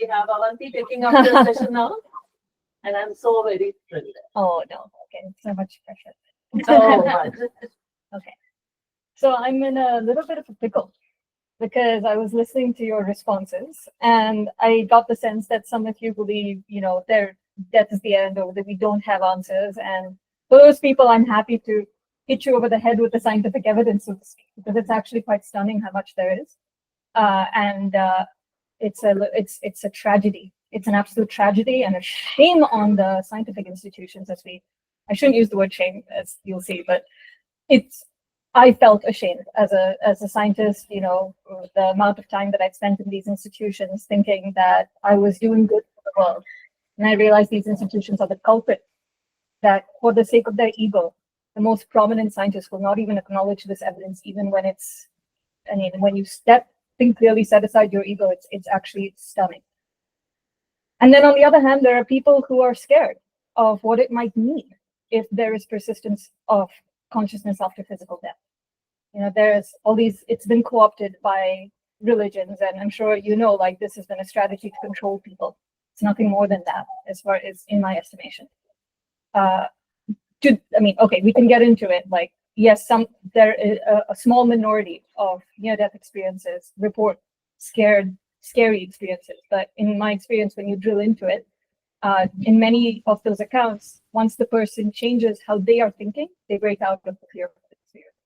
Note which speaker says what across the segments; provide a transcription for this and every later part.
Speaker 1: we have Avanti taking up the session now. And I'm so very thrilled.
Speaker 2: Oh, no. Okay. So much pressure.
Speaker 1: So much.
Speaker 2: Okay. So I'm in a little bit of a pickle because I was listening to your responses and I got the sense that some of you believe, their death is the end or that we don't have answers. And for those people, I'm happy to hit you over the head with the scientific evidence, so to speak, because it's actually quite stunning how much there is. It's a tragedy. It's an absolute tragedy and a shame on the scientific institutions I shouldn't use the word shame, as you'll see, but I felt ashamed as a scientist, the amount of time that I'd spent in these institutions thinking that I was doing good for the world. And I realized these institutions are the culprit, that for the sake of their ego, the most prominent scientists will not even acknowledge this evidence, even when when you think clearly, set aside your ego, it's actually stunning. And then on the other hand, there are people who are scared of what it might mean if there is persistence of consciousness after physical death. There's all these, it's been co-opted by religions, and I'm sure this has been a strategy to control people. It's nothing more than that, as far as in my estimation. Okay, we can get into it. Yes, there is a small minority of near-death experiences report scary experiences, but in my experience, when you drill into it, in many of those accounts, once the person changes how they are thinking, they break out of the fear of experience.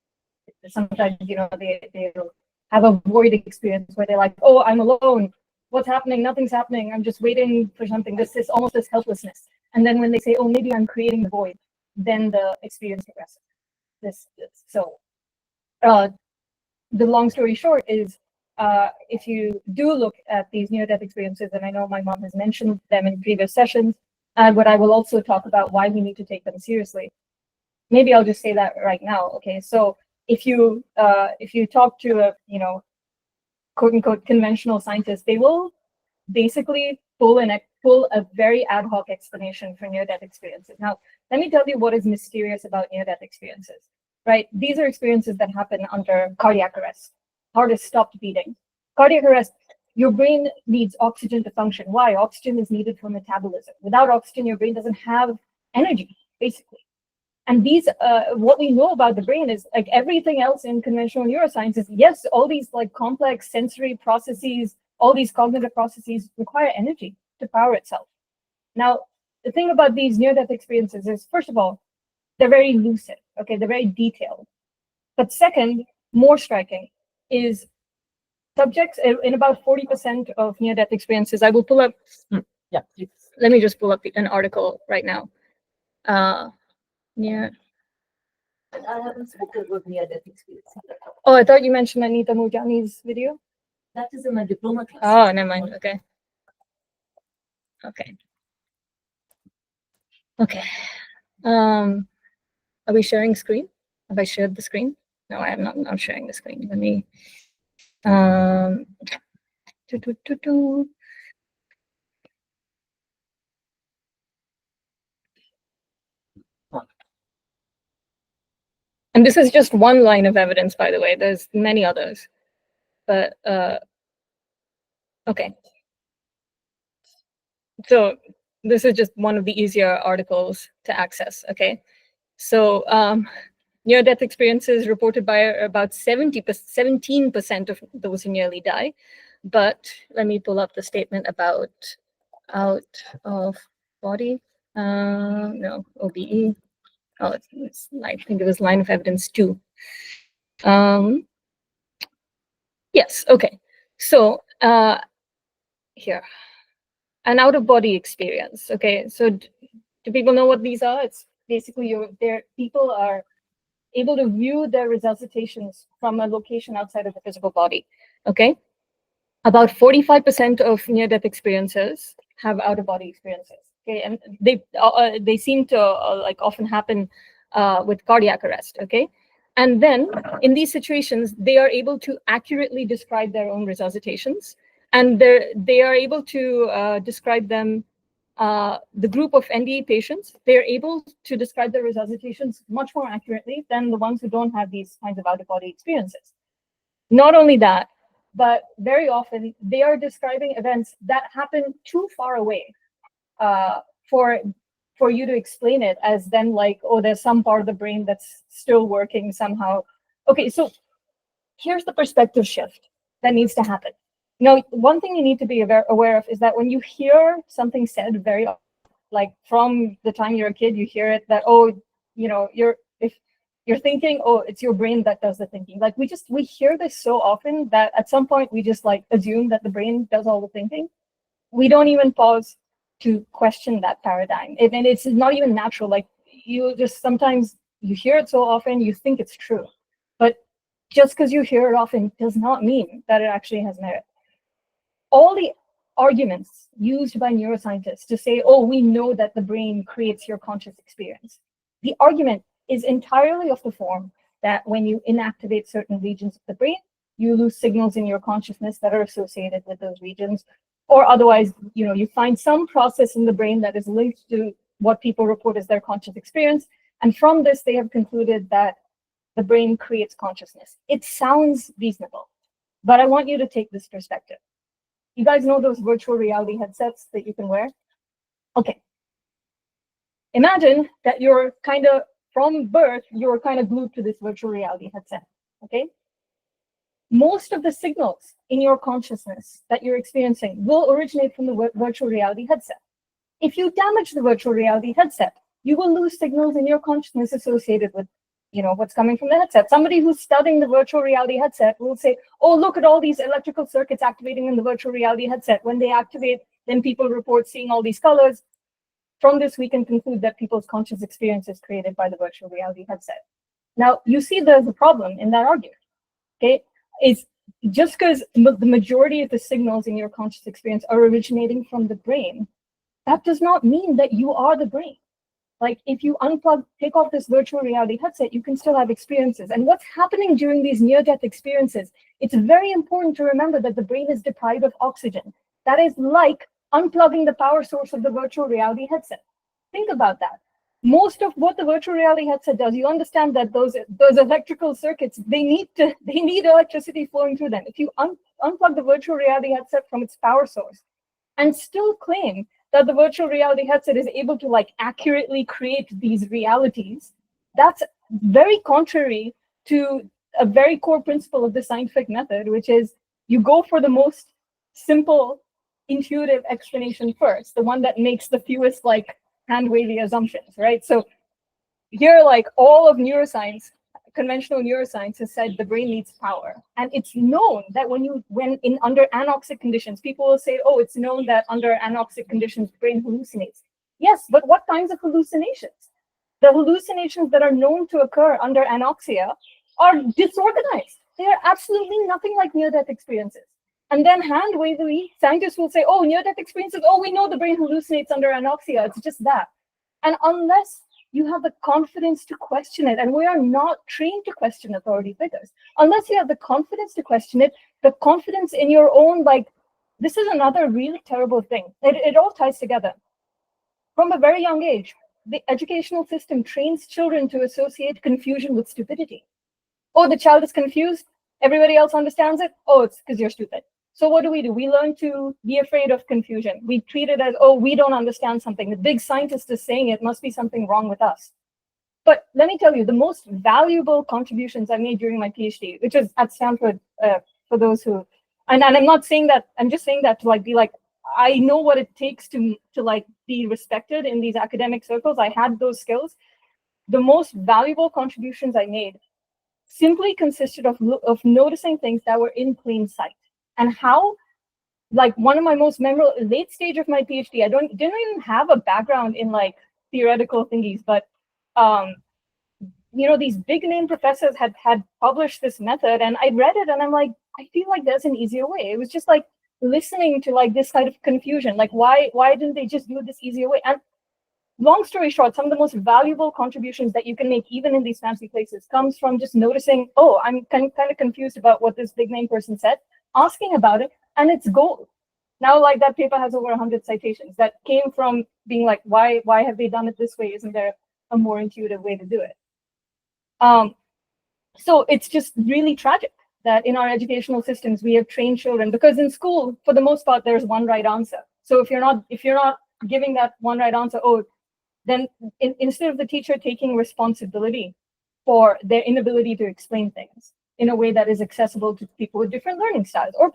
Speaker 2: Sometimes, they'll have a void experience where they're like, oh, I'm alone. What's happening? Nothing's happening. I'm just waiting for something. This is almost this helplessness. And then when they say, oh, maybe I'm creating the void, then the experience progresses. The long story short is, if you do look at these near-death experiences, and I know my mom has mentioned them in previous sessions, but I will also talk about why we need to take them seriously. Maybe I'll just say that right now. Okay, so if you talk to a quote unquote conventional scientist, they will basically pull a very ad hoc explanation for near-death experiences. Now, let me tell you what is mysterious about near-death experiences. Right, these are experiences that happen under cardiac arrest. Heart is stopped beating. Cardiac arrest, your brain needs oxygen to function. Why? Oxygen is needed for metabolism. Without oxygen, your brain doesn't have energy, basically. And what we know about the brain is like everything else in conventional neuroscience is, yes, all these complex sensory processes, all these cognitive processes require energy to power itself. Now, the thing about these near-death experiences is, first of all, they're very lucid, okay? They're very detailed. But second, more striking, is subjects in about 40% of near-death experiences. I will pull up.
Speaker 1: Yeah.
Speaker 2: Let me just pull up an article right now. Yeah.
Speaker 1: I haven't spoken about near-death experience.
Speaker 2: Oh, I thought you mentioned Anita Mujani's video.
Speaker 1: That is in my diploma class.
Speaker 2: Oh, never mind. Okay. Are we sharing screen? Have I shared the screen? No, I am not sharing the screen. Let me. And this is just one line of evidence, by the way. There's many others, but okay. So this is just one of the easier articles to access. Okay, so near-death experiences reported by about 17% of those who nearly die. But let me pull up the statement about out of body. No, OBE. Oh, I think it was line of evidence 2. Yes, okay. So here, an out-of-body experience. Okay, so do people know what these are? It's basically people are able to view their resuscitations from a location outside of the physical body. Okay, about 45% of near-death experiences have out-of-body experiences. Okay, and they seem to often happen with cardiac arrest. Okay, and then in these situations, they are able to accurately describe their own resuscitations, and they are able to describe them. The group of NDE patients, they're able to describe their resuscitations much more accurately than the ones who don't have these kinds of out-of-body experiences. Not only that, but very often they are describing events that happen too far away for you to explain it as then like, oh, there's some part of the brain that's still working somehow. Okay, so here's the perspective shift that needs to happen. Now, one thing you need to be aware of is that when you hear something said very often, like from the time you're a kid, you hear it that, oh, if you're thinking, oh, it's your brain that does the thinking. Like we hear this so often that at some point we just like assume that the brain does all the thinking. We don't even pause to question that paradigm. And it's not even natural. Like you just sometimes you hear it so often, you think it's true. But just because you hear it often does not mean that it actually has merit. All the arguments used by neuroscientists to say, oh, we know that the brain creates your conscious experience. The argument is entirely of the form that when you inactivate certain regions of the brain, you lose signals in your consciousness that are associated with those regions, or otherwise, you find some process in the brain that is linked to what people report as their conscious experience. And from this, they have concluded that the brain creates consciousness. It sounds reasonable, but I want you to take this perspective. You guys know those virtual reality headsets that you can wear? Okay. Imagine that you're kind of, from birth, you're kind of glued to this virtual reality headset, okay? Most of the signals in your consciousness that you're experiencing will originate from the virtual reality headset. If you damage the virtual reality headset, you will lose signals in your consciousness associated with what's coming from the headset. Somebody who's studying the virtual reality headset will say, oh, look at all these electrical circuits activating in the virtual reality headset. When they activate, then people report seeing all these colors. From this, we can conclude that people's conscious experience is created by the virtual reality headset. Now, you see there's a problem in that argument, okay? It's just because the majority of the signals in your conscious experience are originating from the brain, that does not mean that you are the brain. Like if you take off this virtual reality headset, you can still have experiences. And what's happening during these near-death experiences, it's very important to remember that the brain is deprived of oxygen. That is like unplugging the power source of the virtual reality headset. Think about that. Most of what the virtual reality headset does, you understand that those electrical circuits, they need electricity flowing through them. If you unplug the virtual reality headset from its power source and still claim that the virtual reality headset is able to like accurately create these realities, that's very contrary to a very core principle of the scientific method, which is you go for the most simple, intuitive explanation first, the one that makes the fewest like hand-wavy assumptions, right? So here, like all of neuroscience, conventional neuroscience has said the brain needs power. And it's known that under anoxic conditions, people will say, oh, it's known that under anoxic conditions, the brain hallucinates. Yes, but what kinds of hallucinations? The hallucinations that are known to occur under anoxia are disorganized. They are absolutely nothing like near-death experiences. And then hand-wavily, scientists will say, oh, near-death experiences, oh, we know the brain hallucinates under anoxia. It's just that. And unless you have the confidence to question it, and we are not trained to question authority figures, unless you have the confidence to question it, the confidence in your own, like, this is another really terrible thing. It all ties together. From a very young age, the educational system trains children to associate confusion with stupidity. Oh, the child is confused. Everybody else understands it. Oh, it's because you're stupid. So what do? We learn to be afraid of confusion. We treat it as, oh, we don't understand something. The big scientist is saying it, must be something wrong with us. But let me tell you, the most valuable contributions I made during my PhD, which is at Stanford, for those who, and I'm not saying that, I'm just saying that to like be like, I know what it takes to like be respected in these academic circles. I had those skills. The most valuable contributions I made simply consisted of noticing things that were in plain sight. And how, like one of my most memorable, late stage of my PhD, I didn't even have a background in like theoretical thingies, but these big name professors had published this method, and I read it and I'm like, I feel like there's an easier way. It was just like listening to like this kind of confusion, like why didn't they just do this easier way? And long story short, some of the most valuable contributions that you can make, even in these fancy places, comes from just noticing, oh, I'm kind of confused about what this big name person said, asking about it, and it's gold. Now, like that paper has over 100 citations that came from being like, why have they done it this way? Isn't there a more intuitive way to do it? So it's just really tragic that in our educational systems, we have trained children, because in school, for the most part, there's one right answer. So if you're not giving that one right answer, then instead of the teacher taking responsibility for their inability to explain things in a way that is accessible to people with different learning styles, or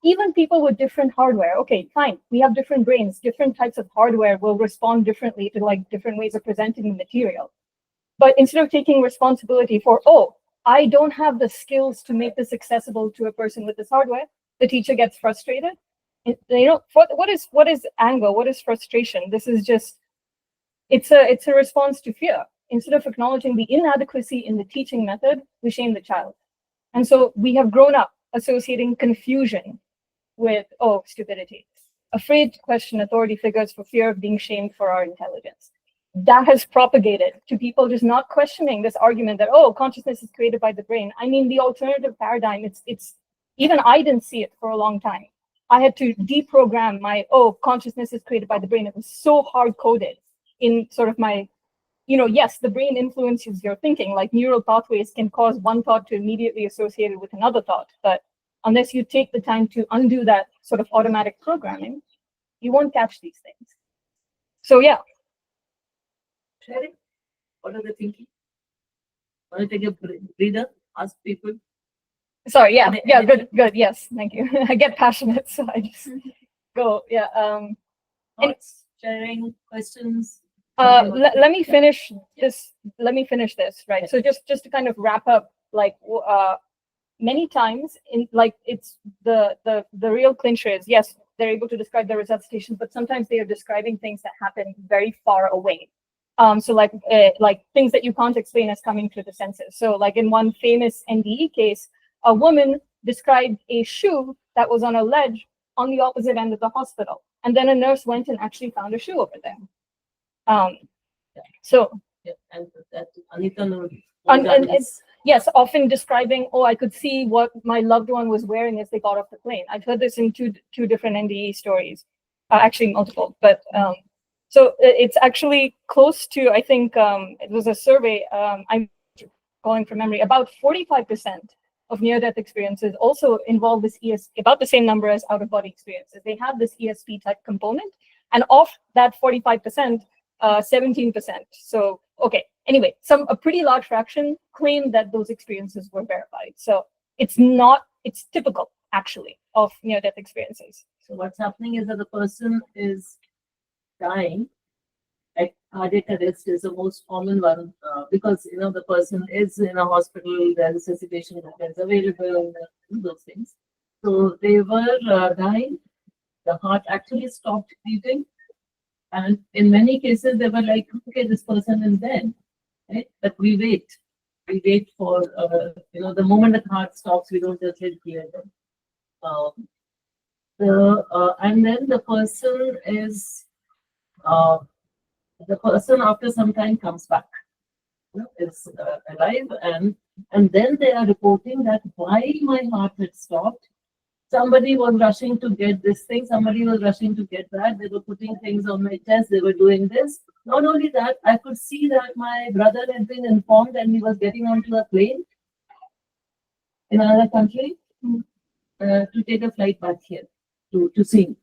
Speaker 2: even people with different hardware. Okay, fine. We have different brains, different types of hardware will respond differently to like different ways of presenting the material. But instead of taking responsibility for, I don't have the skills to make this accessible to a person with this hardware, the teacher gets frustrated. What is anger? What is frustration? This is just, it's a response to fear. Instead of acknowledging the inadequacy in the teaching method, we shame the child. And so we have grown up associating confusion with, stupidity, afraid to question authority figures for fear of being shamed for our intelligence. That has propagated to people just not questioning this argument that, consciousness is created by the brain. I mean, the alternative paradigm, it's even I didn't see it for a long time. I had to deprogram my, consciousness is created by the brain. It was so hard-coded in sort of my, yes, the brain influences your thinking, like neural pathways can cause one thought to immediately associate it with another thought. But unless you take the time to undo that sort of automatic programming, you won't catch these things. So yeah.
Speaker 1: Sharing, what are they thinking? Want to take a breather? Ask people.
Speaker 2: Sorry, yeah, good, yes, thank you. I get passionate, so I just go, yeah.
Speaker 1: Thoughts, sharing, questions.
Speaker 2: Let me finish this. Right. So just to kind of wrap up, like many times in like it's the real clincher is, yes, they're able to describe their resuscitation, but sometimes they are describing things that happen very far away. So like things that you can't explain as coming through the senses. So like in one famous NDE case, a woman described a shoe that was on a ledge on the opposite end of the hospital, and then a nurse went and actually found a shoe over there. So
Speaker 1: yeah, and that Anita
Speaker 2: and it's, yes, often describing, I could see what my loved one was wearing as they got off the plane. I've heard this in two different NDE stories, actually multiple, but so it's actually close to, I think it was a survey, I'm calling from memory, about 45% of near-death experiences also involve this about the same number as out-of-body experiences. They have this ESP type component, and of that 45%, 17%. So, okay, anyway, a pretty large fraction claim that those experiences were verified. So it's typical, actually, of near-death experiences.
Speaker 1: So what's happening is that the person is dying. Like cardiac arrest is the most common one because the person is in a hospital, the resuscitation is available, those things. So they were dying. The heart actually stopped beating, and in many cases they were like, okay, this person is dead, right? But we wait for the moment the heart stops, we don't just hit clear them. And then the person is. The person after some time comes back, is alive, and then they are reporting that while my heart had stopped, somebody was rushing to get this thing, somebody was rushing to get that, they were putting things on my chest, they were doing this. Not only that, I could see that my brother had been informed and he was getting onto a plane in another country to take a flight back here to see me.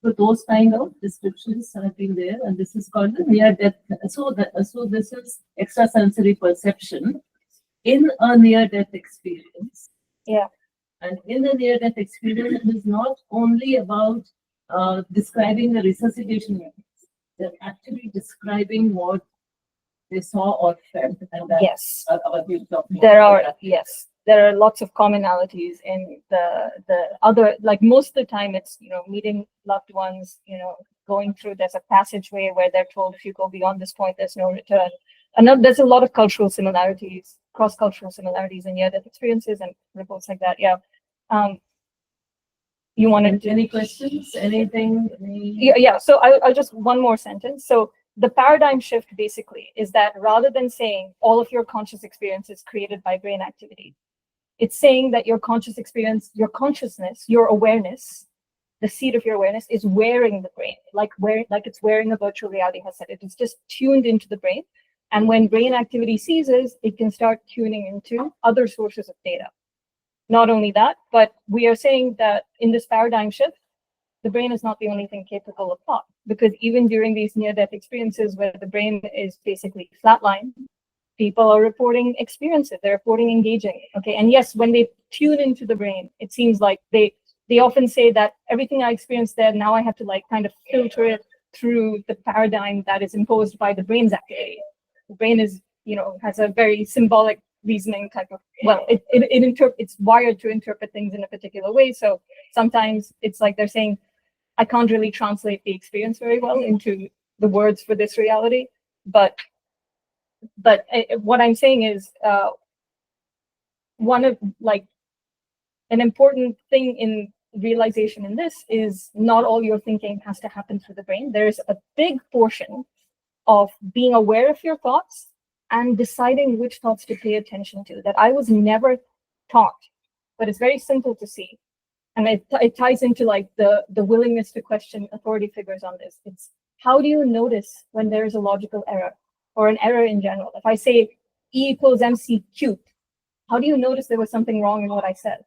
Speaker 1: So those kind of descriptions have been there, and this is called the near-death. So this is extrasensory perception in a near-death experience.
Speaker 2: Yeah.
Speaker 1: And in the near-death experience, it is not only about describing the resuscitation methods. They're actually describing what they saw or felt. And
Speaker 2: yes. There are lots of commonalities in the other, like most of the time it's, meeting loved ones, going through, there's a passageway where they're told if you go beyond this point, there's no return. And there's a lot of cultural similarities, cross-cultural similarities in near-death experiences and reports like that. Yeah. You wanted
Speaker 1: any questions? Anything?
Speaker 2: Yeah. So I'll just one more sentence. So the paradigm shift basically is that rather than saying all of your conscious experience is created by brain activity, it's saying that your conscious experience, your consciousness, your awareness, the seat of your awareness is wearing the brain, like it's wearing a virtual reality headset. It is just tuned into the brain. And when brain activity ceases, it can start tuning into other sources of data. Not only that, but we are saying that in this paradigm shift, the brain is not the only thing capable of thought, because even during these near-death experiences where the brain is basically flatlined, people are reporting experiences, they're reporting engaging. Okay, and yes, when they tune into the brain, it seems like they often say that everything I experienced there, now I have to like kind of filter it through the paradigm that is imposed by the brain's activity. The brain is, has a very symbolic reasoning type of, well, it's wired to interpret things in a particular way. So sometimes it's like they're saying, I can't really translate the experience very well into the words for this reality. But what I'm saying is, one of like an important thing in realization in this is not all your thinking has to happen through the brain. There's a big portion of being aware of your thoughts and deciding which thoughts to pay attention to that I was never taught, but it's very simple to see. And it ties into like the willingness to question authority figures on this. It's how do you notice when there's a logical error or an error in general? If I say E equals MC cubed, how do you notice there was something wrong in what I said?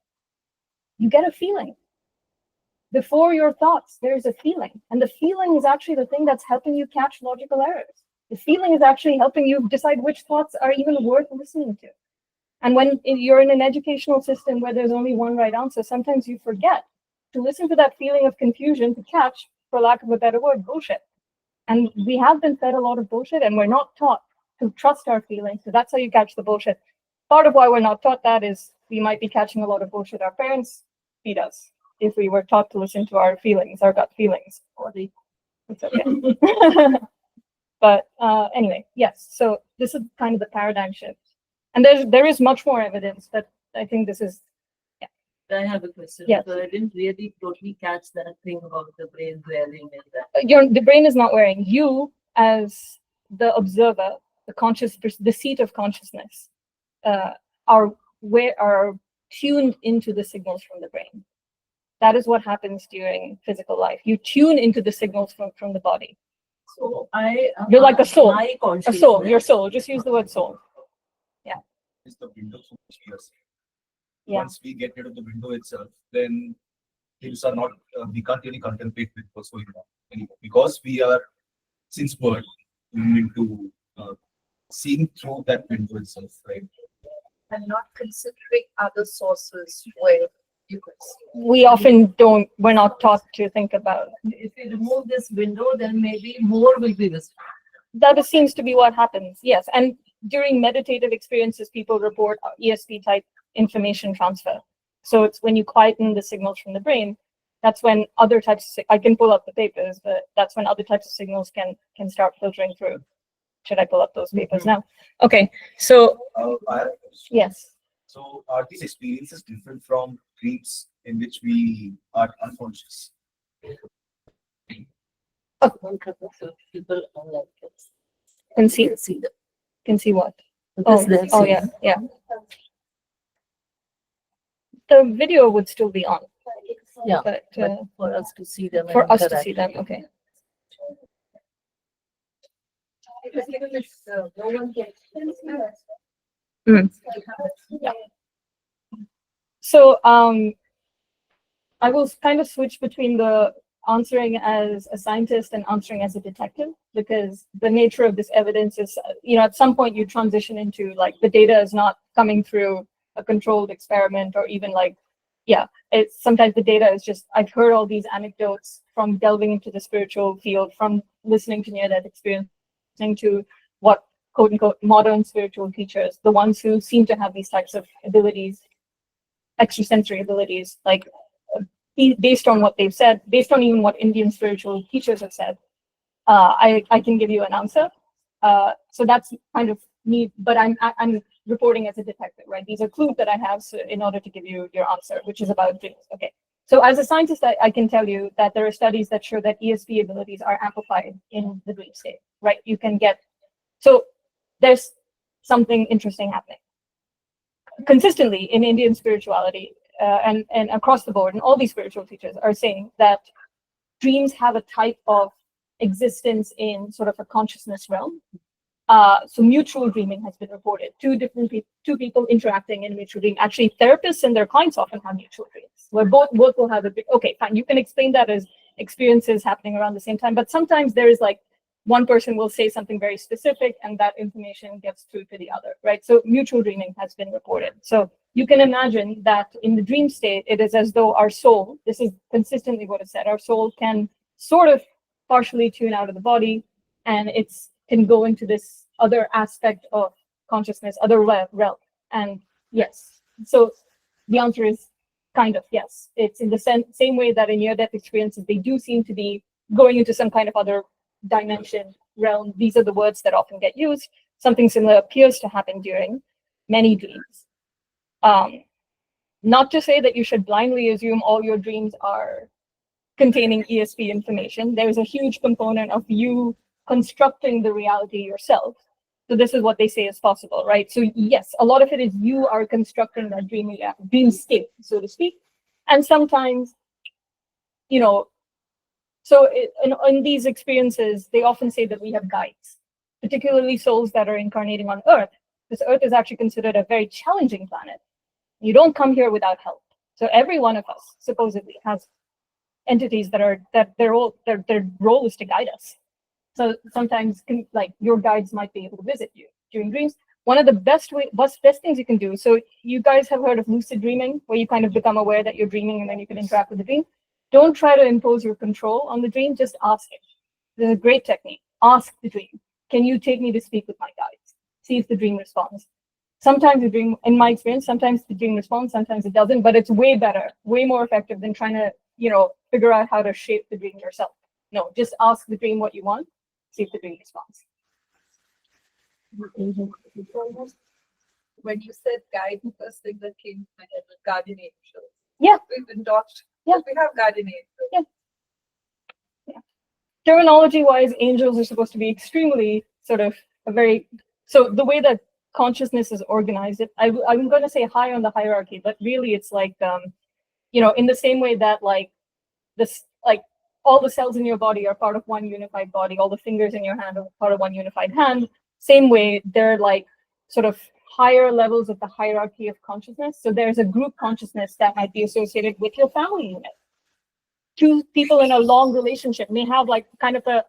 Speaker 2: You get a feeling. Before your thoughts, there's a feeling. And the feeling is actually the thing that's helping you catch logical errors. The feeling is actually helping you decide which thoughts are even worth listening to. And when you're in an educational system where there's only one right answer, sometimes you forget to listen to that feeling of confusion to catch, for lack of a better word, bullshit. And we have been fed a lot of bullshit, and we're not taught to trust our feelings. So that's how you catch the bullshit. Part of why we're not taught that is we might be catching a lot of bullshit our parents feed us if we were taught to listen to our feelings, our gut feelings. It's okay. But anyway, yes. So this is kind of the paradigm shift. And there is much more evidence, but I think this is, yeah.
Speaker 1: I have a question.
Speaker 2: Yes.
Speaker 1: Because I didn't really totally catch that thing about the brain wearing and that.
Speaker 2: The brain is not wearing. You, as the observer, the seat of consciousness, are tuned into the signals from the brain. That is what happens during physical life. You tune into the signals from the body.
Speaker 1: So
Speaker 2: you're like a soul.
Speaker 1: A
Speaker 2: soul. Your soul. Just use the word soul. Yeah.
Speaker 3: Is the window through which we are seeing.
Speaker 2: Yeah.
Speaker 3: Once we get rid of the window itself, then things are not. We can't really contemplate with what's going on anymore because we are, since birth, into seeing through that window itself, right?
Speaker 4: And not considering other sources where you could see.
Speaker 2: We often don't. We're not taught to think about.
Speaker 1: If we remove this window, then maybe more will be visible.
Speaker 2: That seems to be what happens. Yes, and during meditative experiences, people report ESP type information transfer. So it's when you quieten the signals from the brain, that's when other types of, I can pull up the papers, but that's when other types of signals can start filtering through. Should I pull up those papers now? Okay, so
Speaker 3: I have a question.
Speaker 2: yes.
Speaker 3: So are these experiences different from dreams in which we are unconscious?
Speaker 1: People are like this.
Speaker 2: Can see
Speaker 1: them.
Speaker 2: can see what?
Speaker 1: Because they're
Speaker 2: Oh
Speaker 1: seeing.
Speaker 2: yeah. The video would still be on.
Speaker 1: Yeah,
Speaker 2: But
Speaker 1: for us to see them.
Speaker 2: for
Speaker 1: and
Speaker 2: us to
Speaker 1: interact.
Speaker 2: see them, okay.
Speaker 4: Because even if no one gets
Speaker 2: Yeah. So I will kind of switch between the answering as a scientist and answering as a detective, because the nature of this evidence is, at some point you transition into like the data is not coming through a controlled experiment or even like, it's sometimes the data is just, I've heard all these anecdotes from delving into the spiritual field, from listening to near-death experience, listening to what quote unquote modern spiritual teachers, the ones who seem to have these types of abilities, extrasensory abilities, like based on what they've said, based on even what Indian spiritual teachers have said, I can give you an answer. So that's kind of me, but I'm reporting as a detective, right? These are clues that I have in order to give you your answer, which is about dreams. Okay. So as a scientist, I can tell you that there are studies that show that ESP abilities are amplified in the dream state, right? You can get, so there's something interesting happening. Consistently in Indian spirituality and across the board, and all these spiritual teachers are saying that dreams have a type of existence in sort of a consciousness realm So mutual dreaming has been reported. Two people interacting in mutual dream. Actually, therapists and their clients often have mutual dreams, where both will have a big, okay, fine. You can explain that as experiences happening around the same time, but sometimes there is like one person will say something very specific, and that information gets through to the other, right? So mutual dreaming has been reported. So you can imagine that in the dream state, it is as though our soul, this is consistently what is said, our soul can sort of partially tune out of the body, and it's can go into this other aspect of consciousness, other realm. And yes, so the answer is kind of yes. It's in the same way that in near-death experiences, they do seem to be going into some kind of other dimension, realm. These are the words that often get used. Something similar appears to happen during many dreams. Not to say that you should blindly assume all your dreams are containing ESP information. There's a huge component of you constructing the reality yourself. So this is what they say is possible, right? So yes, a lot of it is you are constructing that dream state, so to speak. And sometimes, you know, so in these experiences, they often say that we have guides, particularly souls that are incarnating on Earth. This Earth is actually considered a very challenging planet. You don't come here without help. So every one of us supposedly has entities that their role is to guide us. So sometimes like your guides might be able to visit you during dreams. One of the best things you can do. So you guys have heard of lucid dreaming, where you kind of become aware that you're dreaming and then you can interact with the dream. Don't try to impose your control on the dream, just ask it. This is a great technique. Ask the dream, can you take me to speak with my guides? See if the dream responds. Sometimes the dream, in my experience, sometimes the dream responds, sometimes it doesn't, but it's way better, way more effective than trying to, figure out how to shape the dream yourself. No, just ask the dream what you want, see if the dream responds.
Speaker 4: When you said guide, the first thing that came to my head was guardian angels.
Speaker 2: Yeah.
Speaker 4: We've been taught.
Speaker 2: Yeah.
Speaker 4: We have guardian angels.
Speaker 2: Yeah. Terminology-wise, angels are supposed to be extremely sort of so the way that consciousness is organized, I'm going to say high on the hierarchy, but really it's like, in the same way that like all the cells in your body are part of one unified body, all the fingers in your hand are part of one unified hand, same way they're like sort of higher levels of the hierarchy of consciousness. So there's a group consciousness that might be associated with your family unit. Two people in a long relationship may have like kind of a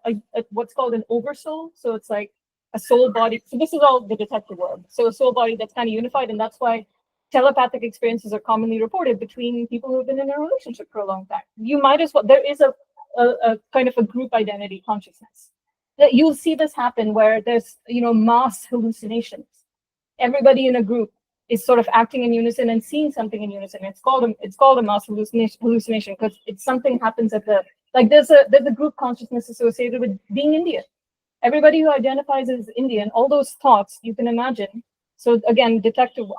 Speaker 2: what's called an oversoul. So it's like a soul body. So this is all the detective world. So a soul body that's kind of unified, and that's why telepathic experiences are commonly reported between people who have been in a relationship for a long time. You might as well, there is a kind of a group identity consciousness. That you'll see this happen where there's, mass hallucinations. Everybody in a group is sort of acting in unison and seeing something in unison. It's called a mass hallucination because it's something happens at there's a group consciousness associated with being Indian. Everybody who identifies as Indian, all those thoughts you can imagine. So again,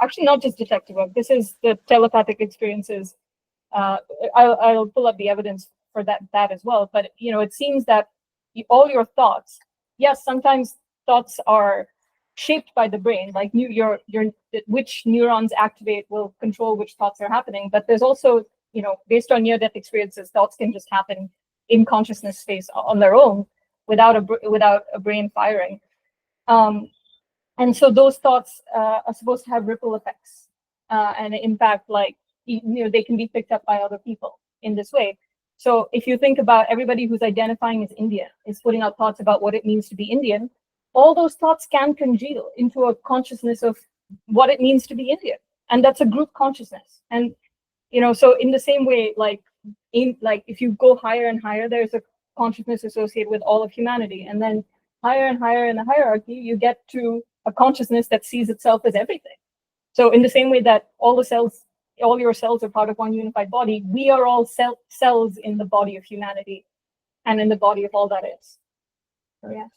Speaker 2: actually not just detective work, this is the telepathic experiences. I'll pull up the evidence for that as well. But it seems that all your thoughts, yes, sometimes thoughts are shaped by the brain, like which neurons activate will control which thoughts are happening. But there's also, based on near-death experiences, thoughts can just happen in consciousness space on their own without a brain firing. And so those thoughts are supposed to have ripple effects and impact, they can be picked up by other people in this way. So if you think about everybody who's identifying as Indian is putting out thoughts about what it means to be Indian, all those thoughts can congeal into a consciousness of what it means to be Indian. And that's a group consciousness. And, so in the same way, if you go higher and higher, there's a consciousness associated with all of humanity. And then higher and higher in the hierarchy, you get to a consciousness that sees itself as everything. So in the same way that all your cells are part of one unified body, we are all cells in the body of humanity and in the body of all that is. So yeah.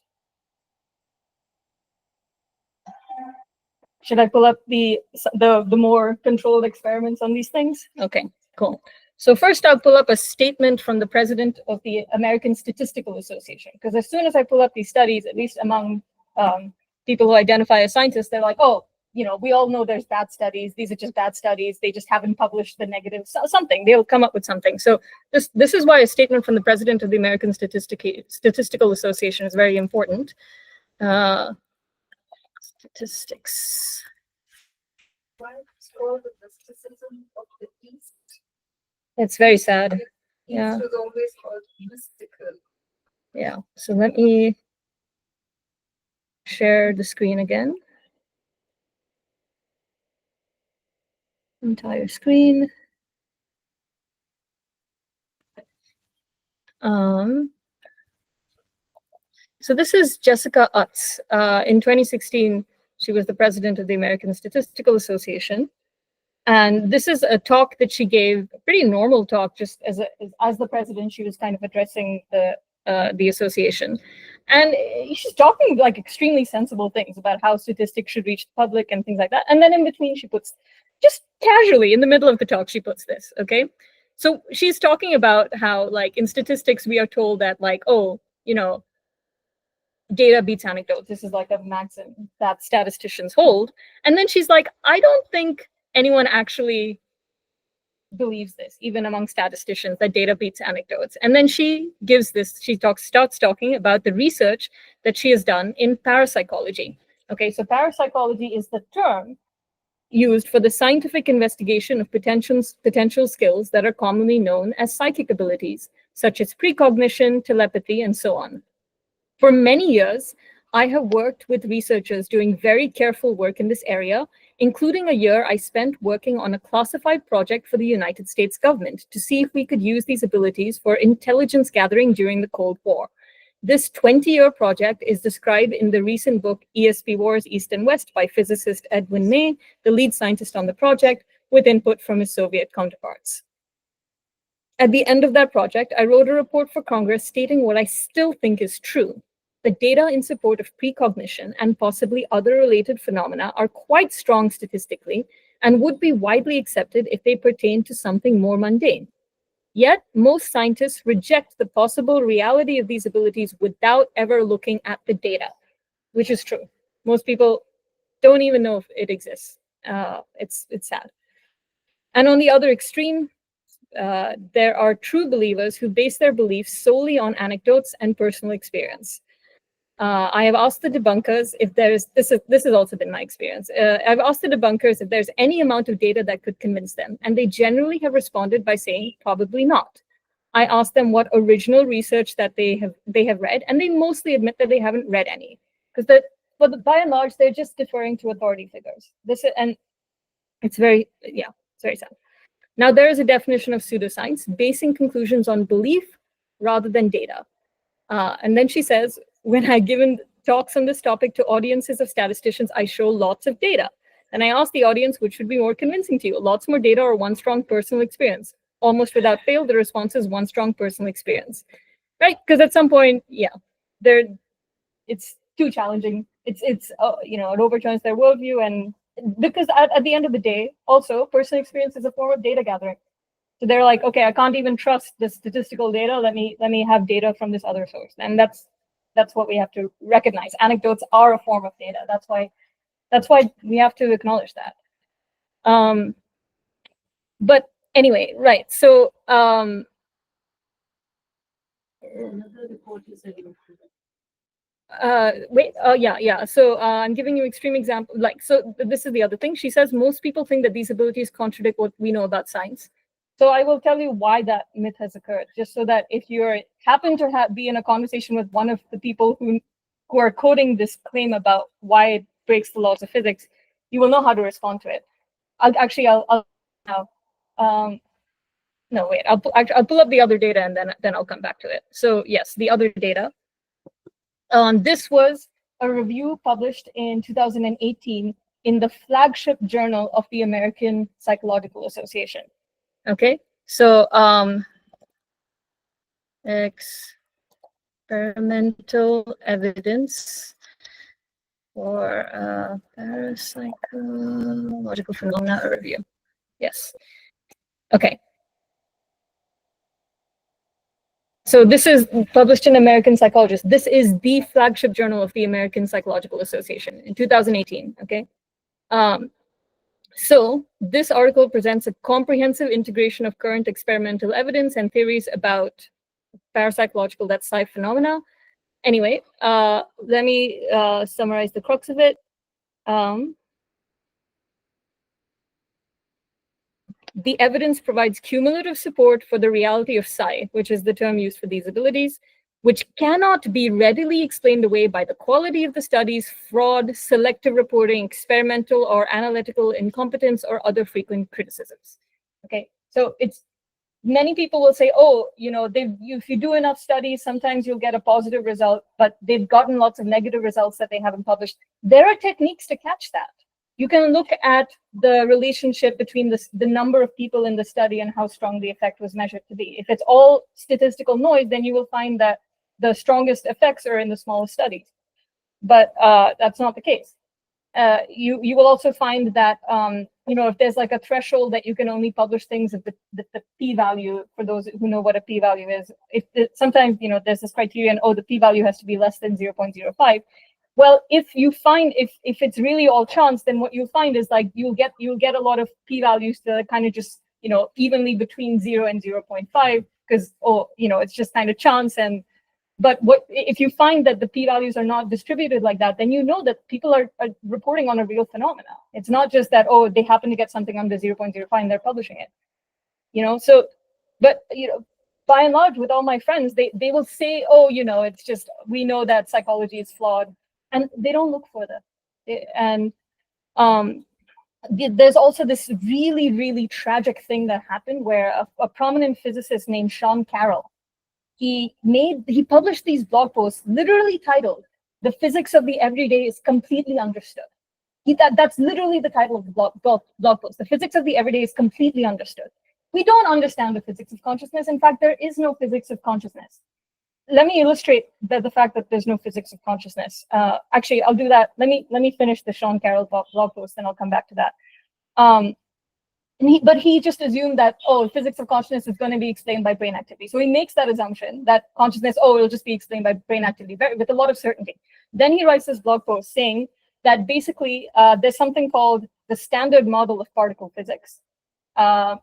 Speaker 2: Should I pull up the more controlled experiments on these things? Okay, cool. So first I'll pull up a statement from the president of the American Statistical Association, because as soon as I pull up these studies, at least among people who identify as scientists, they're like, oh, we all know there's bad studies. These are just bad studies. They just haven't published the negative something. They'll come up with something. So this is why a statement from the president of the American Statistical Association is very important. Statistics.
Speaker 4: Why it's called the mysticism of the East?
Speaker 2: It's very sad.
Speaker 4: East
Speaker 2: Yeah.
Speaker 4: was always called mystical.
Speaker 2: Yeah. So let me share the screen again. Entire screen. So this is Jessica Utz. In 2016, she was the president of the American Statistical Association. And this is a talk that she gave, a pretty normal talk, just as the president, she was kind of addressing the association. And she's talking like extremely sensible things about how statistics should reach the public and things like that. And then in between, she puts, just casually in the middle of the talk, she puts this, okay? So she's talking about how, like, in statistics, we are told that, like, oh, you know, data beats anecdotes. This is like a maxim that statisticians hold. And then she's like, I don't think anyone actually believes this, even among statisticians, that data beats anecdotes. And then she gives this, starts talking about the research that she has done in parapsychology. Okay, so parapsychology is the term used for the scientific investigation of potential skills that are commonly known as psychic abilities, such as precognition, telepathy, and so on. For many years, I have worked with researchers doing very careful work in this area, including a year I spent working on a classified project for the United States government to see if we could use these abilities for intelligence gathering during the Cold War. This 20-year project is described in the recent book ESP Wars East and West by physicist Edwin May, the lead scientist on the project, with input from his Soviet counterparts. At the end of that project, I wrote a report for Congress stating what I still think is true. The data in support of precognition and possibly other related phenomena are quite strong statistically and would be widely accepted if they pertain to something more mundane. Yet, most scientists reject the possible reality of these abilities without ever looking at the data, which is true. Most people don't even know if it exists. It's sad. And on the other extreme, there are true believers who base their beliefs solely on anecdotes and personal experience. I have asked the debunkers if there's, this has also been my experience. I've asked the debunkers if there's any amount of data that could convince them, and they generally have responded by saying probably not. I asked them what original research that they have read, and they mostly admit that they haven't read any, because by and large they're just deferring to authority figures. And it's very sad. Now there is a definition of pseudoscience, basing conclusions on belief rather than data. And then she says, when I've given talks on this topic to audiences of statisticians, I show lots of data. And I ask the audience, which would be more convincing to you, lots more data or one strong personal experience? Almost without fail, the response is one strong personal experience, right? Because at some point, it's too challenging. It overturns their worldview. And because at the end of the day, also, personal experience is a form of data gathering. So they're like, okay, I can't even trust the statistical data. Let me have data from this other source. And that's what we have to recognize. Anecdotes are a form of data. That's why we have to acknowledge that. But anyway, right. So
Speaker 1: Another report you said you
Speaker 2: So I'm giving you extreme example. So this is the other thing. She says most people think that these abilities contradict what we know about science. So I will tell you why that myth has occurred, just so that if you happen to be in a conversation with one of the people who are quoting this claim about why it breaks the laws of physics, you will know how to respond to it. I'll pull up the other data and then I'll come back to it. So yes, the other data. This was a review published in 2018 in the flagship journal of the American Psychological Association. Okay, so experimental evidence for parapsychological phenomena review. Yes. Okay. So this is published in American Psychologist. This is the flagship journal of the American Psychological Association in 2018. Okay. So this article presents a comprehensive integration of current experimental evidence and theories about parapsychological, that's psi phenomena. Anyway, let me summarize the crux of it. The evidence provides cumulative support for the reality of psi, which is the term used for these abilities, which cannot be readily explained away by the quality of the studies, fraud, selective reporting, experimental or analytical incompetence, or other frequent criticisms. Okay, so it's many people will say, oh, if you do enough studies, sometimes you'll get a positive result, but they've gotten lots of negative results that they haven't published. There are techniques to catch that. You can look at the relationship between the number of people in the study and how strong the effect was measured to be. If it's all statistical noise, then you will find that the strongest effects are in the smallest studies. But that's not the case. You will also find that if there's like a threshold that you can only publish things at the p-value, for those who know what a p-value is, sometimes there's this criterion, the p-value has to be less than 0.05. Well, if you find if it's really all chance, then what you'll find is like you'll get a lot of p-values that are kind of just evenly between 0 and 0.5, because it's just kind of chance. But if you find that the p-values are not distributed like that, then you know that people are reporting on a real phenomena. It's not just that, they happen to get something under 0.05 and they're publishing it. So, but by and large, with all my friends, they will say, it's just, we know that psychology is flawed, and they don't look for that. And there's also this really, really tragic thing that happened where a prominent physicist named Sean Carroll, he published these blog posts literally titled, "The Physics of the Everyday is Completely Understood." That's literally the title of the blog post. The physics of the everyday is completely understood. We don't understand the physics of consciousness. In fact, there is no physics of consciousness. Let me illustrate the fact that there's no physics of consciousness. Actually, I'll do that. Let me finish the Sean Carroll blog post, and I'll come back to that. But he just assumed that, physics of consciousness is going to be explained by brain activity. So he makes that assumption that consciousness, it'll just be explained by brain activity with a lot of certainty. Then he writes this blog post saying that basically there's something called the standard model of particle physics,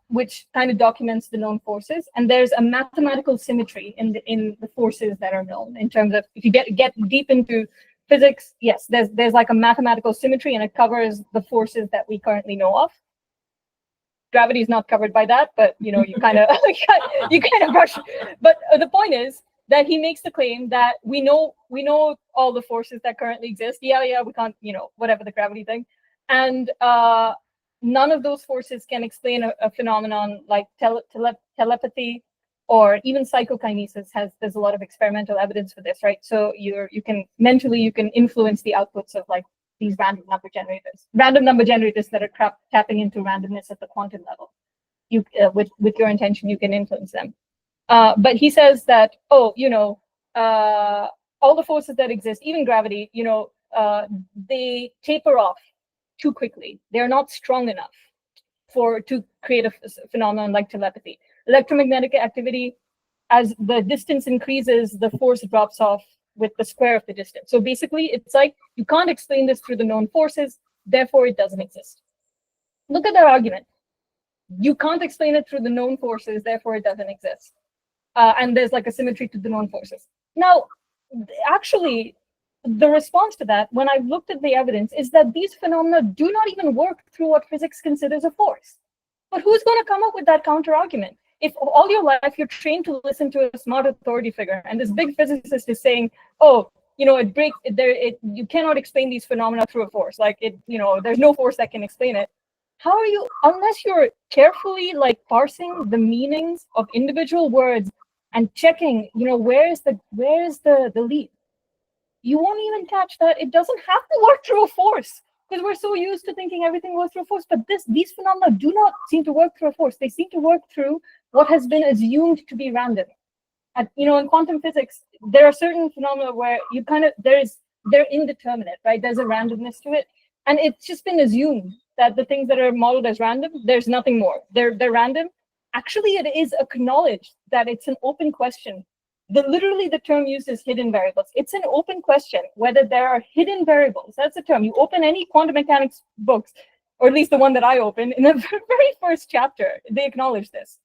Speaker 2: which kind of documents the known forces. And there's a mathematical symmetry in the forces that are known, in terms of, if you get deep into physics, yes, there's like a mathematical symmetry, and it covers the forces that we currently know of. Gravity is not covered by that, but you kind of brush. But the point is that he makes the claim that we know all the forces that currently exist. Yeah, we can't, whatever the gravity thing, and none of those forces can explain a phenomenon like telepathy or even psychokinesis. There's a lot of experimental evidence for this, right? So you can influence the outputs of like these random number generators that are tapping into randomness at the quantum level. With your intention, you can influence them. But he says that, all the forces that exist, even gravity, they taper off too quickly. They're not strong enough to create a phenomenon like telepathy. Electromagnetic activity, as the distance increases, the force drops off with the square of the distance. So basically, it's like you can't explain this through the known forces, therefore it doesn't exist. Look at that argument. You can't explain it through the known forces, therefore it doesn't exist. And there's like a symmetry to the known forces. Now, actually, the response to that, when I've looked at the evidence, is that these phenomena do not even work through what physics considers a force. But who's going to come up with that counter argument? If all your life you're trained to listen to a smart authority figure, and this big physicist is saying, you cannot explain these phenomena through a force. Like there's no force that can explain it. How are you, unless you're carefully like parsing the meanings of individual words and checking, where is the leap? You won't even catch that it doesn't have to work through a force, because we're so used to thinking everything works through a force. But these phenomena do not seem to work through a force. They seem to work through what has been assumed to be random. And in quantum physics, there are certain phenomena where they're indeterminate, right? There's a randomness to it, and it's just been assumed that the things that are modeled as random, there's nothing more. They're random. Actually, it is acknowledged that it's an open question. Literally, the term used is hidden variables. It's an open question whether there are hidden variables. That's the term. You open any quantum mechanics books, or at least the one that I opened, in the very first chapter, they acknowledge this.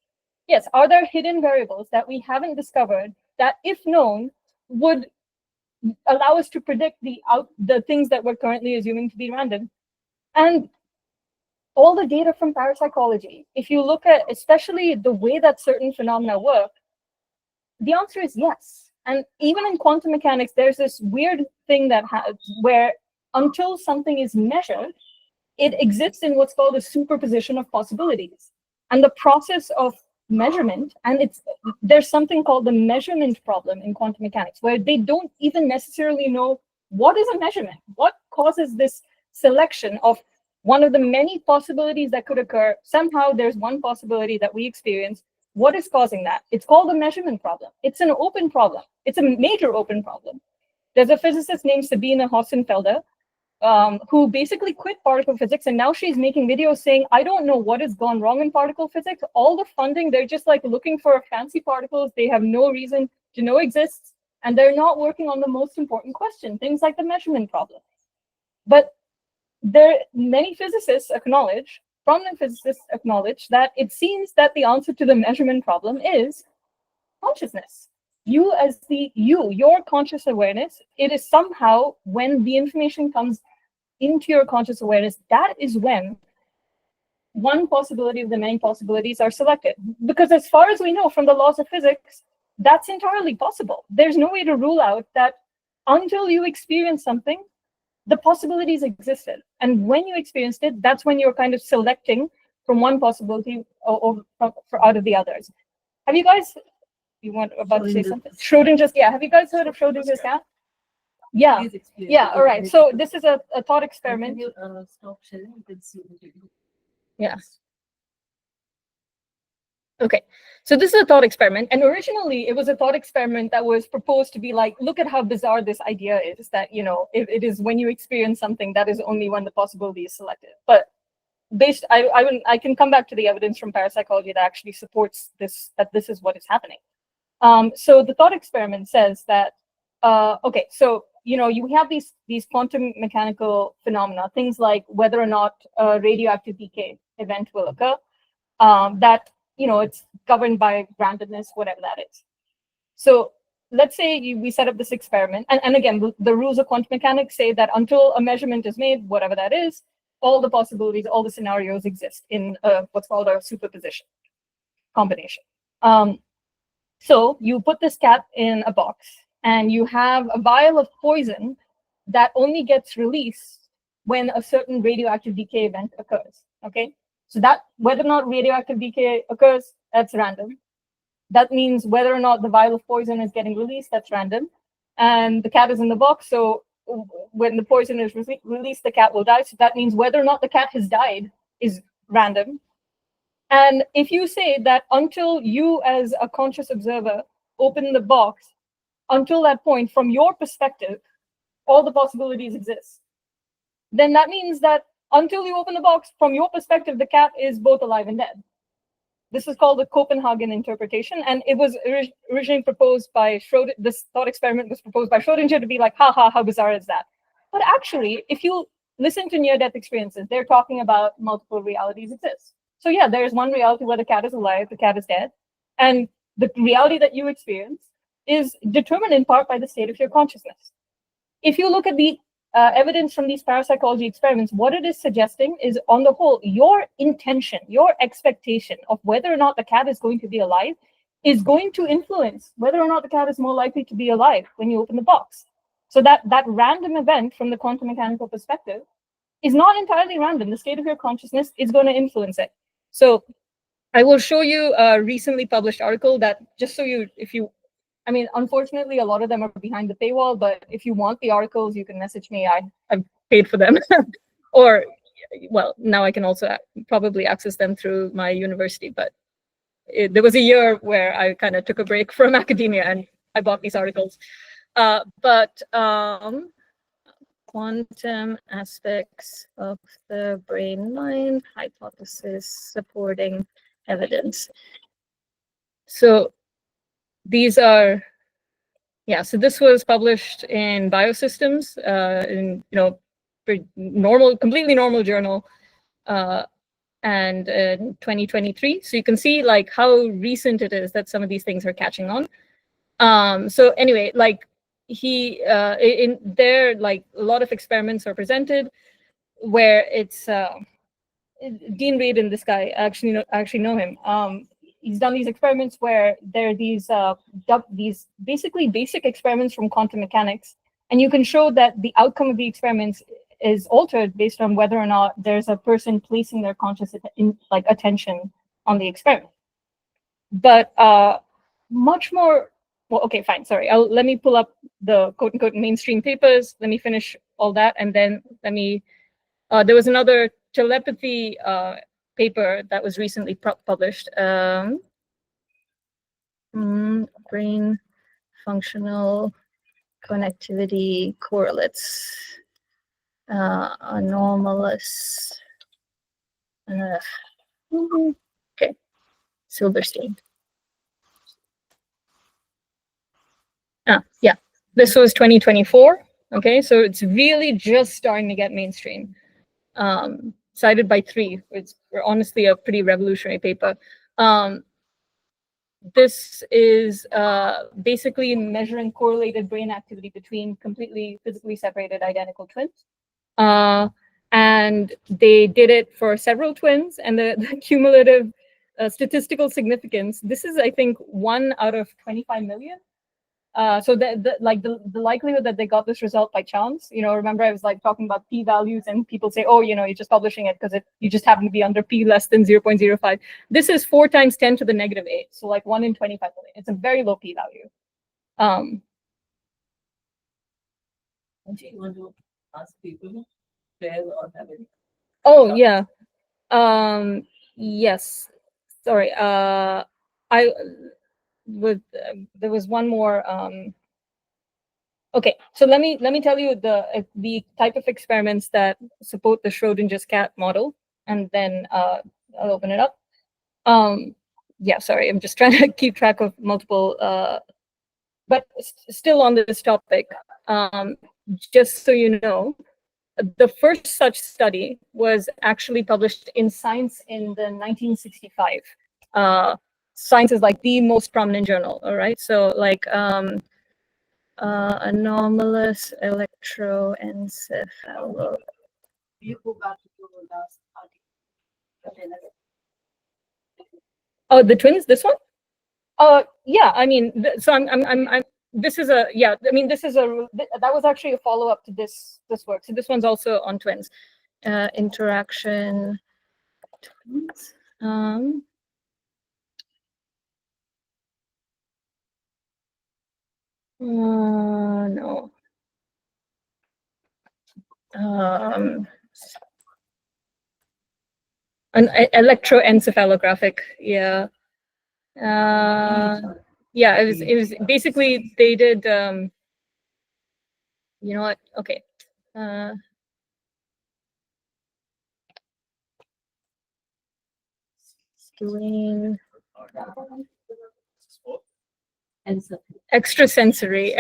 Speaker 2: Yes, are there hidden variables that we haven't discovered that, if known, would allow us to predict the things that we're currently assuming to be random. And all the data from parapsychology, if you look at especially the way that certain phenomena work, the answer is yes. And even in quantum mechanics, there's this weird thing that where until something is measured, it exists in what's called a superposition of possibilities. And the process of measurement, and there's something called the measurement problem in quantum mechanics, where they don't even necessarily know what is a measurement, what causes this selection of one of the many possibilities that could occur. Somehow there's one possibility that we experience. What is causing that? It's called the measurement problem. It's an open problem. It's a major open problem. There's a physicist named Sabine Hossenfelder, who basically quit particle physics, and now she's making videos saying, I don't know what has gone wrong in particle physics. All the funding, they're just like looking for fancy particles they have no reason to know exists, and they're not working on the most important question, things like the measurement problem. But many physicists acknowledge, prominent physicists acknowledge, that it seems that the answer to the measurement problem is consciousness. You as your conscious awareness, it is somehow when the information comes into your conscious awareness, that is when one possibility of the many possibilities are selected. Because as far as we know from the laws of physics, that's entirely possible. There's no way to rule out that until you experience something, the possibilities existed. And when you experienced it, that's when you're kind of selecting from one possibility or out of the others. Have you guys, you want about to say something? Schrodinger's, yeah. Have you guys heard of Schrodinger's cat? Yeah.
Speaker 1: Please explain.
Speaker 2: Yeah, all right. So this is a thought experiment.
Speaker 1: Can you stop sharing? You can see the video.
Speaker 2: Yeah. Okay, so this is a thought experiment. And originally it was a thought experiment that was proposed to be like, look at how bizarre this idea is, that, you know, it is when you experience something, that is only when the possibility is selected. But I can come back to the evidence from parapsychology that actually supports this, that this is what is happening. So the thought experiment says that, okay, so, you know, you have these quantum mechanical phenomena, things like whether or not a radioactive decay event will occur, that, you know, it's governed by randomness, whatever that is. So let's say we set up this experiment, and again, the rules of quantum mechanics say that until a measurement is made, whatever that is, all the possibilities, all the scenarios exist in what's called a superposition combination. So you put this cat in a box, and you have a vial of poison that only gets released when a certain radioactive decay event occurs, okay? So that whether or not radioactive decay occurs, that's random. That means whether or not the vial of poison is getting released, that's random. And the cat is in the box, so when the poison is released, the cat will die. So that means whether or not the cat has died is random. And if you say that until you as a conscious observer open the box, until that point, from your perspective, all the possibilities exist, then that means that until you open the box, from your perspective, the cat is both alive and dead. This is called the Copenhagen interpretation, and it was originally proposed by Schrodinger. This thought experiment was proposed by Schrodinger to be like, haha, how bizarre is that? But actually, if you listen to near-death experiences, they're talking about multiple realities exist. So yeah, there's one reality where the cat is alive, the cat is dead, and the reality that you experience is determined in part by the state of your consciousness. If you look at the evidence from these parapsychology experiments, what it is suggesting is, on the whole, your intention, your expectation of whether or not the cat is going to be alive is going to influence whether or not the cat is more likely to be alive when you open the box. So that random event from the quantum mechanical perspective is not entirely random. The state of your consciousness is going to influence it. So I will show you a recently published article that, just so you, I mean, unfortunately, a lot of them are behind the paywall, but if you want the articles, you can message me. I've paid for them. Or, well, now I can also probably access them through my university. But there was a year where I kind of took a break from academia and I bought these articles. Quantum aspects of the brain-mind hypothesis supporting evidence. So these are, yeah, so this was published in Biosystems, in, you know, completely normal journal, and in 2023. So you can see like how recent it is that some of these things are catching on. So anyway, like, in there, like a lot of experiments are presented where it's Dean Reed and this guy actually know him. He's done these experiments where there are these basically basic experiments from quantum mechanics, and you can show that the outcome of the experiments is altered based on whether or not there's a person placing their conscious attention on the experiment. But much more. Well, okay, fine. Sorry. Let me pull up the quote unquote mainstream papers. Let me finish all that, and then let me. There was another telepathy paper that was recently published. Brain functional connectivity correlates, anomalous. Okay, Silverstein. Yeah, this was 2024. Okay, so it's really just starting to get mainstream. Cited by 3. It's honestly a pretty revolutionary paper. This is basically measuring correlated brain activity between completely physically separated identical twins. And they did it for several twins, and the cumulative statistical significance, this is, I think, 1 out of 25 million. So the likelihood that they got this result by chance, remember I was like talking about p values, and people say, oh, you're just publishing it because you just happen to be under p less than 0.05. This is 4 times 10 to the negative 8. So like 1 in 25 million. It's a very low p value.
Speaker 1: Do you want to ask people share or have it?
Speaker 2: Oh yeah. Yes. Sorry. There was one more. Okay, so let me tell you the type of experiments that support the Schrodinger's cat model, and then I'll open it up. Yeah, sorry, I'm just trying to keep track of multiple. But still on this topic, just so you know, the first such study was actually published in Science in the 1965. Science is like the most prominent journal, all right? So like anomalous electroencephalography.
Speaker 1: You go back to the last article.
Speaker 2: Oh, the twins, this one? Yeah, I mean, so I'm this is a, yeah, I mean, this is that was actually a follow-up to this work. So this one's also on twins. Interaction twins. No. An electroencephalographic, yeah. Yeah, it was basically they did you know what? Okay. Doing extrasensory,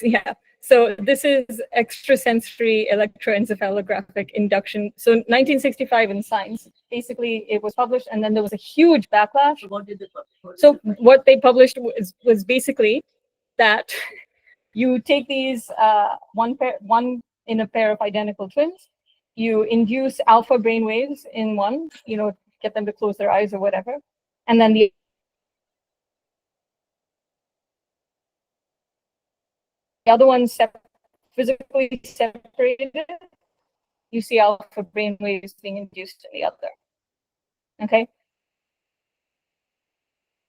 Speaker 2: yeah. So this is extrasensory electroencephalographic induction. So 1965 in Science, basically it was published, and then there was a huge backlash.
Speaker 1: What did they publish?
Speaker 2: So what they published was basically that you take these one in a pair of identical twins, you induce alpha brain waves in one, get them to close their eyes or whatever, and then the other one's physically separated, you see alpha brain waves being induced in the other. Okay.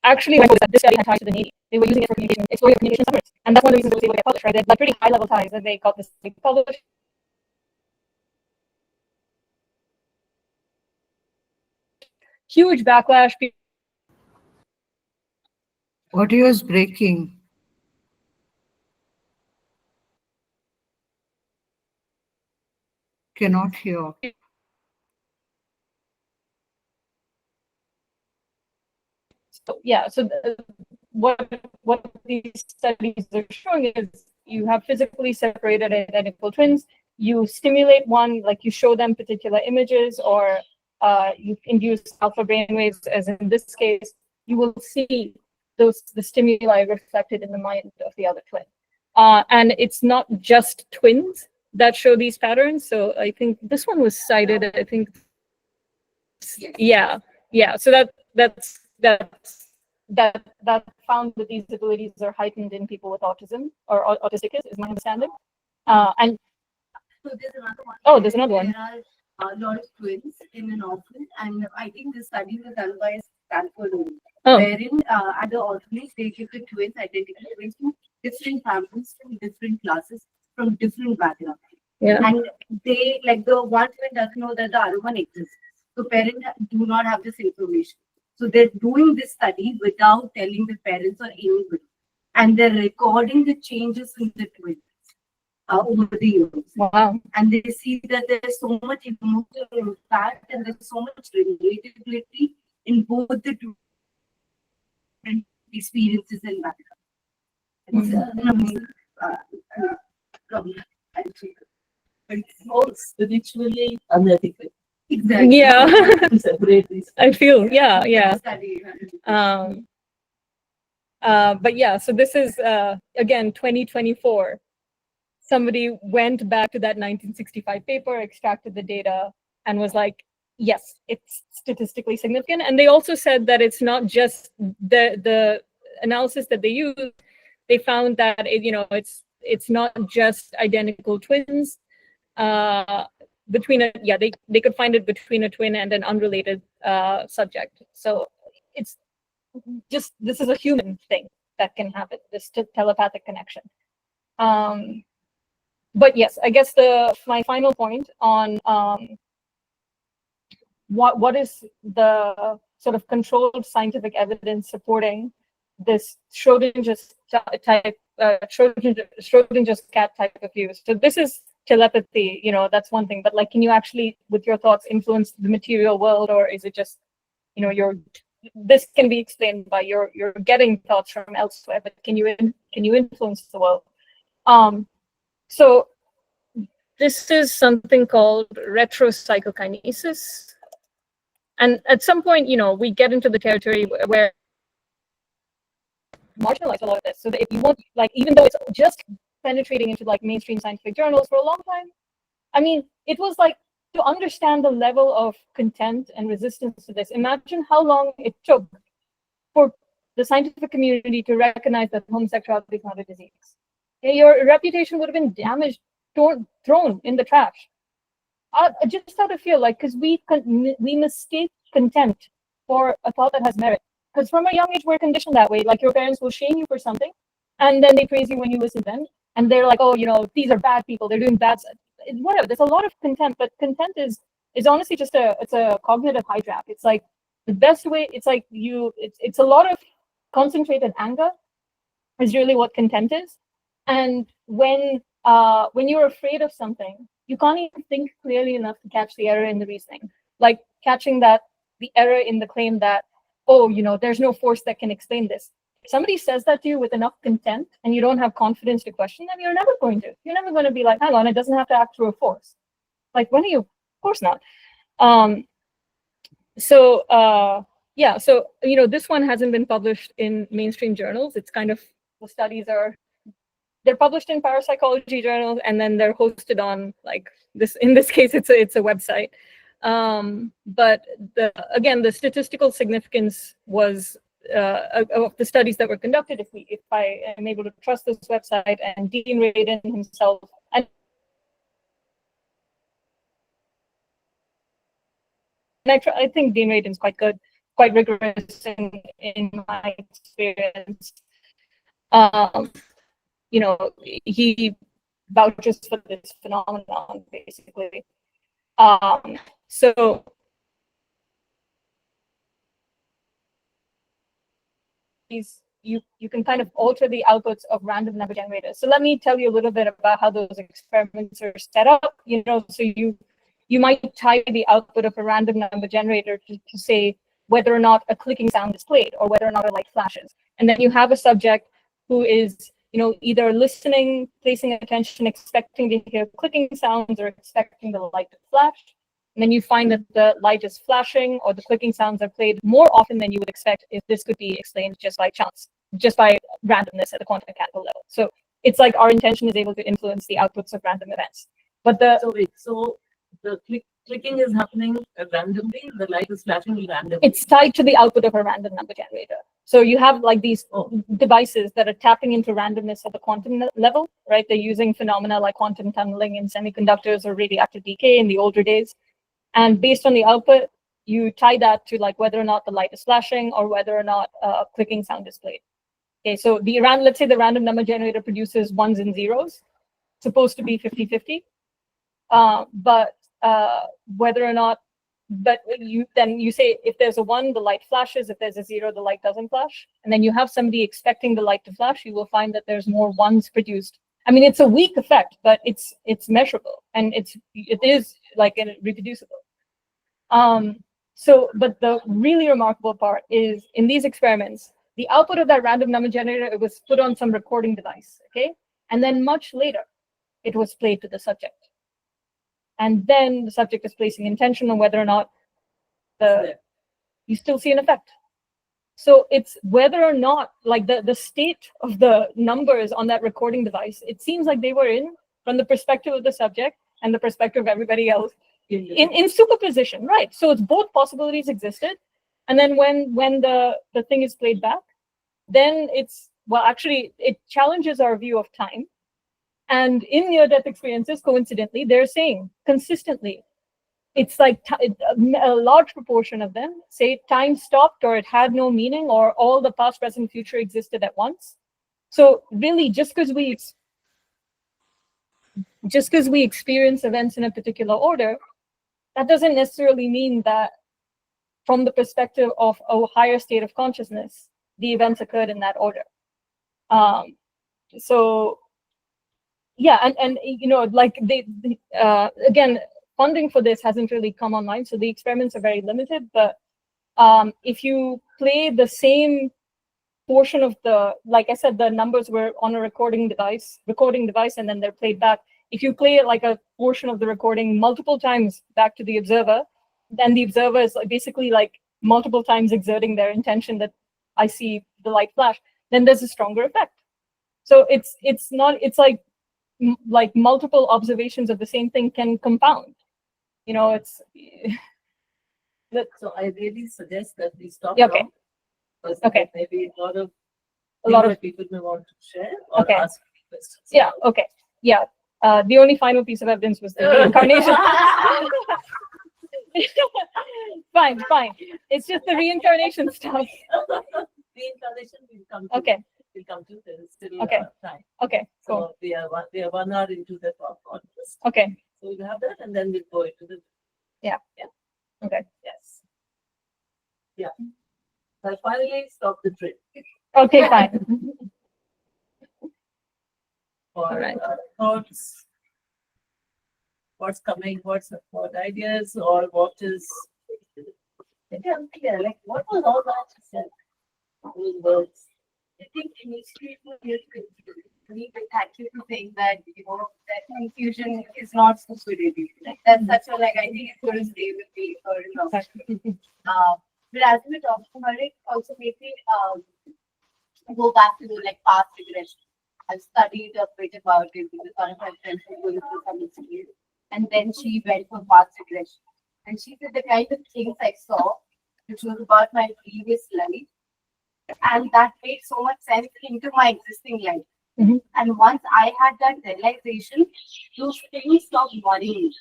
Speaker 2: Actually, this study had ties to the Navy. They were using it for communication, exploring communication submarines, and that's one of the reasons it was able to get published. Right, they had pretty high level ties, and they got this published. Huge backlash.
Speaker 5: Audio is breaking. Cannot hear.
Speaker 2: So, yeah, so what these studies are showing is you have physically separated identical twins, you stimulate one, like you show them particular images, or you induce alpha brainwaves, as in this case, you will see the stimuli reflected in the mind of the other twin. And it's not just twins that show these patterns. So I think this one was cited, I think, yeah. So that found that these abilities are heightened in people with autism or autistic is my understanding. And
Speaker 6: So there's another one.
Speaker 2: oh, there's another one.
Speaker 6: There are a lot of twins in an orphan, and I think the study was done by Stanford,
Speaker 2: Oh,
Speaker 6: wherein at the orphanage they give the twins, identical twins, to different families from different classes from different backgrounds.
Speaker 2: yeah.
Speaker 6: And they, like, the one twin doesn't know that the other one exists. So parents do not have this information. So they're doing this study without telling the parents or anybody. And they're recording the changes in the twins over the years.
Speaker 2: Wow.
Speaker 6: And they see that there's so much emotional impact and there's so much relatability in both the different experiences and backgrounds. It's an amazing problem.
Speaker 1: But it's all spiritually unethical
Speaker 6: Exactly.
Speaker 2: Yeah.
Speaker 1: to separate these.
Speaker 2: I feel, yeah.
Speaker 6: Study.
Speaker 2: But yeah, so this is again 2024. Somebody went back to that 1965 paper, extracted the data, and was like, yes, it's statistically significant. And they also said that it's not just the analysis that they used. They found that it's not just identical twins. Between they could find it between a twin and an unrelated subject. So it's just, this is a human thing that can happen, this telepathic connection. But yes, I guess my final point on what is the sort of controlled scientific evidence supporting this Schrodinger's cat type of view. So this is telepathy, that's one thing, but like, can you actually, with your thoughts, influence the material world, or is it just, this can be explained by you're getting thoughts from elsewhere, but can you influence the world? So this is something called retrocyclokinesis. And at some point, we get into the territory where marginalize a lot of this. So that if you want, like, even though it's just penetrating into like mainstream scientific journals for a long time, I mean, it was like, to understand the level of contempt and resistance to this, imagine how long it took for the scientific community to recognize that homosexuality is not a disease. Your reputation would have been damaged, thrown in the trash. Just out of fear, like, because we mistake contempt for a thought that has merit. Because from a young age, we're conditioned that way. Like, your parents will shame you for something, and then they praise you when you listen to them. And they're like, oh, these are bad people. They're doing bad stuff. Whatever. There's a lot of contempt, but contempt is honestly just it's a cognitive hijack. It's like the best way. It's like it's a lot of concentrated anger is really what contempt is. And when you're afraid of something, you can't even think clearly enough to catch the error in the reasoning. Like catching the error in the claim that, oh, there's no force that can explain this. If somebody says that to you with enough contempt and you don't have confidence to question them, you're never going to be like, hang on, it doesn't have to act through a force. Like, when are you? Of course not. So this one hasn't been published in mainstream journals. It's kind of, the studies they're published in parapsychology journals, and then they're hosted on, like, this, in this case, it's a website. But the statistical significance was of the studies that were conducted, if I am able to trust this website, and Dean Radin himself, and I think Dean Radin's quite good, quite rigorous in my experience. He vouches for this phenomenon, basically. So you can kind of alter the outputs of random number generators. So let me tell you a little bit about how those experiments are set up. So you might tie the output of a random number generator to say whether or not a clicking sound is played or whether or not a light flashes. And then you have a subject who is either listening, placing attention, expecting to hear clicking sounds or expecting the light to flash. And then you find that the light is flashing or the clicking sounds are played more often than you would expect if this could be explained just by chance, just by randomness at the quantum mechanical level. So it's like our intention is able to influence the outputs of random events. But
Speaker 1: So wait, so the clicking is happening randomly, the light is flashing randomly.
Speaker 2: it's tied to the output of a random number generator. So you have like these devices that are tapping into randomness at the quantum level, right? They're using phenomena like quantum tunneling in semiconductors or radioactive decay in the older days. And based on the output, you tie that to like whether or not the light is flashing or whether or not clicking sound is played. Okay, so let's say the random number generator produces ones and zeros, supposed to be 50-50. But whether or not, but you say if there's a 1, the light flashes. If there's a 0, the light doesn't flash. And then you have somebody expecting the light to flash, you will find that there's more 1s produced. I mean, it's a weak effect, but it's measurable and it is like reproducible. But the really remarkable part is in these experiments, the output of that random number generator, it was put on some recording device, okay? And then much later, it was played to the subject. And then the subject is placing intention on whether or not you still see an effect. So it's whether or not, like the state of the numbers on that recording device, it seems like they were in from the perspective of the subject and the perspective of everybody else in superposition, right? So it's both possibilities existed. And then when the thing is played back, then actually it challenges our view of time. And in near-death experiences, coincidentally, they're saying consistently, it's like a large proportion of them say time stopped or it had no meaning or all the past, present, future existed at once. So really, just because we experience events in a particular order, that doesn't necessarily mean that from the perspective of a higher state of consciousness, the events occurred in that order. So yeah, and you know, like again, funding for this hasn't really come online, so the experiments are very limited. But if you play the same portion of like I said, the numbers were on a recording device, and then they're played back. If you play like a portion of the recording multiple times back to the observer, then the observer is basically like multiple times exerting their intention that I see the light flash, then there's a stronger effect. So it's like multiple observations of the same thing can compound. You know, it's
Speaker 1: So I really suggest that we stop
Speaker 2: Okay.
Speaker 1: now. Because
Speaker 2: Okay.
Speaker 1: maybe a lot of people may want to share or
Speaker 2: Okay.
Speaker 1: ask questions.
Speaker 2: Yeah, okay. Yeah. The only final piece of evidence was the reincarnation. Fine. It's just the reincarnation stuff.
Speaker 1: Reincarnation will come to.
Speaker 2: Okay.
Speaker 1: We'll come to. There is still
Speaker 2: Okay.
Speaker 1: time.
Speaker 2: Okay, cool.
Speaker 1: So we are 1 hour into the talk on this.
Speaker 2: Okay.
Speaker 1: So we'll have that and then we'll go into the.
Speaker 2: Yeah. Okay.
Speaker 1: Yes. Yeah. So I finally stop the trip.
Speaker 2: Okay, fine.
Speaker 1: For
Speaker 2: Alright.
Speaker 1: thoughts, what's coming, what ideas, or what is maybe unclear, like what was all that you said? Those words.
Speaker 6: I think initially thank you for saying that, you know, that confusion is not stupidity. That's such a, like, I think it's going to stay with me for a long time. But as we talked about it, also maybe go back to the like past regression. I've studied a bit about it because one of my friends was going through some experience, and then she went for past regression. And she said the kind of things I saw, which was about my previous life, and that made so much sense into my existing life.
Speaker 2: Mhm.
Speaker 6: And once I had that realization, those things stopped worrying me.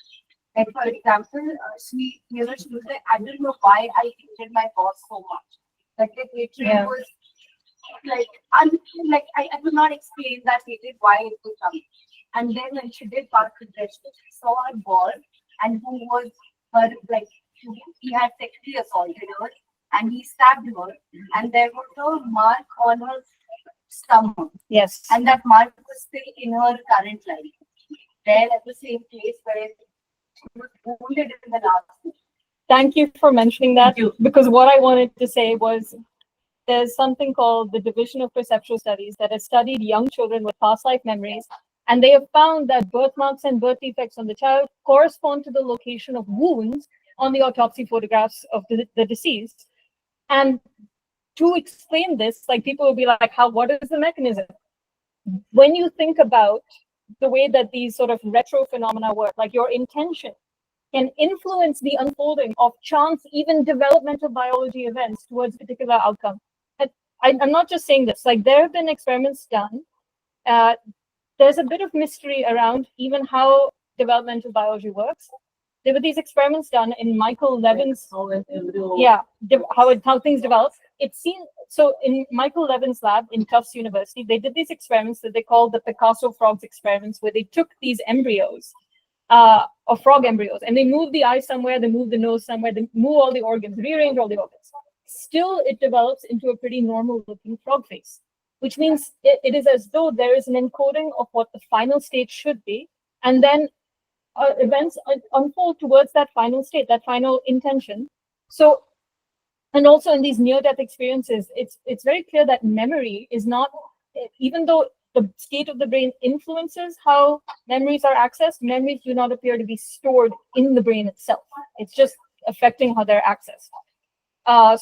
Speaker 6: Like for example, she was like, I don't know why I hated my boss so much. Like the hatred was like, I could not explain that hatred, why it would come. And then when she did past regression, she saw her boss and who was her, like, he had sexually assaulted her and he stabbed her, and there was a mark on her stomach.
Speaker 2: Yes.
Speaker 6: And that mark was still in her current life. There at the same place where she was wounded in the last.
Speaker 2: Thank you for mentioning that,
Speaker 1: Thank you.
Speaker 2: because what I wanted to say was there's something called the Division of Perceptual Studies that has studied young children with past life memories, and they have found that birthmarks and birth defects on the child correspond to the location of wounds on the autopsy photographs of the deceased. And to explain this, like people will be like, what is the mechanism? when you think about the way that these sort of retro phenomena work, like your intention can influence the unfolding of chance, even developmental biology events towards a particular outcome. And I'm not just saying this, like there have been experiments done. There's a bit of mystery around even how developmental biology works. There were these experiments done in Michael Levin's, how things develop. It's seen, so in Michael Levin's lab in Tufts University, they did these experiments that they called the Picasso frogs experiments, where they took these embryos, or frog embryos, and they moved the eye somewhere, they moved the nose somewhere, they move all the organs, rearrange all the organs. Still, it develops into a pretty normal looking frog face, which means it is as though there is an encoding of what the final state should be, and then events unfold towards that final state, that final intention. So, and also in these near-death experiences, it's very clear that memory is not, even though the state of the brain influences how memories are accessed, memories do not appear to be stored in the brain itself. It's just affecting how they're accessed.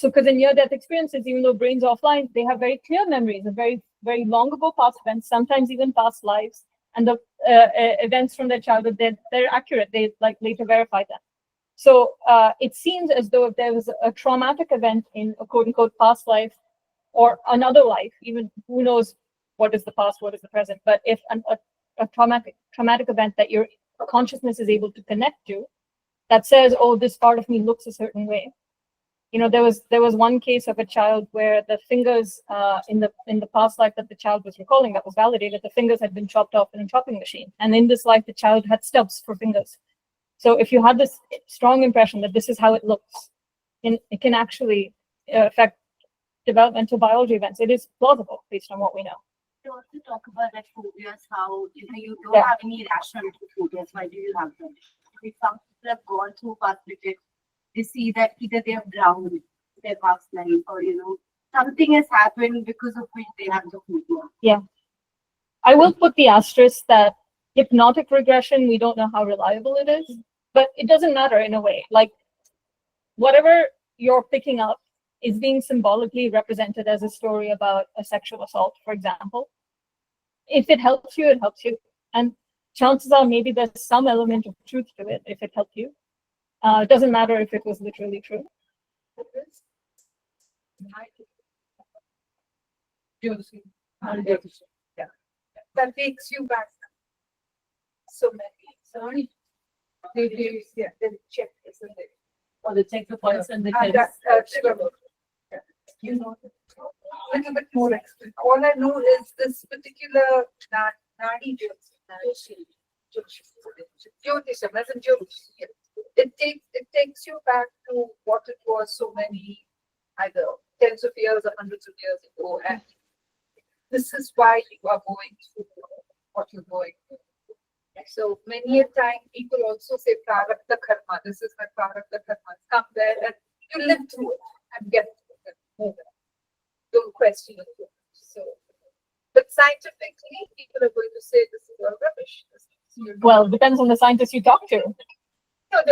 Speaker 2: So because in near-death experiences, even though brain's offline, they have very clear memories of very, very long ago past events, sometimes even past lives, and the events from their childhood, they're accurate. They like later verify them. So it seems as though if there was a traumatic event in a quote-unquote past life or another life, even who knows what is the past, what is the present, but if a traumatic event that your consciousness is able to connect to, that says, oh, this part of me looks a certain way. You know, there was one case of a child where the fingers in the past life that the child was recalling, that was validated, the fingers had been chopped off in a chopping machine, and in this life the child had stubs for fingers. So if you had this strong impression that this is how it looks, it can actually affect developmental biology events. It is plausible based on what we know.
Speaker 6: You also talk about that phobias, how you don't have any rationality to phobias. Why do you have them? If some people have gone through past decades, they see that either they have drowned their past life, or something has happened because of which they have the phobia.
Speaker 2: Yeah, I will put the asterisk that hypnotic regression, we don't know how reliable it is, but it doesn't matter in a way. Like whatever you're picking up is being symbolically represented as a story about a sexual assault, for example. If it helps you, it helps you. And chances are maybe there's some element of truth to it if it helped you. It doesn't matter if it was literally true.
Speaker 4: That takes you back so many. They check, isn't it?
Speaker 1: Or they take the points and they
Speaker 4: And
Speaker 1: tell
Speaker 4: that's a little bit more explain. All I know is this particular Nadi Jyotism, as in Jyotish. It takes you back to what it was so many, either tens of years or hundreds of years ago, and this is why you are going through what you're going through. So many a time people also say Prarakta Karma, this is my Prarakta Karma. Come there and you live through it and get through it. Move it. Don't question it. So, but scientifically, people are going to say this is all rubbish.
Speaker 2: Well, depends on the scientist you talk to.
Speaker 4: No,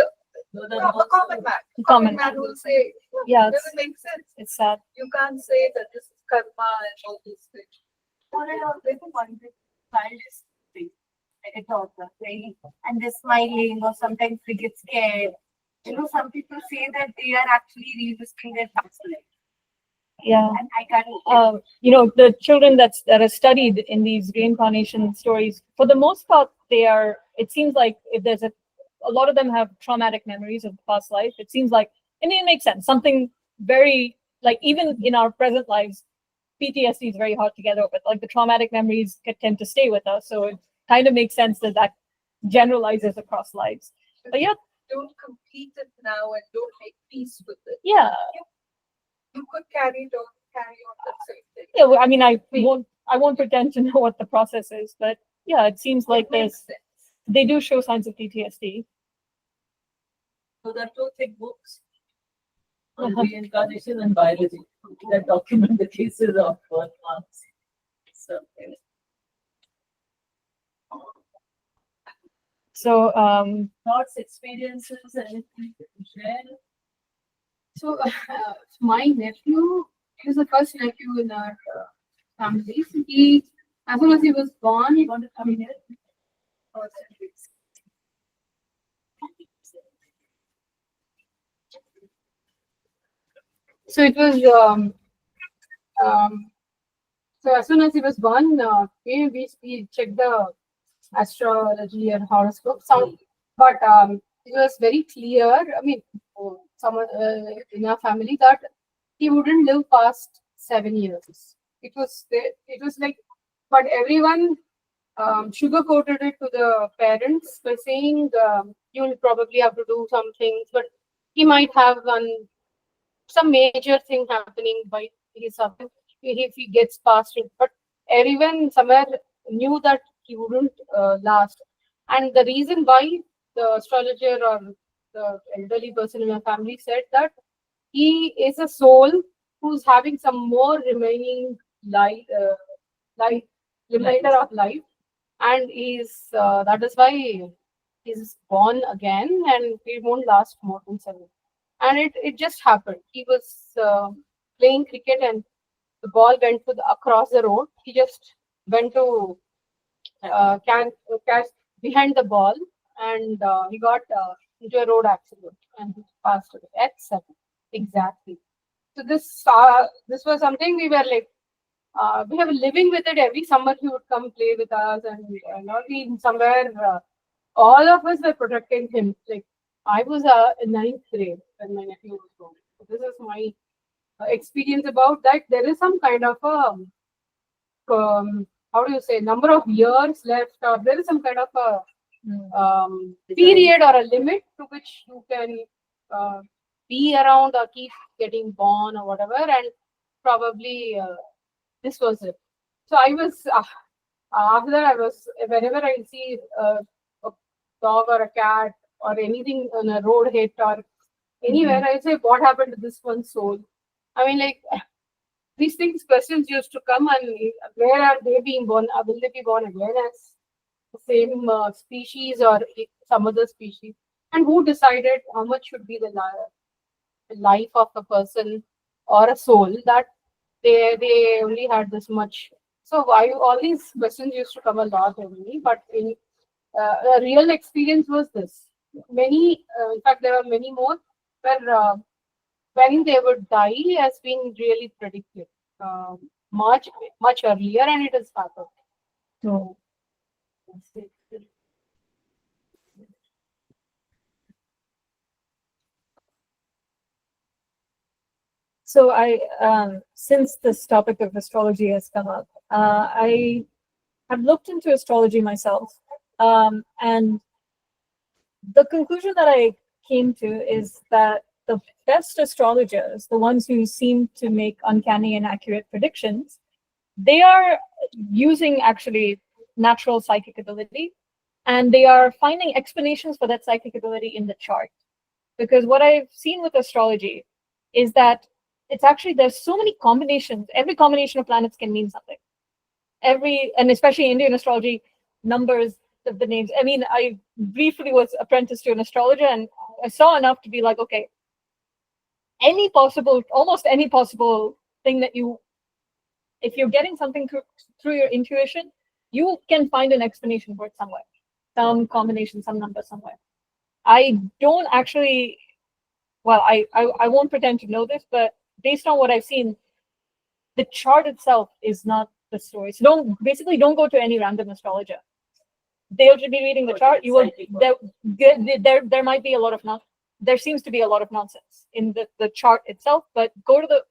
Speaker 4: the common man.
Speaker 2: Common
Speaker 4: man will say,
Speaker 2: Yeah,
Speaker 4: doesn't make sense.
Speaker 2: it's sad.
Speaker 4: You can't say that this is karma and all these things.
Speaker 6: Or I always wonder, child is big, like a toddler, right? And they're smiling, or sometimes they get scared. Some people say that they are actually revisiting their past life.
Speaker 2: Yeah.
Speaker 6: And I can't.
Speaker 2: The children that are studied in these reincarnation stories, for the most part, it seems like if there's a lot of them have traumatic memories of the past life. It seems like, and it makes sense. Something very, like even in our present lives, PTSD is very hard to get over. Like the traumatic memories tend to stay with us. So it kind of makes sense that generalizes across lives. But yeah.
Speaker 4: Don't complete it now and don't make peace with it.
Speaker 2: Yeah.
Speaker 4: You could carry on that same thing.
Speaker 2: Yeah, well, I mean, I won't pretend to know what the process is, but yeah, it seems like they do show signs of PTSD.
Speaker 1: So there are two thick books on reincarnation and biology that document the cases of birthmarks. So, thoughts, experiences, anything to share?
Speaker 7: So, my nephew, he was the first nephew in our family. So he as soon as he was born, he wanted to come here. So it was so as soon as he was born, we checked the astrology and horoscope. Some, but it was very clear. I mean, someone in our family that he wouldn't live past 7 years. It was like, but everyone sugar coated it to the parents by saying you'll probably have to do some things, but he might have some major thing happening by his husband if he gets past it. But everyone somewhere knew that he wouldn't last. And the reason why the astrologer or the elderly person in my family said that he is a soul who's having some more remaining life, remainder of life, and is that is why he's born again, and he won't last more than 7. And it just happened. He was playing cricket, and the ball went to across the road. He just went to catch behind the ball, and he got into a road accident, and he passed away at 7 exactly. So this was something we were like. We have living with it every summer. He would come play with us, and not be somewhere. All of us were protecting him. Like I was in 9th grade when my nephew was born. So this is my experience about that. There is some kind of how do you say, number of years left, or there is some kind of a period or a limit to which you can be around or keep getting born or whatever, and probably. This was it. So I was after that. I was, whenever I see a dog or a cat or anything on a road hit or anywhere, I say, "What happened to this one soul?" I mean, like these things, questions used to come, and where are they being born? Will they be born again as the same species or some other species? And who decided how much should be the life of a person or a soul that they only had this much. So why all these questions used to come a lot in me, but in a real experience was this. Many, in fact, there were many more where when they would die has been really predicted much earlier, and it has happened. So
Speaker 2: So since this topic of astrology has come up, I have looked into astrology myself, and the conclusion that I came to is that the best astrologers, the ones who seem to make uncanny and accurate predictions, they are using actually natural psychic ability, and they are finding explanations for that psychic ability in the chart. Because what I've seen with astrology is that it's actually, there's so many combinations. Every combination of planets can mean something. And especially Indian astrology, numbers of the names. I mean, I briefly was apprenticed to an astrologer, and I saw enough to be like, okay, almost any possible thing that if you're getting something through your intuition, you can find an explanation for it somewhere, some combination, some number somewhere. I don't actually, well, I won't pretend to know this, but based on what I've seen, the chart itself is not the story. So don't go to any random astrologer. They'll be reading the chart. You will there might be a lot of there seems to be a lot of nonsense in the chart itself, but go to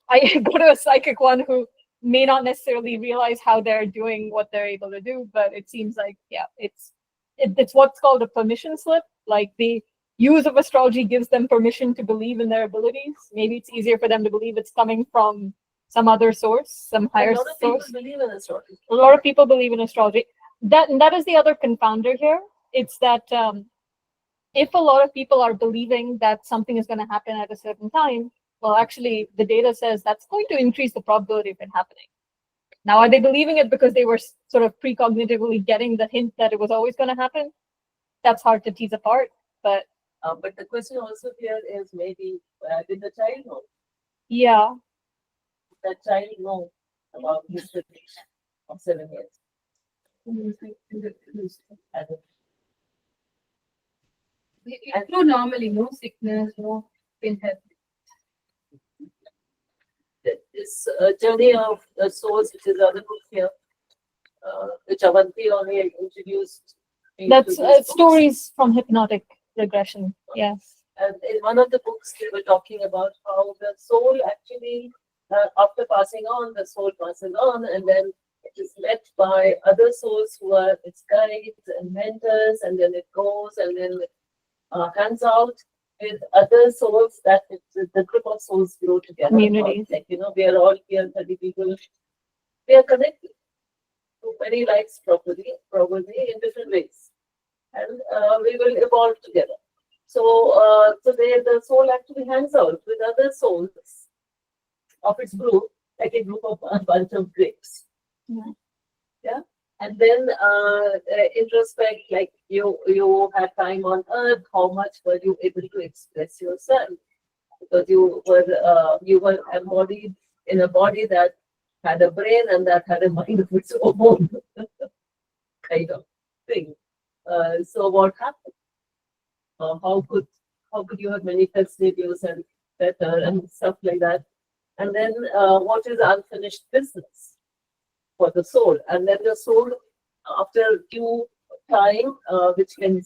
Speaker 2: I go to a psychic one who may not necessarily realize how they're doing what they're able to do, but it seems like it's what's called a permission slip. Like the use of astrology gives them permission to believe in their abilities. Maybe it's easier for them to believe it's coming from some other source, some higher source.
Speaker 1: A lot of people believe in astrology.
Speaker 2: A lot of people believe in astrology. That is the other confounder here. It's that if a lot of people are believing that something is going to happen at a certain time, well, actually, the data says that's going to increase the probability of it happening. Now, are they believing it because they were sort of precognitively getting the hint that it was always going to happen? That's hard to tease apart. But
Speaker 1: the question also here is maybe did the child know?
Speaker 2: Yeah.
Speaker 1: The child know about his prediction? or 7 years.
Speaker 7: It's no normally, no sickness, no ill health.
Speaker 1: This journey of the souls, which is the other book here, which Avanti only introduced. me to
Speaker 2: That's
Speaker 1: this book.
Speaker 2: stories from hypnotic regression. Yes.
Speaker 1: And in one of the books, they were talking about how the soul actually, after passing on, the soul passes on, and then it is met by other souls who are its guides and mentors, and then it goes and then hangs out with other souls that the group of souls grow together.
Speaker 2: Communities.
Speaker 1: Like, we are all here, 30 people. We are connected to many lives probably in different ways. And we will evolve together. So, the soul actually hangs out with other souls of its group, like a group of a bunch of grapes. Yeah. And then introspect, like you had time on earth, how much were you able to express yourself? Because you were embodied in a body that had a brain and that had a mind of its own kind of thing. So what happened? How could you have manifested yourself better and stuff like that? And then what is unfinished business for the soul? And then the soul, after due time, which can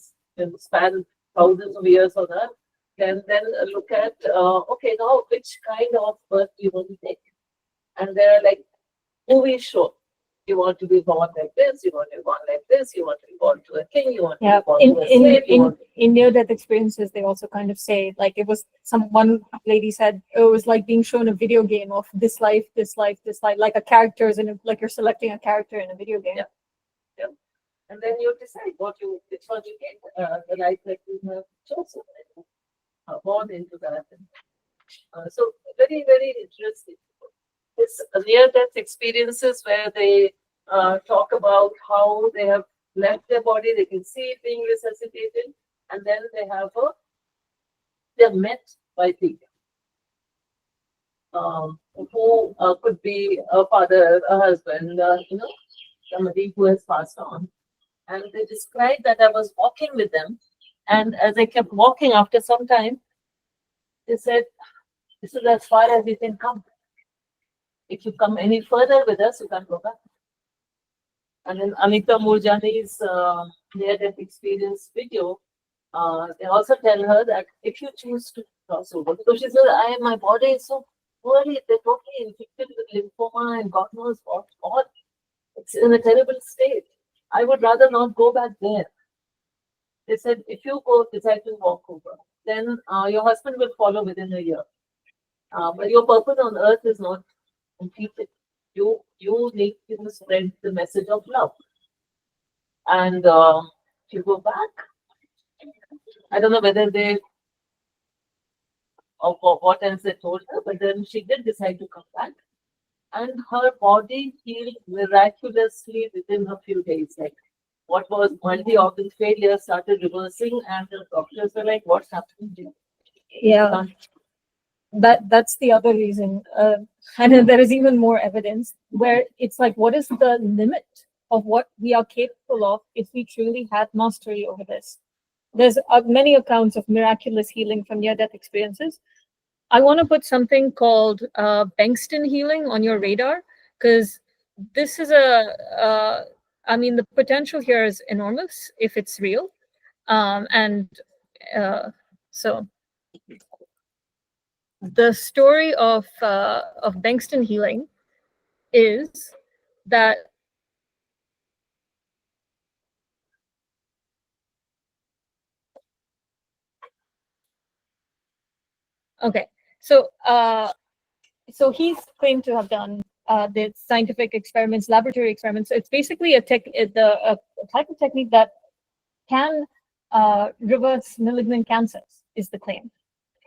Speaker 1: span thousands of years on earth, can then look at, okay, now which kind of birth do you want to take? And they're like, movie show. You want to be born like this, you want to be born like this, you want to be born to a king, you want to
Speaker 2: Yeah.
Speaker 1: be born to a slave, you want
Speaker 2: In near-death experiences, they also kind of say, like, it was one lady said it was like being shown a video game of this life, this life, this life, like a characters in like you're selecting a character in a video game.
Speaker 1: Yeah. And then you decide which one you get, the life that you have chosen, born into that. So very, very interesting. It's near-death experiences where they talk about how they have left their body, they can see it being resuscitated, and then they're met by people who could be a father, a husband, somebody who has passed on. And they described that I was walking with them, and as I kept walking after some time, they said, "This is as far as you can come. If you come any further with us, you can go back." And in Anita Murjani's near-death experience video, they also tell her that if you choose to cross over, because she says, my body is so poorly, they're totally infected with lymphoma and God knows what, it's in a terrible state. I would rather not go back there. They said, if you decide to walk over, then your husband will follow within a year. But your purpose on earth is not completed. You need to spread the message of love. And if you go back, I don't know whether or what else they told her, but then she did decide to come back. And her body healed miraculously within a few days. Like what was multi-organ failure started reversing, and the doctors were like, "What's happening to you?"
Speaker 2: Yeah. That's the other reason. And then there is even more evidence where it's like, what is the limit of what we are capable of if we truly had mastery over this? There's many accounts of miraculous healing from near-death experiences. I want to put something called Bengston healing on your radar, because this is the potential here is enormous if it's real. So the story of Bengston healing is that so he's claimed to have done the scientific experiments, laboratory experiments. So it's basically a type of technique that can reverse malignant cancers, is the claim.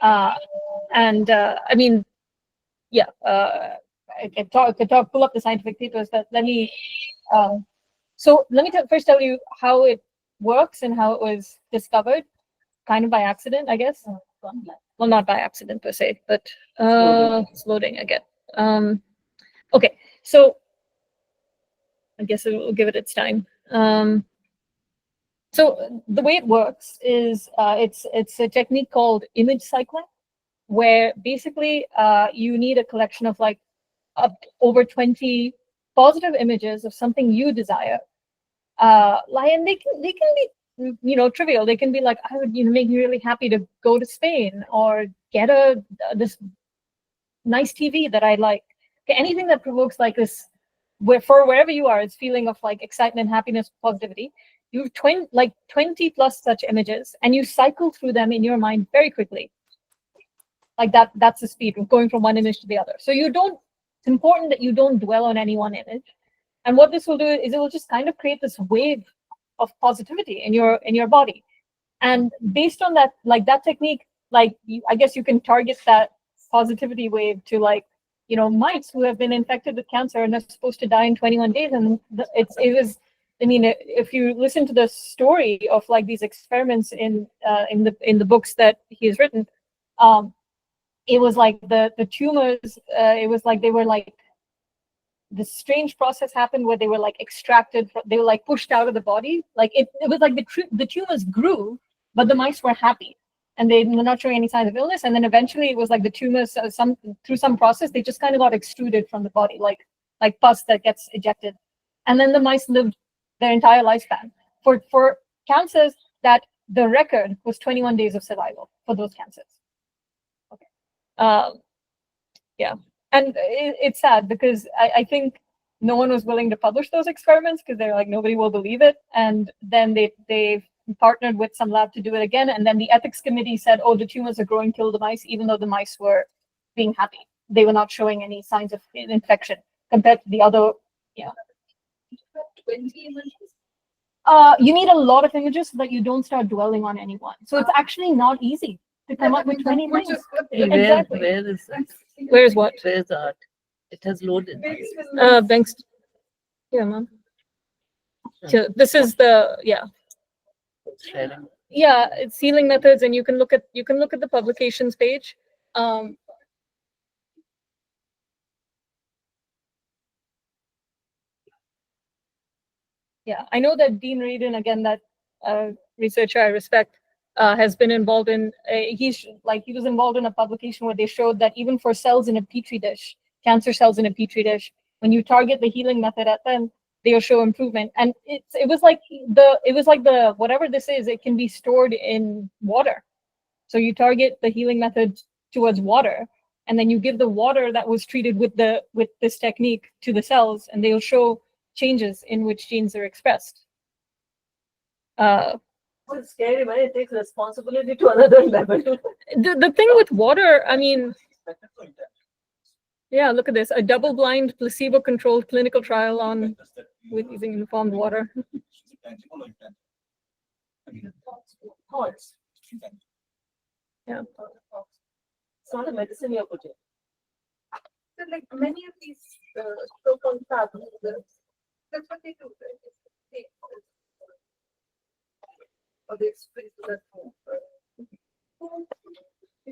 Speaker 2: I could pull up the scientific papers, but let me first tell you how it works and how it was discovered, kind of by accident, I guess. Well, not by accident per se, but it's loading again. Okay, so I guess we'll give it its time. So the way it works is it's a technique called image cycling, where basically you need a collection of like over 20 positive images of something you desire. And they can be trivial. They can be like, I would make me really happy to go to Spain or get this nice TV that I like. Okay, anything that provokes like this, for wherever you are, it's feeling of like excitement, happiness, positivity. You have 20 plus such images, and you cycle through them in your mind very quickly. Like that's the speed of going from one image to the other. So it's important that you don't dwell on any one image. And what this will do is it will just kind of create this wave of positivity in your body. And based on that, like that technique, I guess you can target that positivity wave to mice who have been infected with cancer and are supposed to die in 21 days. And if you listen to the story of like these experiments in the books that he's written, it was like the tumors, it was like they were like, this strange process happened where they were like extracted, they were like pushed out of the body. Like it was like the tumors grew, but the mice were happy and they were not showing any signs of illness. And then eventually it was like the tumors, through some process, they just kind of got extruded from the body, like pus that gets ejected. And then the mice lived their entire lifespan. For cancers, that the record was 21 days of survival for those cancers. Okay. Yeah. And it's sad because I think no one was willing to publish those experiments because they're like, nobody will believe it. And then they partnered with some lab to do it again. And then the ethics committee said, oh, the tumors are growing, kill the mice, even though the mice were being happy. They were not showing any signs of infection compared to the other. Yeah.
Speaker 4: 20 images.
Speaker 2: You need a lot of images so that you don't start dwelling on any one. So it's actually not easy to come up with 20 things. Exactly.
Speaker 1: Where is that?
Speaker 2: Where is what?
Speaker 1: Where's art? It has loaded.
Speaker 2: Banks. Yeah, ma'am. So this is
Speaker 1: Sharing.
Speaker 2: yeah, it's healing methods, and you can look at the publications page. Yeah, I know that Dean Radin, again, that researcher I respect, has been involved in. He was involved in a publication where they showed that even for cells in a petri dish, cancer cells in a petri dish, when you target the healing method at them, they'll show improvement. And it was like the whatever this is, it can be stored in water. So you target the healing method towards water, and then you give the water that was treated with this technique to the cells, and they'll show changes in which genes are expressed.
Speaker 1: It's scary, man. It takes responsibility to another level.
Speaker 2: The thing with water, I mean, yeah, look at this, a double-blind, placebo-controlled clinical trial with using informed water.
Speaker 1: Thoughts.
Speaker 2: Yeah.
Speaker 1: It's not a medicine you're putting.
Speaker 4: So like many of these so-called fabrics, that's what they do, right? They or they spray to that food.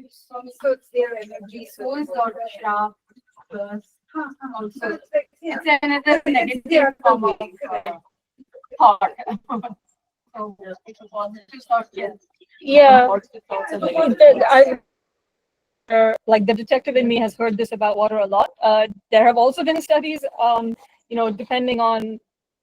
Speaker 4: So it's their energy.
Speaker 7: So it's not sharp.
Speaker 4: So it's like, yeah.
Speaker 7: It's another negative
Speaker 4: their
Speaker 7: form of thought. So it's a positive thought. Yes.
Speaker 2: Yeah.
Speaker 1: Positive thoughts and negative thoughts.
Speaker 2: Like the detective in me has heard this about water a lot. There have also been studies on, depending on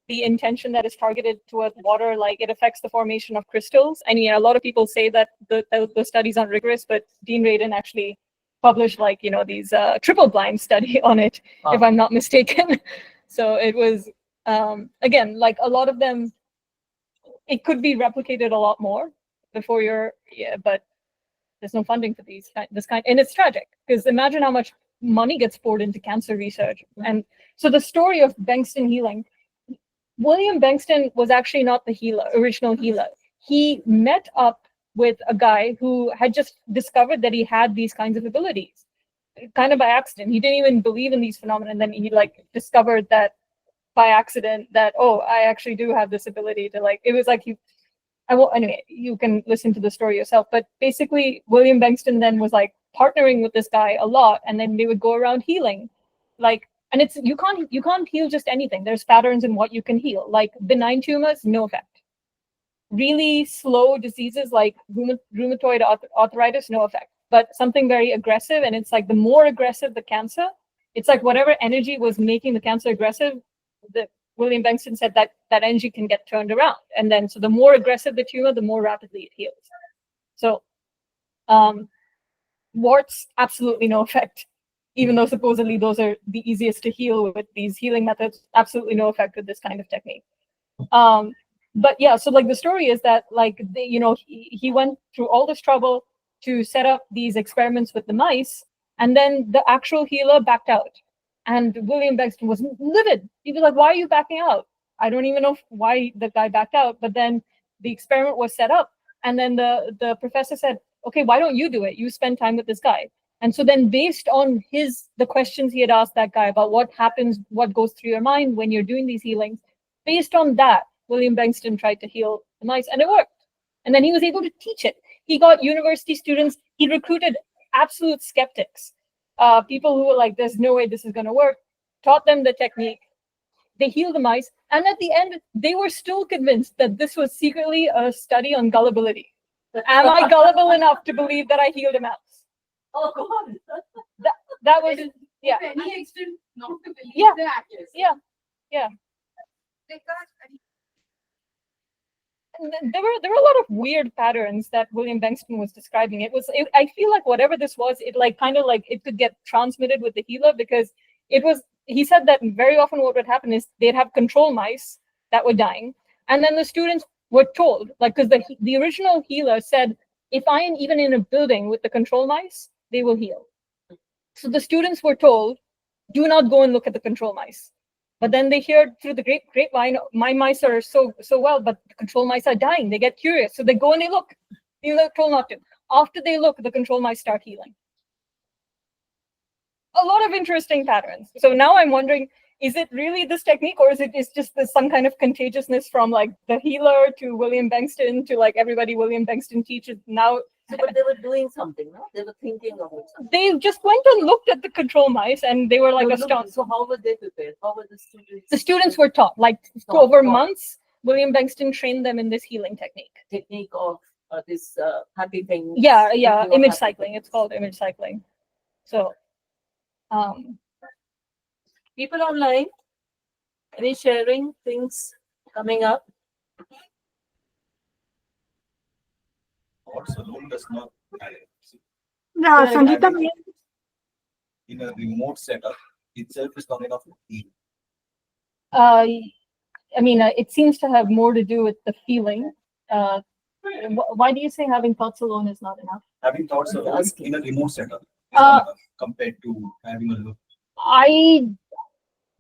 Speaker 2: the intention that is targeted towards water, like it affects the formation of crystals. I mean, a lot of people say that the studies aren't rigorous, but Dean Radin actually published these triple blind study on it, if I'm not mistaken. So it was, again, like a lot of them, it could be replicated a lot more before but there's no funding for this kind, and it's tragic because imagine how much money gets poured into cancer research. And so the story of Bengston healing, William Bengston was actually not the original healer. He met up with a guy who had just discovered that he had these kinds of abilities, kind of by accident. He didn't even believe in these phenomena, and then he discovered that by accident that, oh, I actually do have this ability to it was like anyway, you can listen to the story yourself. But basically, William Bengston then was partnering with this guy a lot, and then they would go around healing And it's you can't heal just anything. There's patterns in what you can heal. Like benign tumors, no effect. Really slow diseases like rheumatoid arthritis, no effect. But something very aggressive, and it's like the more aggressive the cancer, it's like whatever energy was making the cancer aggressive, William Bengston said that energy can get turned around. And then so the more aggressive the tumor, the more rapidly it heals. So warts, absolutely no effect. Even though supposedly those are the easiest to heal with these healing methods, absolutely no effect with this kind of technique. But yeah, so like the story is that like he went through all this trouble to set up these experiments with the mice, and then the actual healer backed out. And William Bengston was livid. He was like, "Why are you backing out?" I don't even know why the guy backed out, but then the experiment was set up, and then the professor said, "Okay, why don't you do it? You spend time with this guy." And so then based on the questions he had asked that guy about what happens, what goes through your mind when you're doing these healings, based on that, William Bengston tried to heal the mice, and it worked. And then he was able to teach it. He got university students. He recruited absolute skeptics, people who were like, "There's no way this is going to work," taught them the technique. They healed the mice. And at the end, they were still convinced that this was secretly a study on gullibility. Am I gullible enough to believe that I healed a mouse?
Speaker 1: Oh, God.
Speaker 2: That was, yeah.
Speaker 7: To any extent, not to believe
Speaker 2: Yeah.
Speaker 7: the accuracy.
Speaker 2: Yeah.
Speaker 4: They can't, I mean,
Speaker 2: And there were a lot of weird patterns that William Bengston was describing. I feel like whatever this was, it like kind of like it could get transmitted with the healer, because he said that very often what would happen is they'd have control mice that were dying, and then the students were told, like, because the original healer said, if I am even in a building with the control mice, they will heal. So the students were told, do not go and look at the control mice. But then they hear through the grapevine, my mice are so well, but the control mice are dying. They get curious. So they go and they look. They're told not to. After they look, the control mice start healing. A lot of interesting patterns. So now I'm wondering, is it really this technique, or is just this some kind of contagiousness from like the healer to William Bengston to like everybody William Bengston teaches now?
Speaker 1: So, but they were doing something, no? They were thinking about something.
Speaker 2: They just went and looked at the control mice, and they were like astonished.
Speaker 1: So how were they prepared? How were the students?
Speaker 2: The students were taught, like over months, William Bengston trained them in this healing technique
Speaker 1: of this happy thing.
Speaker 2: Yeah,
Speaker 1: thinking of
Speaker 2: image
Speaker 1: happy
Speaker 2: cycling.
Speaker 1: things.
Speaker 2: It's called image cycling. So,
Speaker 1: People online, any sharing things coming up?
Speaker 3: Thoughts alone does not matter.
Speaker 5: Yeah,
Speaker 1: Yeah,
Speaker 5: Sangeeta,
Speaker 3: Having in a remote setup itself is not enough to heal.
Speaker 2: I mean, it seems to have more to do with the feeling. Why do you say having thoughts alone is not enough?
Speaker 3: Having thoughts alone
Speaker 1: Asking.
Speaker 3: in a remote setup is not enough compared to having a look.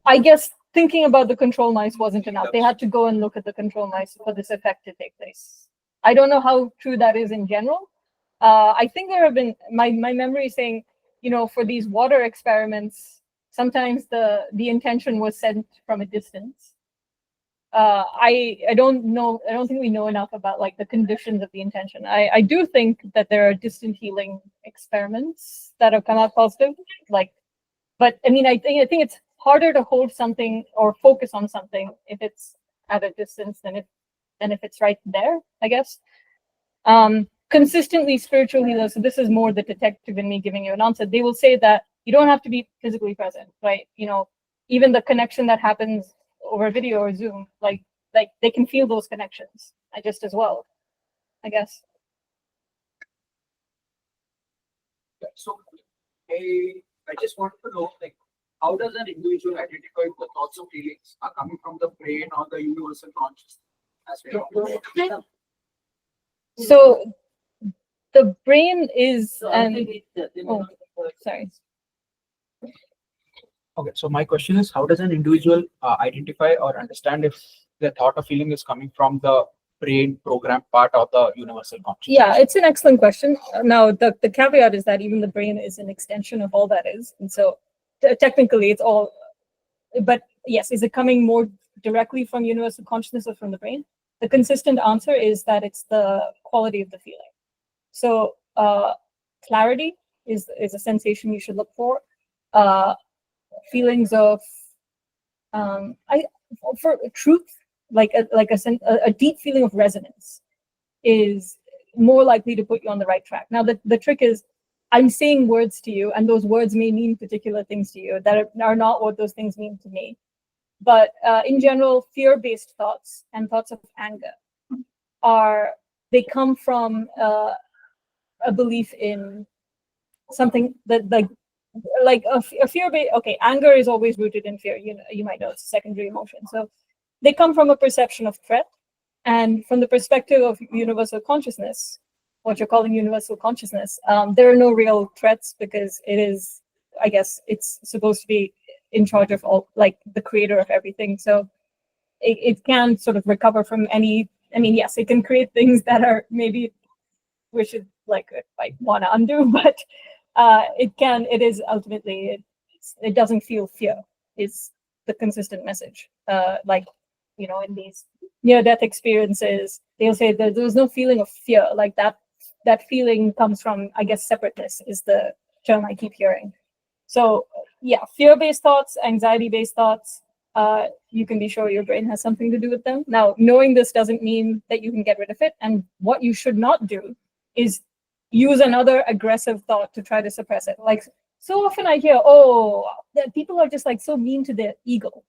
Speaker 2: I guess thinking about the control mice wasn't enough. They had to go and look at the control mice for this effect to take place. I don't know how true that is in general. I think there have been, my memory saying, for these water experiments, sometimes the intention was sent from a distance. I don't know. I don't think we know enough about like the conditions of the intention. I do think that there are distant healing experiments that have come out positive. But I mean, I think it's harder to hold something or focus on something if it's at a distance than if it's right there, I guess. Consistently spiritual healers, so this is more the detective in me giving you an answer. They will say that you don't have to be physically present, right? Even the connection that happens over video or Zoom, like they can feel those connections just as well, I guess.
Speaker 8: So I just wanted to know, like, how does an individual identify if the thoughts or feelings are coming from the brain or the universal consciousness as well?
Speaker 2: So the brain is,
Speaker 1: So I
Speaker 2: and
Speaker 1: think
Speaker 2: sorry.
Speaker 8: Okay, so my question is, how does an individual identify or understand if the thought or feeling is coming from the brain program part or the universal consciousness?
Speaker 2: Yeah, it's an excellent question. Now, the caveat is that even the brain is an extension of all that is. And so technically it's all, but yes, is it coming more directly from universal consciousness or from the brain? The consistent answer is that it's the quality of the feeling. So clarity is a sensation you should look for. feelings of for truth, like a deep feeling of resonance is more likely to put you on the right track. Now, the trick is I'm saying words to you, and those words may mean particular things to you that are not what those things mean to me. But in general, fear-based thoughts and thoughts of anger they come from a belief in something that like a fear-based. Okay, anger is always rooted in fear. You might know it's a secondary emotion. So they come from a perception of threat, and from the perspective of universal consciousness, what you're calling universal consciousness, there are no real threats because it is, I guess, it's supposed to be in charge of all, like the creator of everything. So it can sort of recover from any. I mean, yes, it can create things that are maybe we should like want to undo, but it is ultimately it doesn't feel fear is the consistent message. Like, in these near-death experiences, they'll say that there's no feeling of fear. Like that feeling comes from, I guess, separateness is the term I keep hearing. So yeah, fear-based thoughts, anxiety-based thoughts, you can be sure your brain has something to do with them. Now, knowing this doesn't mean that you can get rid of it. And what you should not do is use another aggressive thought to try to suppress it. Like, so often I hear, that people are just like so mean to their ego.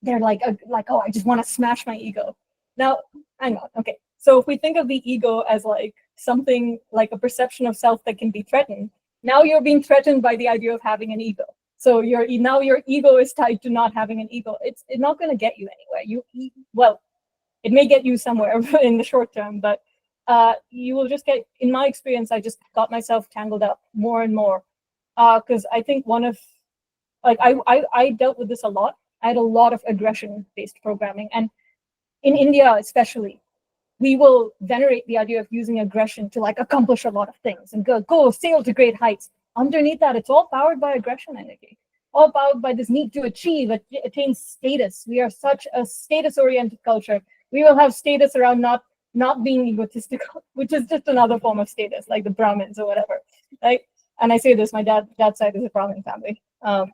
Speaker 2: They're like, oh, I just want to smash my ego. Now, hang on. Okay. So if we think of the ego as like something like a perception of self that can be threatened, now you're being threatened by the idea of having an ego. So now your ego is tied to not having an ego. It's not going to get you anywhere. Well, it may get you somewhere in the short term, but you will just get, in my experience, I just got myself tangled up more and more. Because I think I dealt with this a lot. I had a lot of aggression-based programming. And in India, especially, we will venerate the idea of using aggression to like accomplish a lot of things and go sail to great heights. Underneath that, it's all powered by aggression energy, all powered by this need to attain status. We are such a status-oriented culture. We will have status around not being egotistical, which is just another form of status, like the Brahmins or whatever, right? And I say this, my dad's side is a Brahmin family. So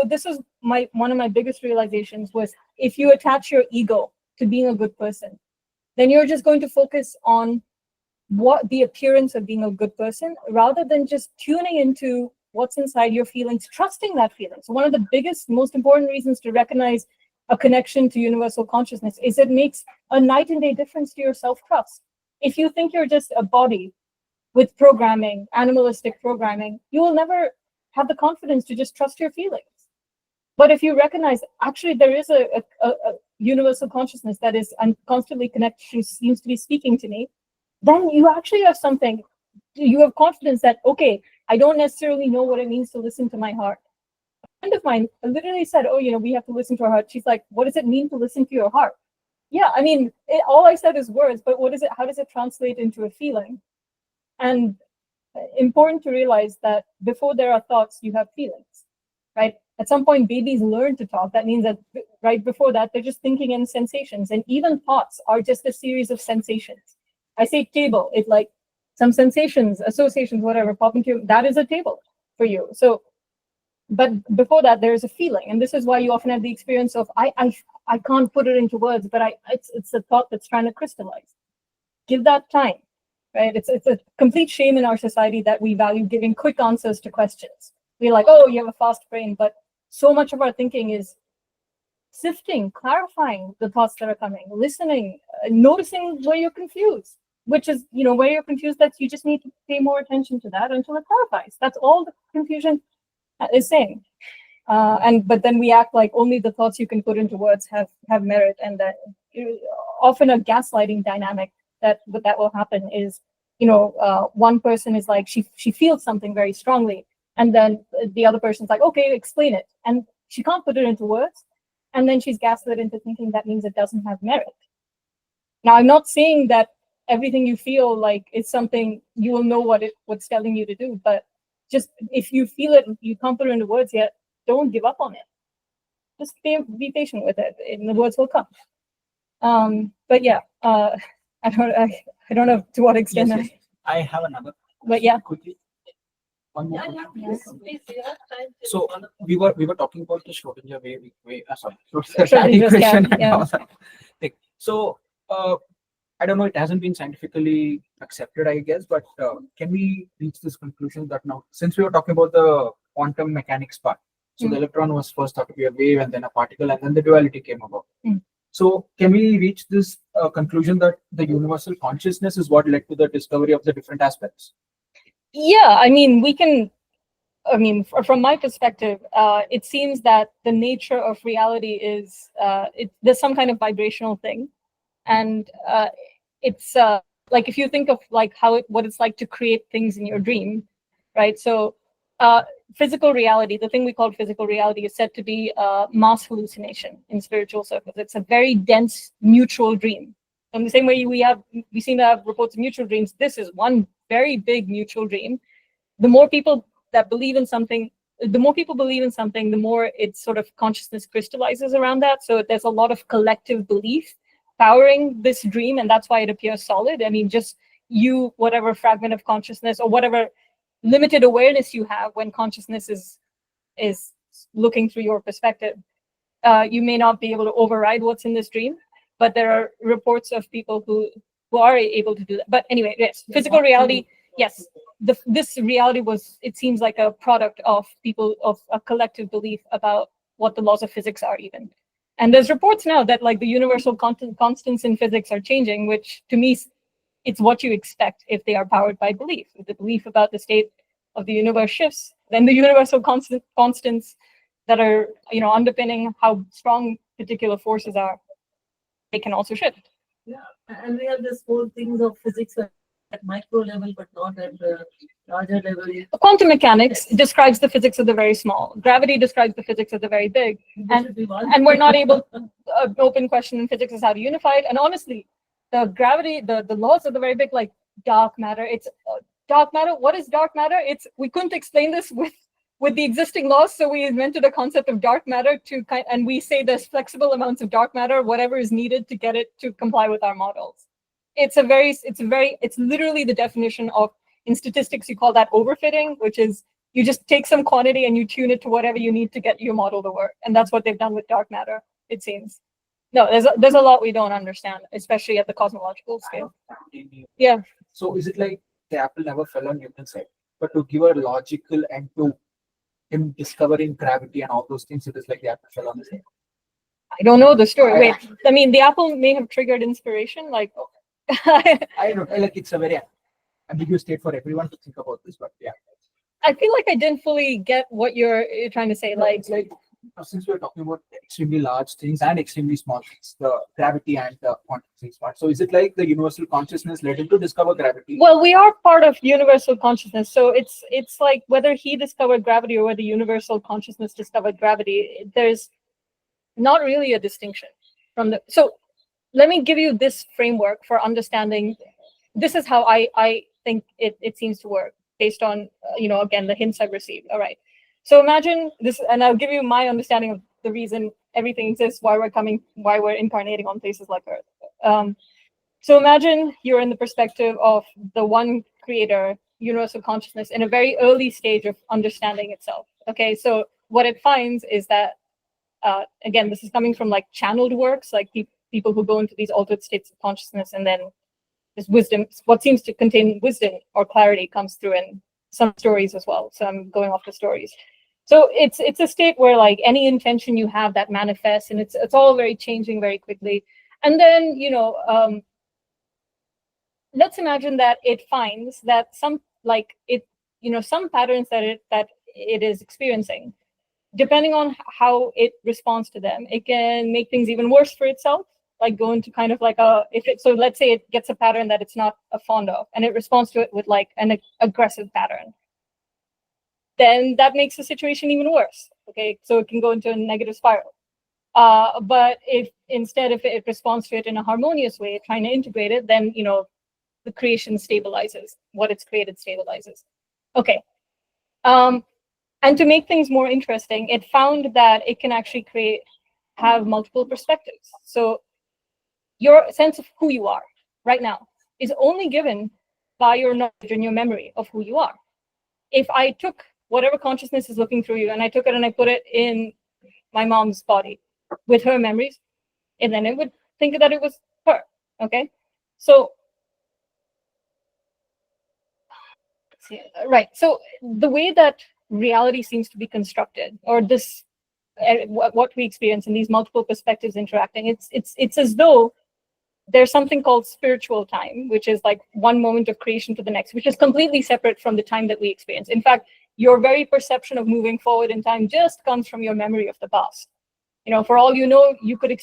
Speaker 2: this is one of my biggest realizations was if you attach your ego to being a good person, then you're just going to focus on what the appearance of being a good person rather than just tuning into what's inside your feelings, trusting that feeling. So one of the biggest, most important reasons to recognize a connection to universal consciousness is it makes a night and day difference to your self-trust. If you think you're just a body with programming, animalistic programming, you will never have the confidence to just trust your feelings. But if you recognize, actually, there is a universal consciousness that is constantly connected, who seems to be speaking to me, then you actually have something, you have confidence that, okay, I don't necessarily know what it means to listen to my heart. A friend of mine literally said, we have to listen to our heart. She's like, what does it mean to listen to your heart? Yeah, I mean, all I said is words, but how does it translate into a feeling? And important to realize that before there are thoughts, you have feelings, right? At some point, babies learn to talk. That means that right before that, they're just thinking in sensations. And even thoughts are just a series of sensations. I say table, it's like some sensations, associations, whatever, pop into you. That is a table for you. So, but before that, there is a feeling. And this is why you often have the experience of, I can't put it into words, but it's a thought that's trying to crystallize. Give that time. Right? It's a complete shame in our society that we value giving quick answers to questions. We're like, you have a fast brain, but so much of our thinking is sifting, clarifying the thoughts that are coming, listening, noticing where you're confused, which is, where you're confused, that you just need to pay more attention to that until it clarifies. That's all the confusion is saying. But then we act like only the thoughts you can put into words have merit, and that often a gaslighting dynamic that will happen is, one person is like, she feels something very strongly, and then the other person's like, okay, explain it, and she can't put it into words, and then she's gaslit into thinking that means it doesn't have merit. Now, I'm not saying that everything you feel like is something you will know what's telling you to do, but just if you feel it, you can't put it into words yet, don't give up on it. Just be patient with it, and the words will come. But yeah, I don't know to what extent.
Speaker 8: Yes, yes. I have another.
Speaker 2: But yeah.
Speaker 8: Quickly. One more.
Speaker 1: Yeah, please, please, you have time till
Speaker 8: So
Speaker 1: 1 o'clock.
Speaker 8: we were talking about the Schrodinger sorry,
Speaker 2: Schrodinger's
Speaker 8: Schrodinger
Speaker 2: cat,
Speaker 8: equation. and
Speaker 2: yeah.
Speaker 8: all that thing. So I don't know, it hasn't been scientifically accepted, I guess, but can we reach this conclusion that now, since we were talking about the quantum mechanics part, so the
Speaker 2: Mm.
Speaker 8: electron was first thought to be a wave and then a particle, and then the duality came about.
Speaker 2: Mm.
Speaker 8: So can we reach this conclusion that the universal consciousness is what led to the discovery of the different aspects?
Speaker 2: Yeah, I mean, from my perspective, it seems that the nature of reality is there's some kind of vibrational thing, and it's like if you think of like what it's like to create things in your dream, right? So physical reality, the thing we call physical reality, is said to be mass hallucination in spiritual circles. It's a very dense neutral dream. In the same way we seem to have reports of neutral dreams, this is one very big neutral dream. The more people believe in something, the more its sort of consciousness crystallizes around that. So there's a lot of collective belief powering this dream, and that's why it appears solid. I mean, just whatever fragment of consciousness or whatever limited awareness you have when consciousness is looking through your perspective, you may not be able to override what's in this dream, but there are reports of people who are able to do that. But anyway, yes, physical reality, yes. This reality it seems like a product of a collective belief about what the laws of physics are even. And there's reports now that like the universal constants in physics are changing, which to me, it's what you expect if they are powered by belief. If the belief about the state of the universe shifts, then the universal constants that are, underpinning how strong particular forces are, they can also shift.
Speaker 1: Yeah, and we have this whole things of physics at micro level, but not at the larger level.
Speaker 2: Quantum mechanics describes the physics of the very small. Gravity describes the physics of the very big.
Speaker 1: There should be one.
Speaker 2: And we're not able, an open question in physics is how to unify it. And honestly, the gravity, the laws of the very big, like dark matter, it's dark matter. What is dark matter? We couldn't explain this with the existing laws, so we invented a concept of dark matter and we say there's flexible amounts of dark matter, whatever is needed to get it to comply with our models. It's literally the definition of, in statistics, you call that overfitting, which is you just take some quantity and you tune it to whatever you need to get your model to work. And that's what they've done with dark matter, it seems. No, there's a lot we don't understand, especially at the cosmological scale. Yeah.
Speaker 8: So is it like the apple never fell on Newton's head, but to give a logical end to him discovering gravity and all those things, it is like the apple fell on his head?
Speaker 2: I don't know the story. Wait, I mean, the apple may have triggered inspiration, like.
Speaker 8: I don't know, like it's a very ambiguous state for everyone to think about this, but yeah.
Speaker 2: I feel like I didn't fully get what you're trying to say. Like,
Speaker 8: It's like since we're talking about extremely large things and extremely small things, the gravity and the quantum things part. So is it like the universal consciousness led him to discover gravity?
Speaker 2: well, we are part of universal consciousness, so it's like whether he discovered gravity or whether universal consciousness discovered gravity, there's not really a distinction from the. So let me give you this framework for understanding. This is how I think it seems to work based on, again, the hints I've received. All right. So imagine this, and I'll give you my understanding of the reason everything exists, why we're incarnating on places like Earth. So imagine you're in the perspective of the one creator, universal consciousness, in a very early stage of understanding itself. Okay. So what it finds is that, again, this is coming from like channeled works, like people who go into these altered states of consciousness, and then this wisdom, what seems to contain wisdom or clarity, comes through in some stories as well. So I'm going off the stories. So it's a state where like any intention you have that manifests, and it's all very changing very quickly. And then, let's imagine that it finds that some patterns that it is experiencing, depending on how it responds to them, it can make things even worse for itself, like go into kind of like so let's say it gets a pattern that it's not fond of, and it responds to it with like an aggressive pattern. Then that makes the situation even worse. Okay, so it can go into a negative spiral. But if it responds to it in a harmonious way, trying to integrate it, then the creation stabilizes. What it's created stabilizes. Okay. And to make things more interesting, it found that it can actually have multiple perspectives. So your sense of who you are right now is only given by your knowledge and your memory of who you are. if I took whatever consciousness is looking through you and I took it and I put it in my mom's body with her memories, and then it would think that it was her. Okay. So, right. So the way that reality seems to be constructed, or this, what we experience in these multiple perspectives interacting, it's as though there's something called spiritual time, which is like one moment of creation to the next, which is completely separate from the time that we experience. In fact, your very perception of moving forward in time just comes from your memory of the past. You know, for all you know, you could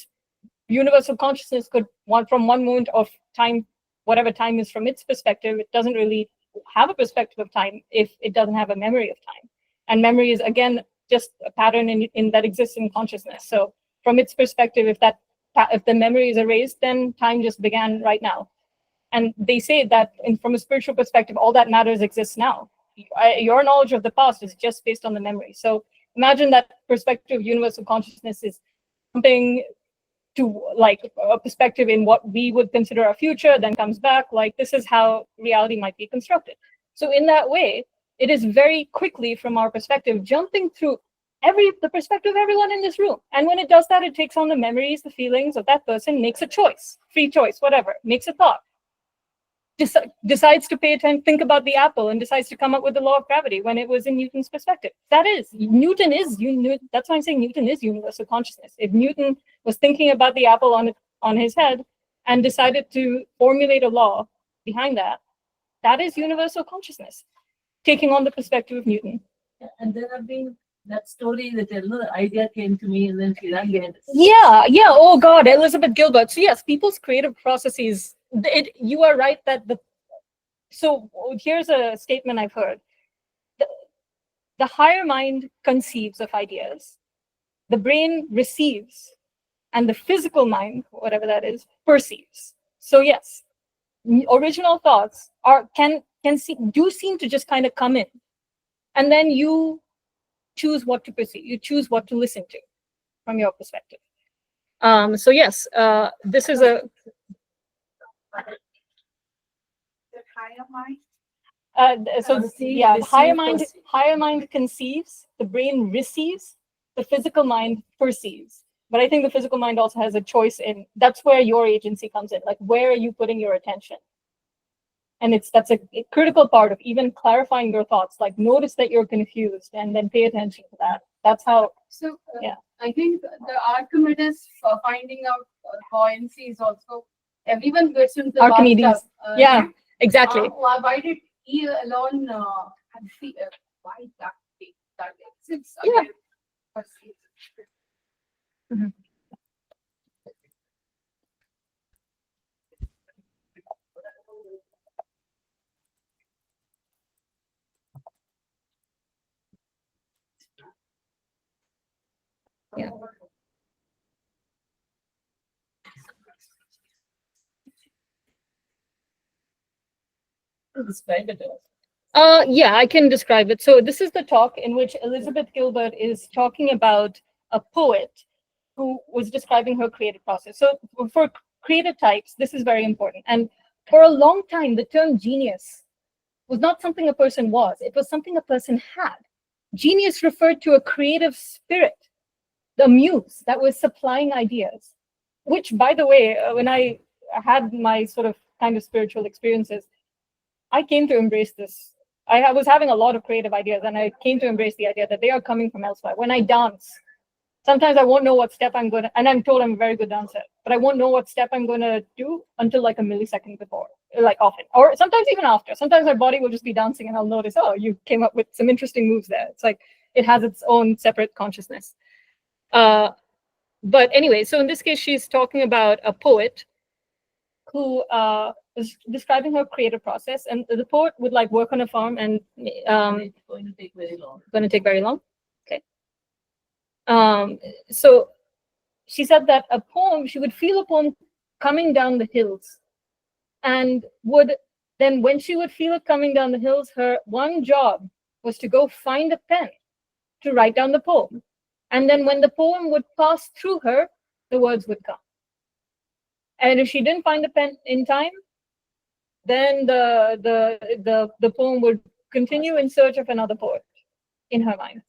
Speaker 2: universal consciousness could want from one moment of time, whatever time is from its perspective, it doesn't really have a perspective of time if it doesn't have a memory of time. And memory is, again, just a pattern in that exists in consciousness. So from its perspective, if the memory is erased, then time just began right now. And they say that from a spiritual perspective, all that matters exists now. Your knowledge of the past is just based on the memory. So imagine that perspective of universal consciousness is something to like a perspective in what we would consider our future, then comes back. Like, this is how reality might be constructed. So in that way, it is very quickly, from our perspective, jumping through the perspective of everyone in this room. And when it does that, it takes on the memories, the feelings of that person, makes a choice, free choice, whatever, makes a thought, decides to pay attention, think about the apple, and decides to come up with the law of gravity when it was in Newton's perspective. That is, Newton is, that's why I'm saying Newton is universal consciousness. If Newton was thinking about the apple on his head and decided to formulate a law behind that, that is universal consciousness, taking on the perspective of Newton.
Speaker 1: And there have been that story that, you know, the idea came to me and then she ran behind it.
Speaker 2: Yeah. Oh God, Elizabeth Gilbert. So yes, people's creative processes, you are right that so here's a statement I've heard. The higher mind conceives of ideas, the brain receives, and the physical mind, whatever that is, perceives. So yes, original thoughts do seem to just kind of come in, and then you choose what to perceive, you choose what to listen to from your perspective. So yes, this is a
Speaker 4: The higher mind.
Speaker 2: higher mind conceives, the brain receives, the physical mind perceives. But I think the physical mind also has a choice in, that's where your agency comes in. Like, where are you putting your attention? And that's a critical part of even clarifying your thoughts. Like, notice that you're confused and then pay attention to that. That's how.
Speaker 7: So
Speaker 2: Yeah.
Speaker 7: I think the Archimedes finding out buoyancy is also, everyone gets into the
Speaker 2: Archimedes.
Speaker 7: bathtub.
Speaker 2: Yeah, exactly.
Speaker 7: Why did he alone see why that exists?
Speaker 2: Yeah.
Speaker 7: Again,
Speaker 2: Yeah.
Speaker 1: Describe it.
Speaker 2: Yeah, I can describe it. So this is the talk in which Elizabeth Gilbert is talking about a poet who was describing her creative process. So for creative types, this is very important. And for a long time, the term genius was not something a person was. It was something a person had. Genius referred to a creative spirit, the muse that was supplying ideas, which, by the way, when I had my sort of kind of spiritual experiences, I came to embrace this. I was having a lot of creative ideas, and I came to embrace the idea that they are coming from elsewhere. When I dance, sometimes I won't know what step I'm going to, and I'm told I'm a very good dancer, but I won't know what step I'm going to do until like a millisecond before, like often, or sometimes even after. Sometimes my body will just be dancing and I'll notice, oh, you came up with some interesting moves there. It's like, it has its own separate consciousness. But anyway, so in this case, she's talking about a poet who was describing her creative process, and the poet would like work on a farm, and
Speaker 1: It's going to take very long.
Speaker 2: going to take very long. Okay. So she said that she would feel a poem coming down the hills, and when she would feel it coming down the hills, her one job was to go find a pen to write down the poem. And then when the poem would pass through her, the words would come. And if she didn't find the pen in time, then the poem would continue in search of another poet in her mind.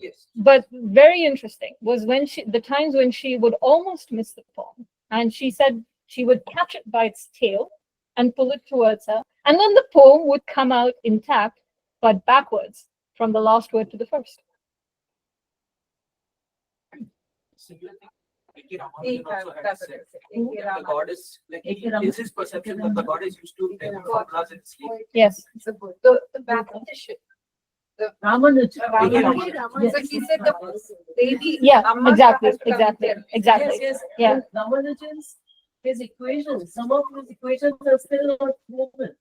Speaker 8: Yes.
Speaker 2: But very interesting was when the times when she would almost miss the poem, and she said she would catch it by its tail and pull it towards her, and then the poem would come out intact, but backwards from the last word to the first.
Speaker 8: Similar thing. A.K. Ramanujan also had said that the goddess, like, is his perception that the goddess used to tell formulas in sleep.
Speaker 2: Yes.
Speaker 4: The mathematician.
Speaker 1: Ramanujan.
Speaker 4: So he said the baby.
Speaker 2: Yeah,
Speaker 4: Amma
Speaker 2: exactly,
Speaker 4: has to come
Speaker 2: exactly,
Speaker 4: there.
Speaker 2: exactly.
Speaker 1: Yes,
Speaker 2: Yeah.
Speaker 1: Ramanujan's, his equations, some of his equations are still not proven.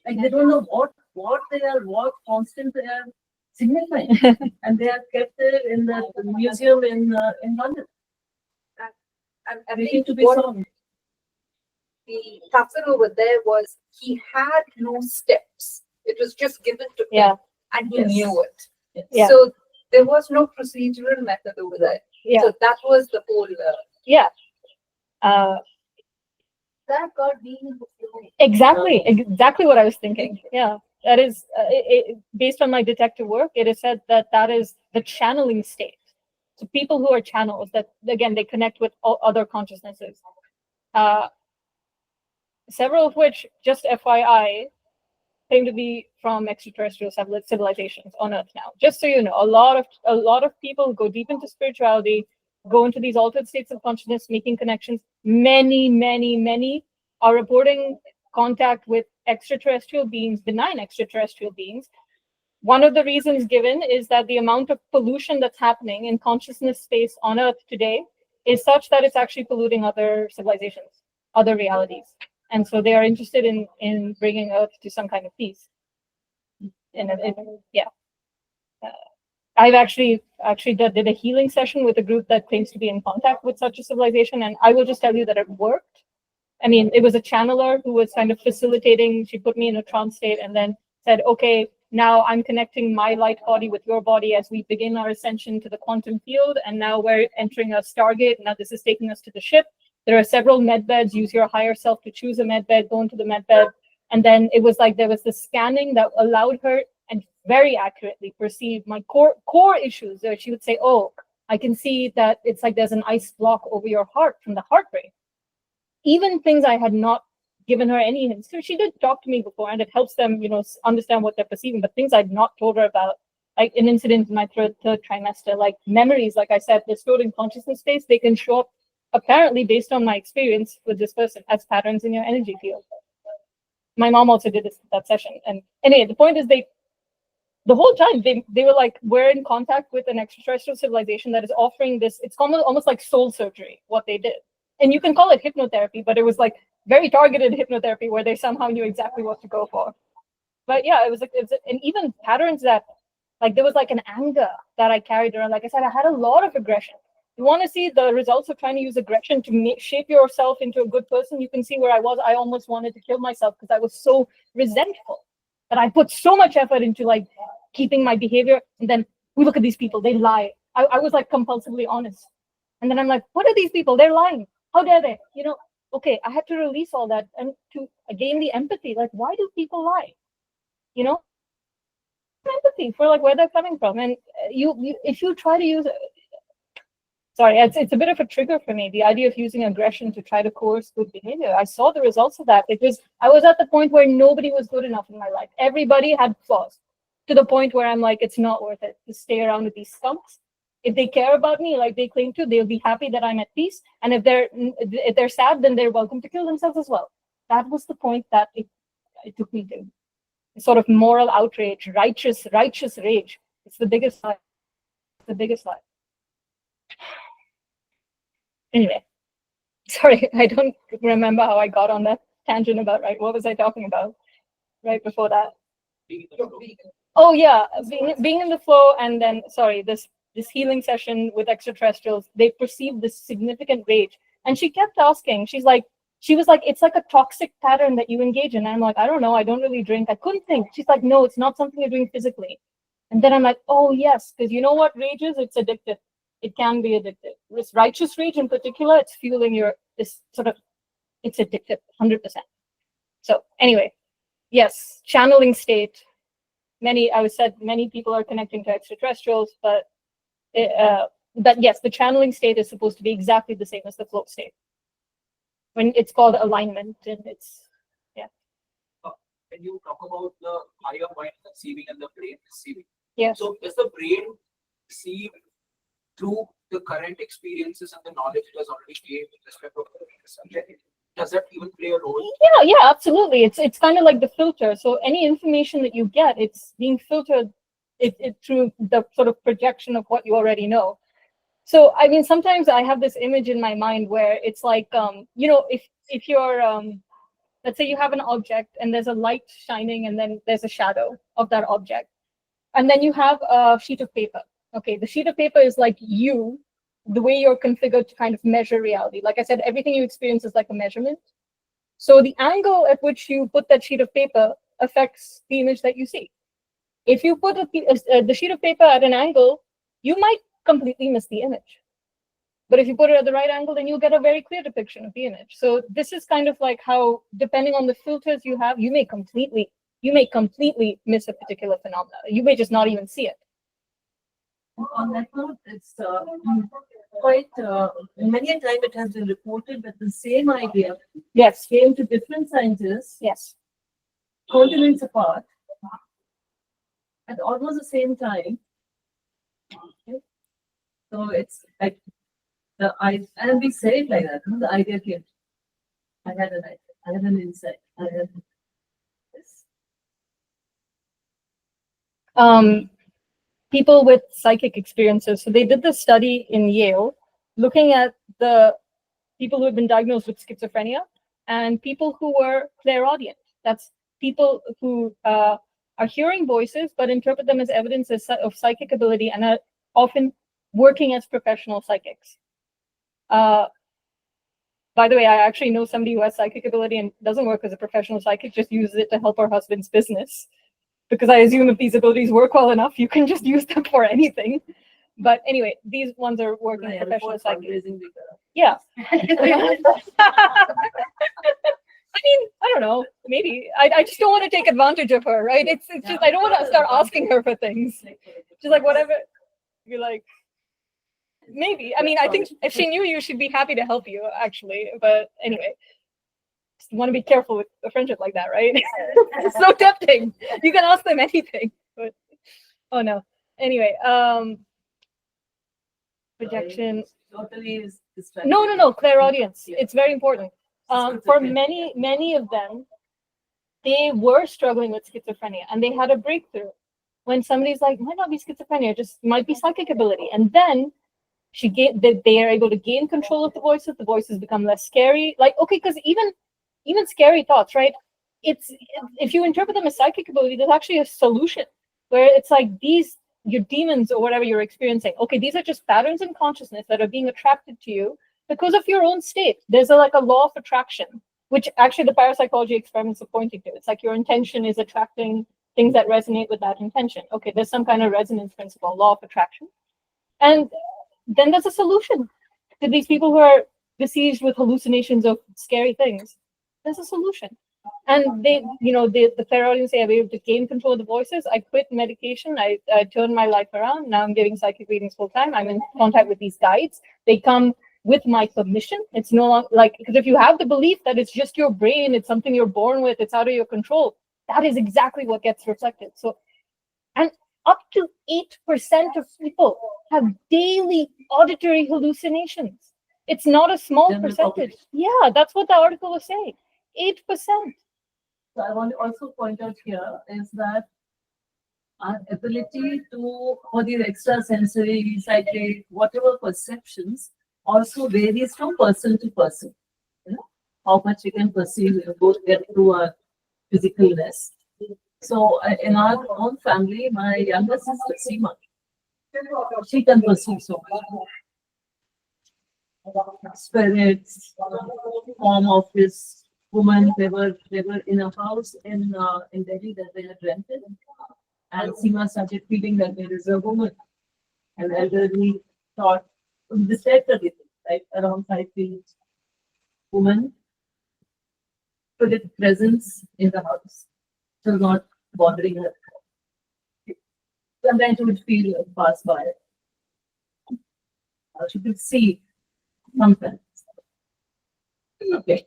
Speaker 1: Like they don't know what they are, what constant they are signifying. And they are kept there in the museum in London,
Speaker 4: And I
Speaker 1: waiting
Speaker 4: think
Speaker 1: to be
Speaker 4: what
Speaker 1: solved.
Speaker 4: the puzzle over there was he had no steps. It was just given to him.
Speaker 2: Yeah.
Speaker 4: And he
Speaker 1: Yes.
Speaker 4: knew it.
Speaker 2: Yeah.
Speaker 4: So there was no procedural method over there.
Speaker 2: Yeah.
Speaker 4: So that was the whole.
Speaker 2: Yeah.
Speaker 6: That God being in the flow.
Speaker 2: Exactly what I was thinking. Yeah, that is based on my detective work. It is said that that is the channeling state. So people who are channels, that again they connect with all other consciousnesses. Several of which, just FYI, claim to be from extraterrestrial civilizations on Earth now. Just so you know, a lot of people go deep into spirituality, go into these altered states of consciousness, making connections. Many are reporting contact with extraterrestrial beings, benign extraterrestrial beings. One of the reasons given is that the amount of pollution that's happening in consciousness space on Earth today is such that it's actually polluting other civilizations, other realities. And so they are interested in bringing Earth to some kind of peace. Yeah. I've actually did a healing session with a group that claims to be in contact with such a civilization, and I will just tell you that it worked. I mean, it was a channeler who was kind of facilitating. She put me in a trance state and then said, okay, now I'm connecting my light body with your body as we begin our ascension to the quantum field. And now we're entering a Stargate. Now this is taking us to the ship. There are several med beds. Use your higher self to choose a med bed, go into the med bed. And then it was like there was the scanning that allowed her and very accurately perceive my core issues. Where she would say, oh, I can see that it's like there's an ice block over your heart from the heart rate. Even things I had not given her any hints. So she did talk to me before, and it helps them, understand what they're perceiving. But things I'd not told her about, like an incident in my third trimester, like memories, like I said, they're stored in consciousness space. They can show up, apparently, based on my experience with this person, as patterns in your energy field. My mom also did that session. And anyway, the point is the whole time they were like, we're in contact with an extraterrestrial civilization that is offering this. It's almost like soul surgery, what they did. And you can call it hypnotherapy, but it was like very targeted hypnotherapy where they somehow knew exactly what to go for. But yeah, and even patterns that, like there was like an anger that I carried around. Like I said, I had a lot of aggression. You want to see the results of trying to use aggression to shape yourself into a good person? You can see where I was. I almost wanted to kill myself because I was so resentful that I put so much effort into like keeping my behavior. And then we look at these people, they lie. I was like compulsively honest. And then I'm like, what are these people? They're lying. How dare they? Okay, I had to release all that and to gain the empathy. Like, why do people lie? Empathy for like where they're coming from. And if you try to use, sorry, it's a bit of a trigger for me. The idea of using aggression to try to coerce good behavior. I saw the results of that. I was at the point where nobody was good enough in my life. Everybody had flaws, to the point where I'm like, it's not worth it to stay around with these skunks. If they care about me like they claim to, they'll be happy that I'm at peace. And if they're sad, then they're welcome to kill themselves as well. That was the point that it took me to. A sort of moral outrage, righteous rage. It's the biggest lie. The biggest lie. Anyway, sorry, I don't remember how I got on that tangent about, right? What was I talking about right before that? Oh yeah, being in the flow, and then sorry, this healing session with extraterrestrials, they perceived this significant rage. And she kept asking, she was like, it's like a toxic pattern that you engage in. And I'm like, I don't know, I don't really drink. I couldn't think. She's like, no, it's not something you're doing physically. And then I'm like, oh yes, because you know what rage is? It's addictive. It can be addictive. This righteous rage in particular, it's fueling it's addictive, 100%. So anyway, yes, channeling state. Many people are connecting to extraterrestrials, but yes, the channeling state is supposed to be exactly the same as the flow state. When it's called alignment, and it's
Speaker 8: When you talk about the higher mind conceiving and the brain receiving,
Speaker 2: yes.
Speaker 8: so does the brain receive through the current experiences and the knowledge it has already gained with respect to the subject? Does that even play a role?
Speaker 2: Yeah, absolutely. It's kind of like the filter. So any information that you get, it's being filtered it through the sort of projection of what you already know. So I mean, sometimes I have this image in my mind where it's like, if you're let's say you have an object and there's a light shining and then there's a shadow of that object, and then you have a sheet of paper. Okay, the sheet of paper is like you, the way you're configured to kind of measure reality. Like I said, everything you experience is like a measurement. So the angle at which you put that sheet of paper affects the image that you see. If you put the sheet of paper at an angle, you might completely miss the image. But if you put it at the right angle, then you'll get a very clear depiction of the image. So this is kind of like how, depending on the filters you have, you may completely miss a particular phenomenon. You may just not even see it.
Speaker 1: On that note, it's quite many a time it has been reported that the same idea
Speaker 2: Yes.
Speaker 1: came to different scientists
Speaker 2: Yes.
Speaker 1: continents apart at almost the same time. Okay. So it's like and we say it like that. The idea came. I had an idea. I had an insight. I had this.
Speaker 2: People with psychic experiences. So they did this study in Yale, looking at the people who had been diagnosed with schizophrenia and people who were clairaudient. That's people who are hearing voices but interpret them as evidence of psychic ability and are often working as professional psychics. By the way, I actually know somebody who has psychic ability and doesn't work as a professional psychic, just uses it to help her husband's business. Because I assume if these abilities work well enough, you can just use them for anything. But anyway, these ones are working
Speaker 1: Yeah,
Speaker 2: professional
Speaker 1: report
Speaker 2: psychics.
Speaker 1: fundraising because-
Speaker 2: Yeah. I mean, I don't know. Maybe I just don't want to take advantage of her, right? It's just I don't want to start asking her for things. She's like, whatever. You're like, maybe. I mean, I think if she knew you, she'd be happy to help you, actually. But anyway, just want to be careful with a friendship like that, right? It's so tempting. You can ask them anything. But oh no. Anyway, projection.
Speaker 1: Totally is distracting.
Speaker 2: No, clairaudience. It's very important. For many of them, they were struggling with schizophrenia and they had a breakthrough when somebody's like, might not be schizophrenia, just might be psychic ability. And then they are able to gain control of the voices become less scary. Like, okay, because even scary thoughts, right? If you interpret them as psychic ability, there's actually a solution where it's like your demons or whatever you're experiencing. Okay, these are just patterns in consciousness that are being attracted to you because of your own state. There's like a law of attraction, which actually the parapsychology experiments are pointing to. It's like your intention is attracting things that resonate with that intention. Okay, there's some kind of resonance principle, law of attraction. And then there's a solution to these people who are besieged with hallucinations of scary things. There's a solution. And the clairaudience say, I'm able to gain control of the voices. I quit medication. I turned my life around. Now I'm giving psychic readings full time. I'm in contact with these guides. They come with my permission. It's no longer like, because if you have the belief that it's just your brain, it's something you're born with, it's out of your control, that is exactly what gets reflected. So, and up to 8% of people have daily auditory hallucinations. It's not a small
Speaker 1: General
Speaker 2: percentage.
Speaker 1: population.
Speaker 2: Yeah, that's what the article was saying. 8%.
Speaker 1: So I want to also point out here is that our ability for these extrasensory, psychic, whatever perceptions also varies from person to person. You know, how much we can perceive, we both get through our physicalness. So in our own family, my younger sister Seema, she can perceive so much. Spirits, form of this woman, they were in a house in Delhi that they had rented, and Seema started feeling that there is a woman, and elderly thought, this said everything, like around 5 feet woman, put its presence in the house. was not bothering her. Sometimes she would feel pass by. She could see something. Okay.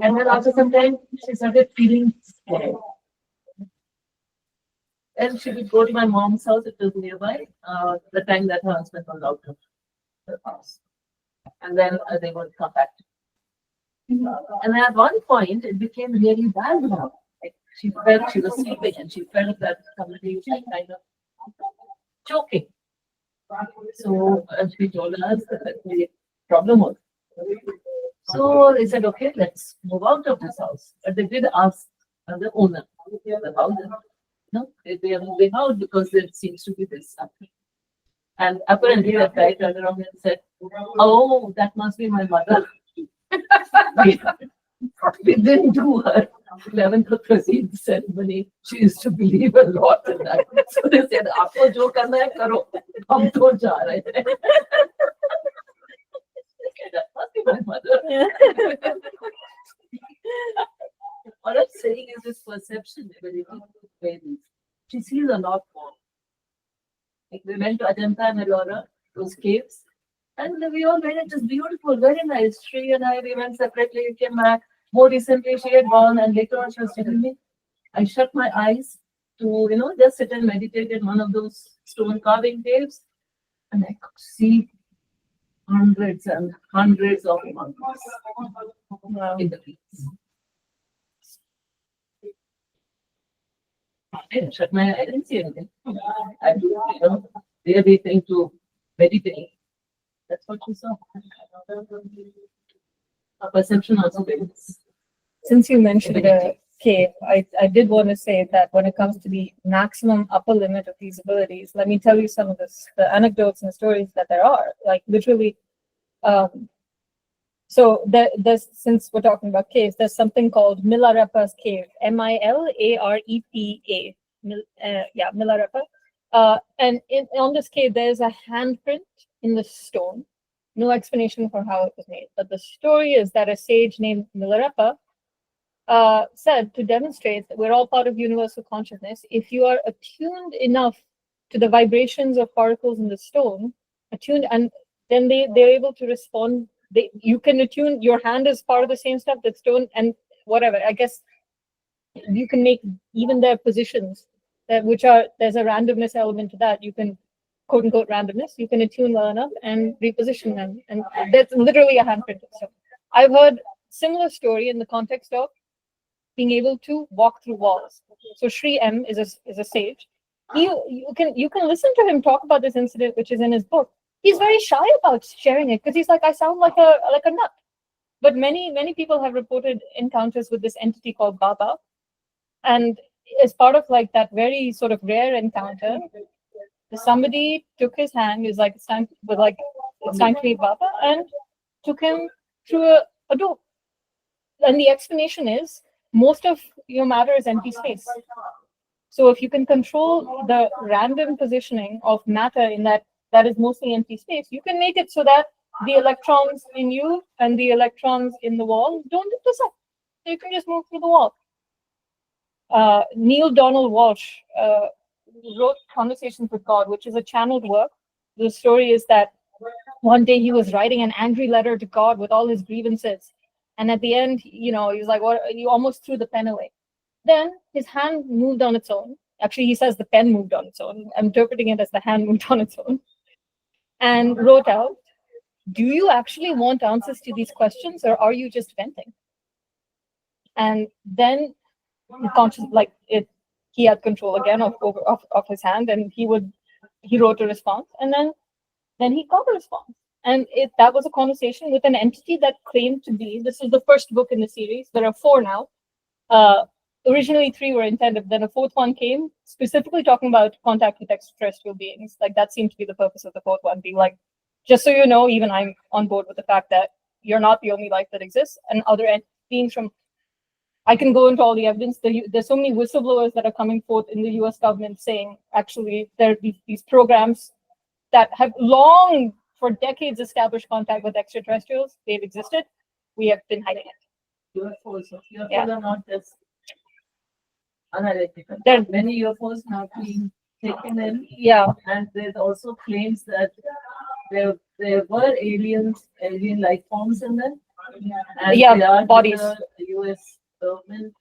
Speaker 1: And then after some time, she started feeling scared. And she would go to my mom's house, it was nearby, the time that her husband was out of the house. And then they would come back. And then at one point, it became really bad now. Like, she felt she was sleeping and she felt that somebody was kind of choking. So she told us that the problem was. So they said, okay, let's move out of this house. But they did ask the owner of the house. No, they are moving out because there seems to be this happening. And apparently that guy turned around and said, oh, that must be my mother. We didn't do her 11th or 13th ceremony. She used to believe a lot in that. So they said, "Aapko jo karna hai, karo. Hum to ja rahe hain." Okay, that must be my mother. What I'm saying is this perception ability to vary. She sees a lot more. Like we went to Ajanta and Ellora, those caves, and we all went. It was beautiful, very nice. She and I, we went separately. We came back. More recently, she had gone, and later on, she was telling me, I shut my eyes to, just sit and meditate in one of those stone carving caves, and I could see hundreds and hundreds of monks in the caves. I didn't shut my eyes, I didn't see anything. I do, really think to meditate. That's what she saw. Her perception also varies.
Speaker 2: Since you mentioned the cave, I did want to say that when it comes to the maximum upper limit of these abilities, let me tell you some of the anecdotes and stories that there are. Like literally, so there's, since we're talking about caves, there's something called Milarepa's cave, Milarepa. Yeah, Milarepa. And on this cave, there's a handprint in the stone. No explanation for how it was made, but the story is that a sage named Milarepa said to demonstrate that we're all part of universal consciousness. If you are attuned enough to the vibrations of particles in the stone, and then they're able to respond. You can attune, your hand is part of the same stuff, that stone and whatever. I guess you can make even their positions there's a randomness element to that. You can quote unquote randomness, you can attune well enough and reposition them. And that's literally a handprint. So I've heard similar story in the context of being able to walk through walls. So Sri M is a sage. You can listen to him talk about this incident, which is in his book. He's very shy about sharing it because he's like, I sound like a nut. But many people have reported encounters with this entity called Baba. And as part of like that very sort of rare encounter, somebody took his hand, is like with like sanctuary Baba, and took him through a door. And the explanation is most of your matter is empty space. So if you can control the random positioning of matter in that is mostly empty space, you can make it so that the electrons in you and the electrons in the wall don't intersect. So you can just move through the wall. Neil Donald Walsh wrote Conversations with God, which is a channeled work. The story is that one day he was writing an angry letter to God with all his grievances. And at the end, he was like, "What? You almost threw the pen away." Then his hand moved on its own. Actually, he says the pen moved on its own. I'm interpreting it as the hand moved on its own. And wrote out, "Do you actually want answers to these questions, or are you just venting?" And then he had control again of his hand, and he wrote a response, and then he got a response. And that was a conversation with an entity that claimed to be, this is the first book in the series, there are 4 now. Originally 3 were intended, then a 4th one came, specifically talking about contact with extraterrestrial beings. Like that seemed to be the purpose of the 4th one, being like, just so you know, even I'm on board with the fact that you're not the only life that exists, and other beings from, I can go into all the evidence. There's so many whistleblowers that are coming forth in the US government saying, actually, there are these programs that have long, for decades, established contact with extraterrestrials. They've existed. We have been hiding it.
Speaker 1: UFOs
Speaker 2: Yeah.
Speaker 1: are not just unidentified.
Speaker 2: There-
Speaker 1: Many UFOs have been taken in,
Speaker 2: Yeah,
Speaker 1: and there's also claims that there were alien life forms in them. And
Speaker 2: Yeah,
Speaker 1: they are with
Speaker 2: bodies.
Speaker 1: the US government.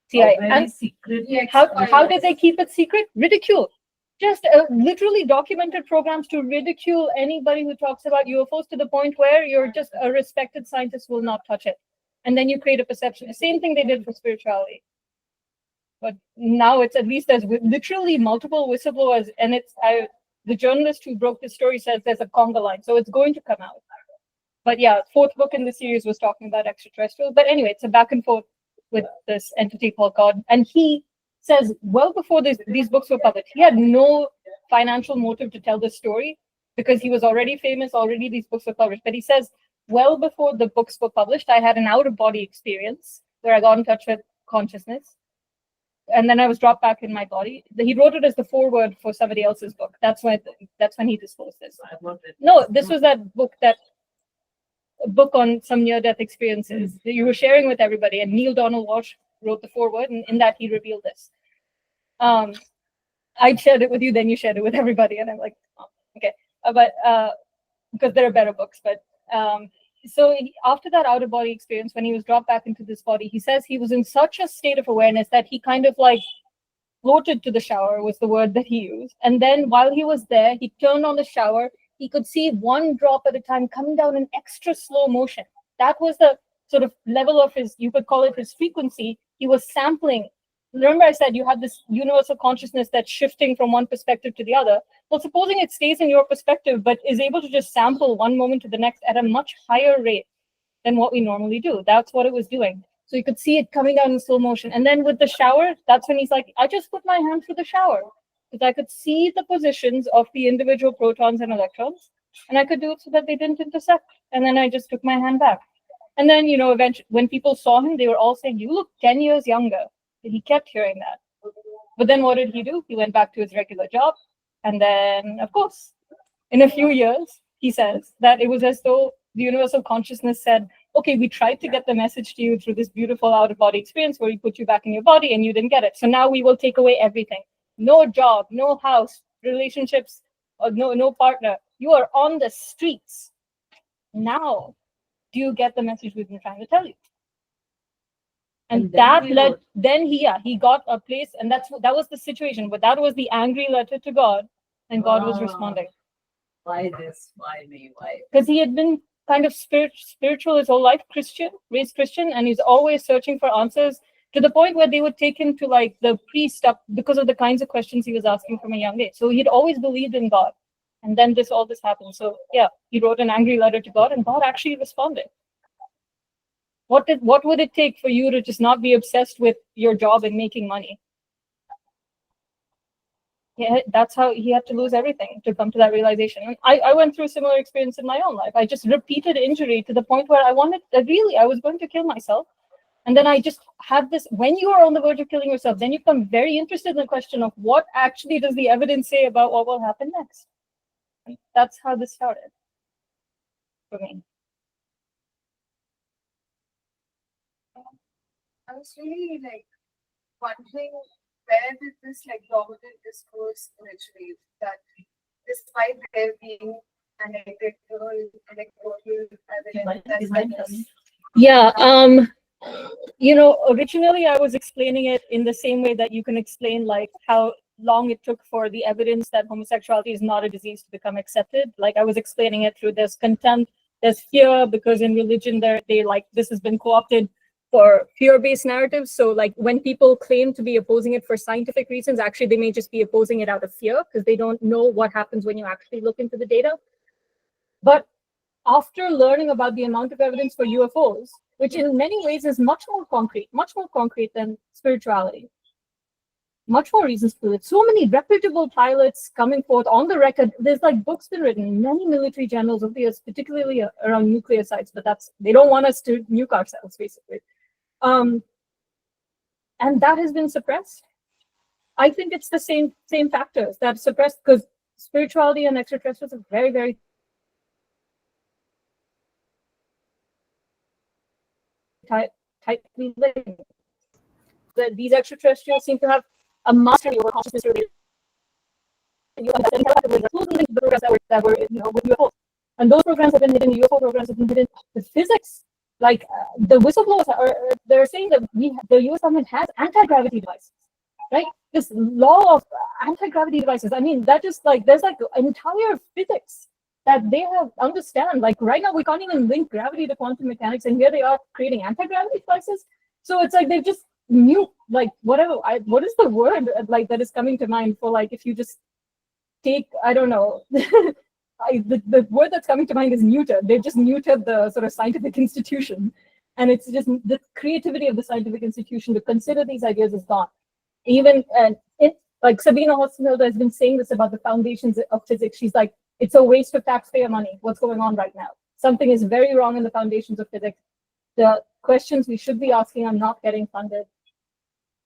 Speaker 2: CIA.
Speaker 1: Very
Speaker 2: And
Speaker 1: secret.
Speaker 2: how did they keep it secret? Ridicule. Just literally documented programs to ridicule anybody who talks about UFOs to the point where you're just a respected scientist will not touch it. And then you create a perception. The same thing they did for spirituality. But now it's at least there's literally multiple whistleblowers, and the journalist who broke the story says there's a conga line, so it's going to come out. But yeah, fourth book in the series was talking about extraterrestrials. But anyway, it's a back and forth with this entity called God, and he says well before these books were published, he had no financial motive to tell this story because he was already famous. Already these books were published, but he says well before the books were published, I had an out-of-body experience where I got in touch with consciousness. And then I was dropped back in my body. He wrote it as the foreword for somebody else's book. That's when he disclosed this.
Speaker 1: I've not read
Speaker 2: No, this was that book a book on some near-death experiences that you were sharing with everybody. And Neil Donald Walsh wrote the foreword, and in that he revealed this. I shared it with you, then you shared it with everybody, and I'm like, oh, okay, but because there are better books. But after that out-of-body experience, when he was dropped back into this body, he says he was in such a state of awareness that he kind of like floated to the shower was the word that he used. And then while he was there, he turned on the shower. He could see one drop at a time coming down in extra slow motion. That was the sort of level of you could call it his frequency. He was sampling. Remember I said you have this universal consciousness that's shifting from one perspective to the other. Well, supposing it stays in your perspective, but is able to just sample one moment to the next at a much higher rate than what we normally do. That's what it was doing. So you could see it coming down in slow motion. And then with the shower, that's when he's like, I just put my hand through the shower because I could see the positions of the individual protons and electrons, and I could do it so that they didn't intersect. And then I just took my hand back. And then, eventually, when people saw him, they were all saying, you look 10 years younger. And he kept hearing that. But then what did he do? He went back to his regular job. And then, of course, in a few years, he says that it was as though the universal consciousness said, okay, we tried to get the message to you through this beautiful out-of-body experience where we put you back in your body and you didn't get it. So now we will take away everything. No job, no house, relationships, or no partner. You are on the streets. Now, do you get the message we've been trying to tell you? And that led, then he got a place, and that was the situation. But that was the angry letter to God, and God was responding.
Speaker 1: Why this? Why me? Why?
Speaker 2: Because he had been kind of spiritual his whole life, raised Christian, and he's always searching for answers to the point where they would take him to like the priest up because of the kinds of questions he was asking from a young age. So he'd always believed in God. And then all this happened. So yeah, he wrote an angry letter to God, and God actually responded. What would it take for you to just not be obsessed with your job and making money? Yeah, that's how he had to lose everything to come to that realization. And I went through a similar experience in my own life. I just repeated injury to the point where I was going to kill myself. And then I just had this, when you are on the verge of killing yourself, then you become very interested in the question of what actually does the evidence say about what will happen next? And that's how this started for me.
Speaker 4: I was really wondering where did this dominant discourse originate, that despite there being anecdotal evidence,
Speaker 2: Yeah, originally I was explaining it in the same way that you can explain how long it took for the evidence that homosexuality is not a disease to become accepted. Like I was explaining it through there's contempt, there's fear, because in religion this has been co-opted for fear-based narratives. So when people claim to be opposing it for scientific reasons, actually they may just be opposing it out of fear because they don't know what happens when you actually look into the data. But after learning about the amount of evidence for UFOs, which in many ways is much more concrete than spirituality, much more reasons to believe. So many reputable pilots coming forth on the record. There's books been written, many military generals of the years, particularly around nuclear sites, but they don't want us to nuke ourselves, basically. And that has been suppressed. I think it's the same factors that suppressed, because spirituality and extraterrestrials are very, very tightly linked. that these extraterrestrials seem to have a mastery over consciousness related to UFOs. And the programs that were with UFOs. And those programs have been hidden, UFO programs have been hidden. The physics, like the whistleblowers they're saying that the US government has anti-gravity devices, right? This law of anti-gravity devices. I mean, that is like, there's like an entire physics that they have understand. Like right now, we can't even link gravity to quantum mechanics, and here they are creating anti-gravity devices. So it's like they've just knew, like, whatever. What is the word like that is coming to mind for, like, if you just take, I don't know. The word that's coming to mind is neuter. They've just neutered the sort of scientific institution, and it's just the creativity of the scientific institution to consider these ideas is gone. Even like Sabina Hosnilda has been saying this about the foundations of physics. She's like, it's a waste of taxpayer money. What's going on right now? Something is very wrong in the foundations of physics. The questions we should be asking are not getting funded,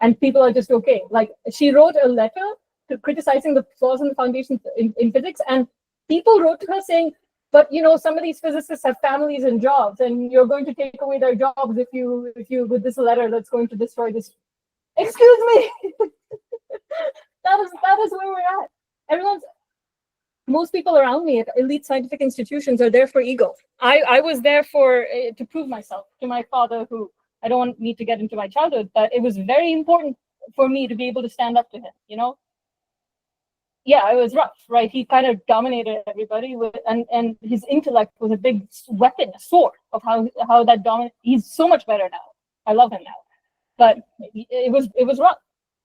Speaker 2: and people are just okay. Like, she wrote a letter criticizing the flaws in the foundations in physics, and people wrote to her saying, but some of these physicists have families and jobs, and you're going to take away their jobs if you with this letter that's going to destroy this. Excuse me. that is where we're at. Most people around me at elite scientific institutions are there for ego. I was there for to prove myself to my father, who I don't need to get into my childhood, but it was very important for me to be able to stand up to him. Yeah, it was rough, right? He kind of dominated everybody and his intellect was a big weapon, a sword of how that dominate. He's so much better now. I love him now, but it was rough,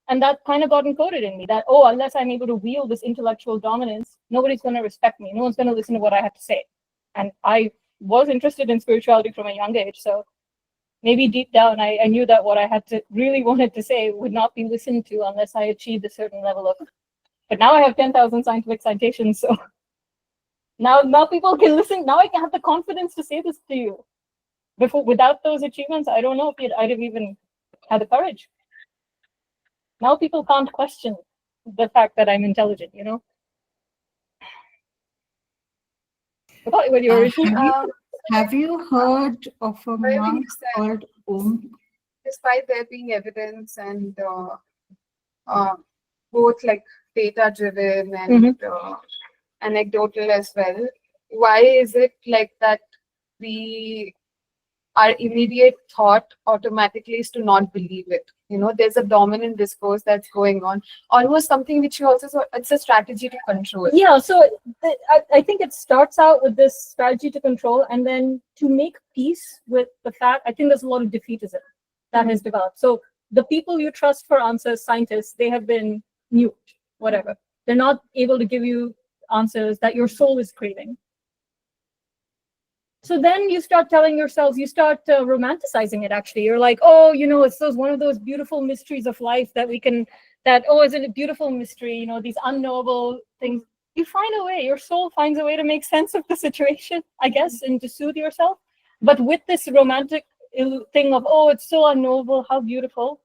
Speaker 2: and that kind of got encoded in me that, unless I'm able to wield this intellectual dominance, nobody's going to respect me. No one's going to listen to what I have to say. And I was interested in spirituality from a young age, so maybe deep down I knew that what I had to really wanted to say would not be listened to unless I achieved a certain level of. But now I have 10,000 scientific citations, so now people can listen. Now I can have the confidence to say this to you. Without those achievements, I don't know if I'd have even had the courage. Now people can't question the fact that I'm intelligent, What your original?
Speaker 5: Have you heard of a
Speaker 7: Very
Speaker 5: monk
Speaker 7: sad.
Speaker 5: called Om?
Speaker 7: Despite there being evidence and both like data driven and anecdotal as well, why is it like that our immediate thought automatically is to not believe it? There's a dominant discourse that's going on, almost something which you also it's a strategy to control.
Speaker 2: Yeah, so I think it starts out with this strategy to control, and then to make peace with the fact, I think there's a lot of defeatism that has developed. So the people you trust for answers, scientists, they have been nuked, whatever. They're not able to give you answers that your soul is craving. So then you start telling yourselves, you start romanticizing it, actually. You're like, it's one of those beautiful mysteries of life that isn't it a beautiful mystery, these unknowable things. You find a way, your soul finds a way to make sense of the situation, I guess, and to soothe yourself. But with this romantic thing of, it's so unknowable, how beautiful,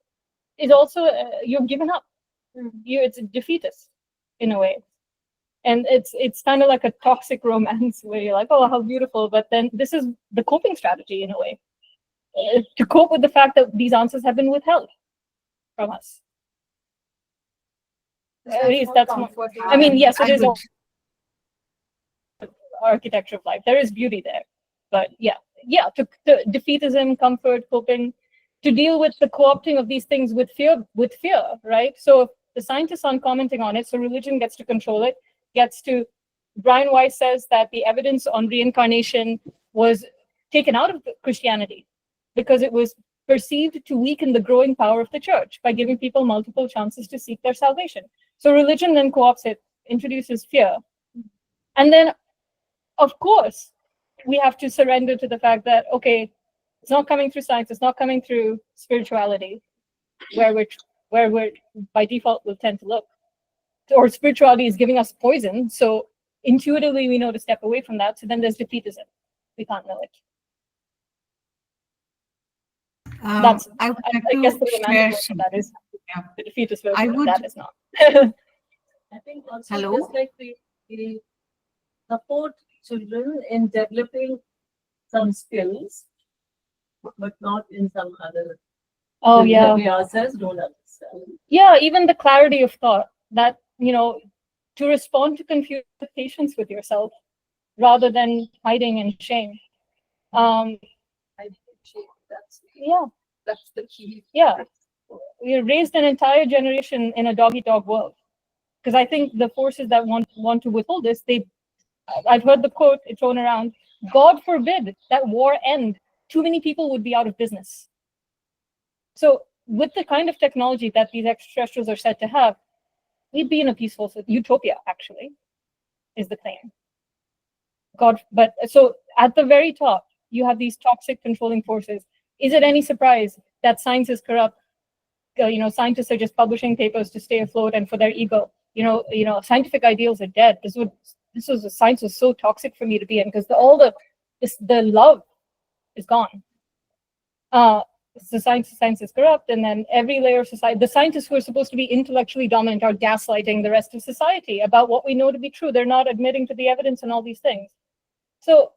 Speaker 2: is also, you've given up. It's a defeatist, in a way. And it's kind of like a toxic romance where you're like, how beautiful. But then this is the coping strategy, in a way, to cope with the fact that these answers have been withheld from us. At least that's I mean, yes, it is architecture of life. There is beauty there. But yeah, to defeatism, comfort, coping, to deal with the co-opting of these things with fear, right? So the scientists aren't commenting on it, so religion gets to control it. Brian Weiss says that the evidence on reincarnation was taken out of Christianity because it was perceived to weaken the growing power of the church by giving people multiple chances to seek their salvation. So religion then co-opts it, introduces fear. And then, of course, we have to surrender to the fact that, okay, it's not coming through science, it's not coming through spirituality, where we're by default will tend to look. Or spirituality is giving us poison, so intuitively we know to step away from that. So then there's defeatism. We can't know it. That's
Speaker 5: I would like
Speaker 2: I guess the
Speaker 5: to
Speaker 2: romantic
Speaker 5: share
Speaker 2: version that is
Speaker 5: Yeah.
Speaker 2: the defeatist version.
Speaker 5: I
Speaker 2: Of
Speaker 5: would-
Speaker 2: that is not.
Speaker 1: I think also
Speaker 5: Hello?
Speaker 1: just like we support children in developing some skills, but not in some other
Speaker 2: Oh,
Speaker 1: that
Speaker 2: yeah.
Speaker 1: we ourselves don't understand.
Speaker 2: Yeah, even the clarity of thought that, to respond to confusion with patience with yourself rather than hiding and shame. Um,
Speaker 4: I appreciate
Speaker 2: yeah,
Speaker 4: that's the key.
Speaker 2: yeah. We raised an entire generation in a dog-eat-dog world. Because I think the forces that want to withhold this, I've heard the quote thrown around, God forbid that war end, too many people would be out of business. So with the kind of technology that these extraterrestrials are said to have, we'd be in a peaceful utopia, actually, is the claim. But so at the very top, you have these toxic controlling forces. Is it any surprise that science is corrupt? Scientists are just publishing papers to stay afloat and for their ego. Scientific ideals are dead. Science was so toxic for me to be in because the love is gone. The science is corrupt, and then every layer of society, the scientists who are supposed to be intellectually dominant are gaslighting the rest of society about what we know to be true. They're not admitting to the evidence and all these things. So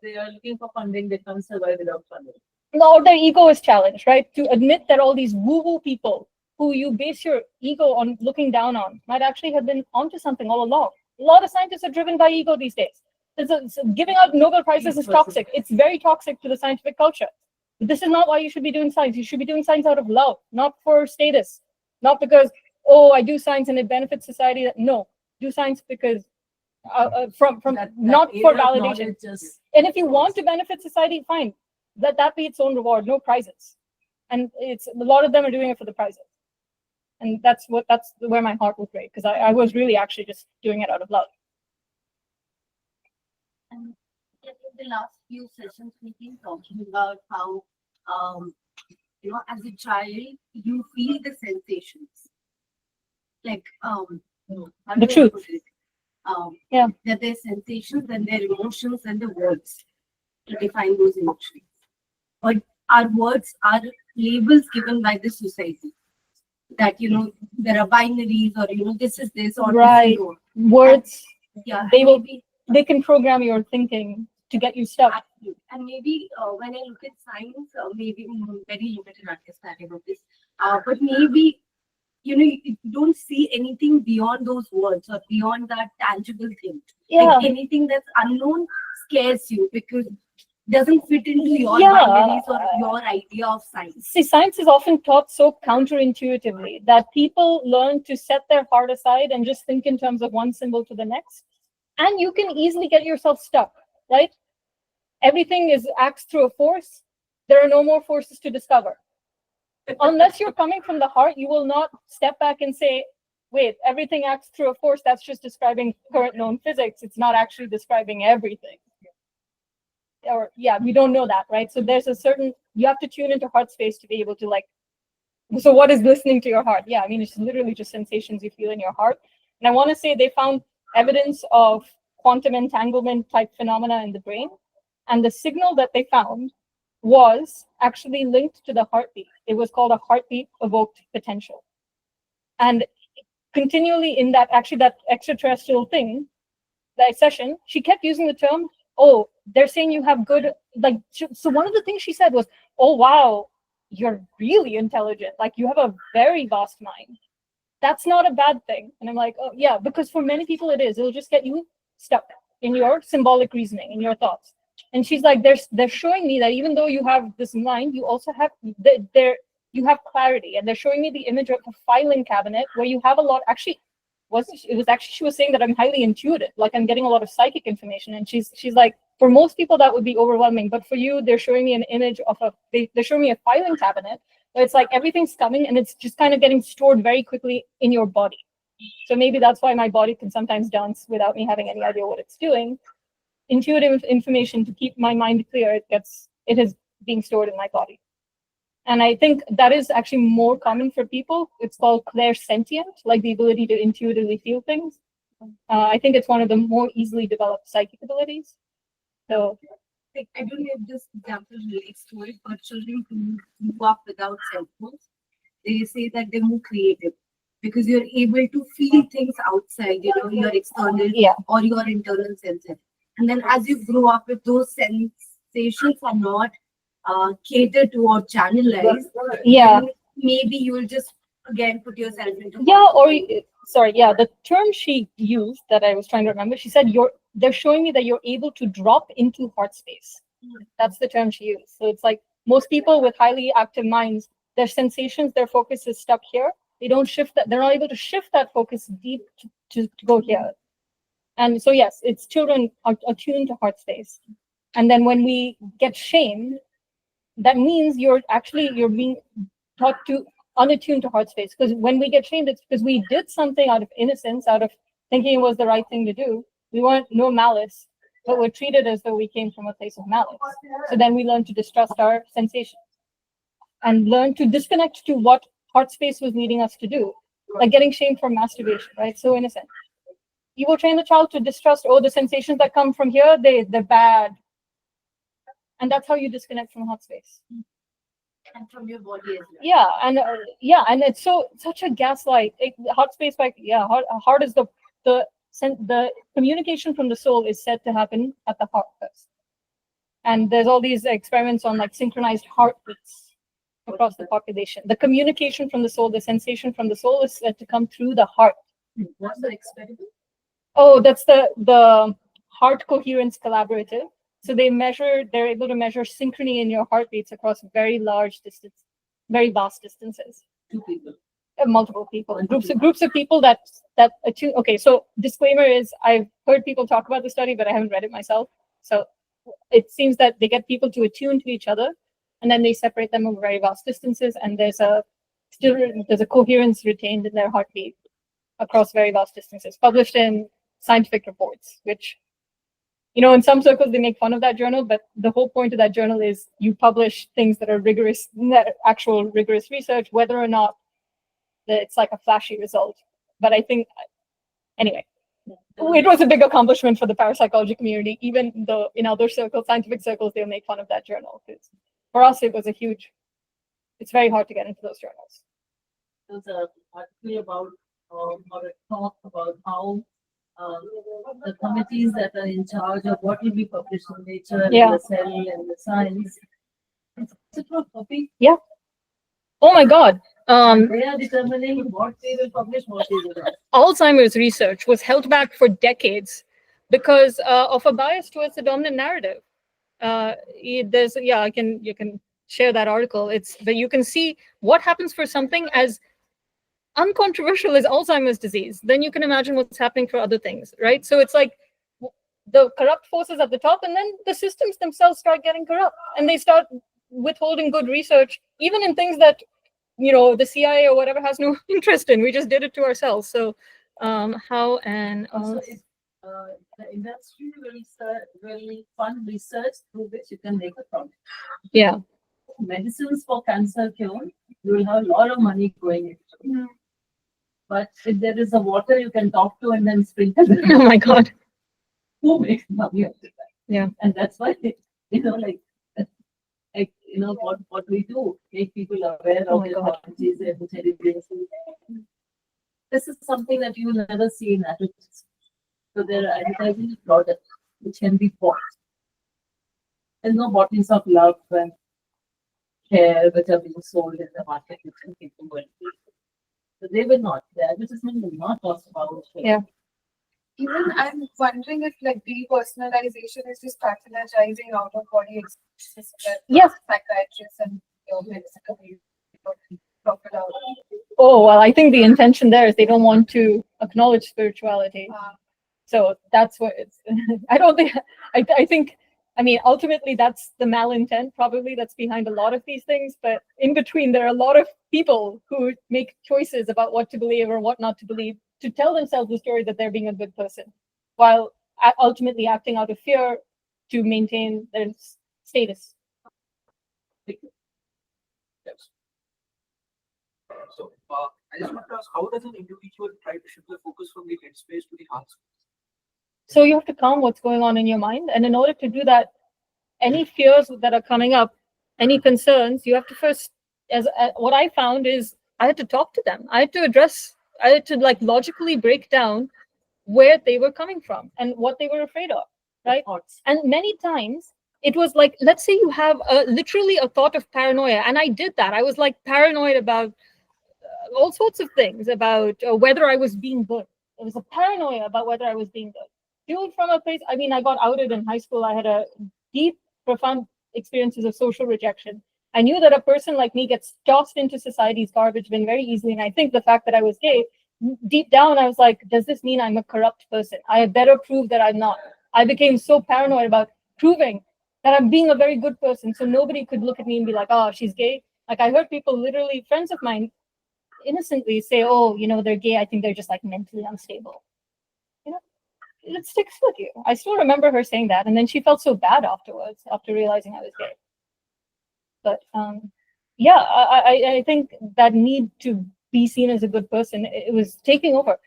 Speaker 1: they are looking for funding. They can't survive without funding.
Speaker 2: no, their ego is challenged, right? To admit that all these woo-woo people who you base your ego on looking down on might actually have been onto something all along. A lot of scientists are driven by ego these days. Giving out Nobel Prizes is toxic. It's very toxic to the scientific culture. This is not why you should be doing science. You should be doing science out of love, not for status, not because, oh, I do science and it benefits society. No, do science because from not for validation. And if you want to benefit society, fine. Let that be its own reward, no prizes. And it's a lot of them are doing it for the prizes. And that's where my heart will break, because I was really actually just doing it out of love.
Speaker 6: And in the last few sessions, we've been talking about how, as a child, you feel the sensations. Like, how do I
Speaker 2: truth.
Speaker 6: put it?
Speaker 2: Yeah.
Speaker 6: That their sensations and their emotions and the words to define those emotions. But our words are labels given by the society. That, there are binaries or, this is this or
Speaker 2: Right.
Speaker 6: this is
Speaker 2: Words,
Speaker 6: yeah,
Speaker 2: they can program your thinking to get you stuck.
Speaker 6: absolutely. And maybe when I look at science, maybe very limited understanding of this, but maybe, you don't see anything beyond those words or beyond that tangible thing.
Speaker 2: Yeah.
Speaker 6: Like anything that's unknown scares you because doesn't fit into your
Speaker 2: Yeah.
Speaker 6: binaries or your idea of science.
Speaker 2: See, science is often taught so counterintuitively that people learn to set their heart aside and just think in terms of one symbol to the next. And you can easily get yourself stuck, right? Everything acts through a force. There are no more forces to discover. Unless you're coming from the heart, you will not step back and say, wait, everything acts through a force. That's just describing current known physics. It's not actually describing everything. Or yeah, we don't know that, right? So there's you have to tune into heart space to be able to so what is listening to your heart? Yeah, I mean, it's literally just sensations you feel in your heart. And I want to say they found evidence of quantum entanglement type phenomena in the brain. And the signal that they found was actually linked to the heartbeat. It was called a heartbeat evoked potential. And continually in that extraterrestrial thing, that session, she kept using the term, oh, they're saying you have good, so one of the things she said was, oh, wow, you're really intelligent. Like you have a very vast mind. That's not a bad thing. And I'm like, oh yeah, because for many people it is. It'll just get you stuck in your symbolic reasoning, in your thoughts. And she's like, they're showing me that even though you have this mind, you also have, you have clarity. And they're showing me the image of a filing cabinet where you have a lot, she was saying that I'm highly intuitive, like I'm getting a lot of psychic information. And she's like, for most people that would be overwhelming, but for you, they're showing me an image of they're showing me a filing cabinet where it's like everything's coming and it's just kind of getting stored very quickly in your body. So maybe that's why my body can sometimes dance without me having any idea what it's doing. Intuitive information to keep my mind clear, it is being stored in my body. And I think that is actually more common for people. It's called clairsentient, like the ability to intuitively feel things. I think it's one of the more easily developed psychic abilities. So
Speaker 6: I don't know if this example relates to it, but children who grow up without cell phones, they say that they're more creative because you're able to feel things outside, your external or your internal senses. And then as you grow up with those sensations are not cater to or channelize,
Speaker 2: Yeah.
Speaker 6: then maybe you will just again put yourself into.
Speaker 2: Yeah, or sorry, yeah, the term she used that I was trying to remember, she said they're showing me that you're able to drop into heart space. That's the term she used. So it's like most people with highly active minds, their sensations, their focus is stuck here. They don't shift that, they're not able to shift that focus deep to go here. And so yes, it's children are attuned to heart space. And then when we get shamed, that means you're being taught to unattuned to heart space. Because when we get shamed, it's because we did something out of innocence, out of thinking it was the right thing to do. We weren't no malice, but we're treated as though we came from a place of malice. So then we learn to distrust our sensations and learn to disconnect to what heart space was leading us to do, like getting shamed for masturbation, right? So innocent. You will train the child to distrust, oh, the sensations that come from here, they're bad. And that's how you disconnect from heart space.
Speaker 6: And from your body as well.
Speaker 2: Yeah, and it's such a gaslight. Heart space, like heart is the communication from the soul is said to happen at the heart first. And there's all these experiments on like synchronized heartbeats across the population. The communication from the soul, the sensation from the soul is said to come through the heart.
Speaker 1: What's the experiment?
Speaker 2: Oh, that's the Heart Coherence Collaborative. So they're able to measure synchrony in your heartbeats across very large distance, very vast distances.
Speaker 1: 2 people.
Speaker 2: Multiple people, groups of people that attune. Okay, so disclaimer is I've heard people talk about the study, but I haven't read it myself. So it seems that they get people to attune to each other, and then they separate them over very vast distances, and there's a coherence retained in their heartbeat across very vast distances, published in scientific reports, which, in some circles they make fun of that journal, but the whole point of that journal is you publish things that are rigorous, actual rigorous research, whether or not that it's like a flashy result. But I think, anyway, it was a big accomplishment for the parapsychology community, even though in other circles, scientific circles, they'll make fun of that journal. Because for us, it was it's very hard to get into those journals.
Speaker 1: There's an article about, or a talk about how the committees that are in charge of what will be published in Nature, and the Cell, and the Science, it's a copy.
Speaker 2: Yeah. Oh my God.
Speaker 1: They are determining what they will publish, what they will not.
Speaker 2: Alzheimer's research was held back for decades because of a bias towards the dominant narrative. You can share that article. But you can see what happens for something as uncontroversial as Alzheimer's disease. Then you can imagine what's happening for other things, right? So it's like the corrupt forces at the top, and then the systems themselves start getting corrupt, and they start withholding good research, even in things that the CIA or whatever has no interest in. We just did it to ourselves. So how and
Speaker 1: Also, the industry will fund research through which you can make a profit.
Speaker 2: Yeah.
Speaker 1: Medicines for cancer cure, you will have a lot of money going into it. But if there is a water you can talk to and then sprinkle it,
Speaker 2: Oh my God.
Speaker 1: who makes money out of that?
Speaker 2: Yeah.
Speaker 1: And that's why, what we do, make people aware
Speaker 2: Oh
Speaker 1: of
Speaker 2: my
Speaker 1: the
Speaker 2: God.
Speaker 1: properties and intelligence. This is something that you will never see in advertising. So there are advertising products which can be bought. There's no bottles of love and care which are being sold in the market which people will pay. So they will not. The advertisement will not talk about.
Speaker 2: Yeah.
Speaker 4: Even I'm wondering if like depersonalization is just pathologizing out of body experiences that
Speaker 2: Yes.
Speaker 4: psychiatrists and medicine community talk about.
Speaker 2: Oh, well, I think the intention there is they don't want to acknowledge spirituality. So that's what it's, I mean, ultimately that's the malintent probably that's behind a lot of these things, but in between there are a lot of people who make choices about what to believe or what not to believe to tell themselves the story that they're being a good person, while ultimately acting out of fear to maintain their status.
Speaker 8: Yes. So, I just want to ask, how does an individual try to shift the focus from the head space to the heart space?
Speaker 2: So you have to calm what's going on in your mind. And in order to do that, any fears that are coming up, any concerns, you have to first, what I found is I had to talk to them. I had to like logically break down where they were coming from and what they were afraid of, right? And many times it was like, let's say you have literally a thought of paranoia, and I did that. I was like paranoid about all sorts of things, about whether I was being good. There was a paranoia about whether I was being good. Fueled from a place, I mean, I got outed in high school. I had a deep, profound experiences of social rejection. I knew that a person like me gets tossed into society's garbage bin very easily. And I think the fact that I was gay, deep down, I was like, does this mean I'm a corrupt person? I had better prove that I'm not. I became so paranoid about proving that I'm being a very good person. So nobody could look at me and be like, oh, she's gay. Like I heard people, literally friends of mine, innocently say, oh, they're gay. I think they're just like mentally unstable. It sticks with you. I still remember her saying that. And then she felt so bad afterwards, after realizing I was gay. But yeah, I think that need to be seen as a good person, it was taking over.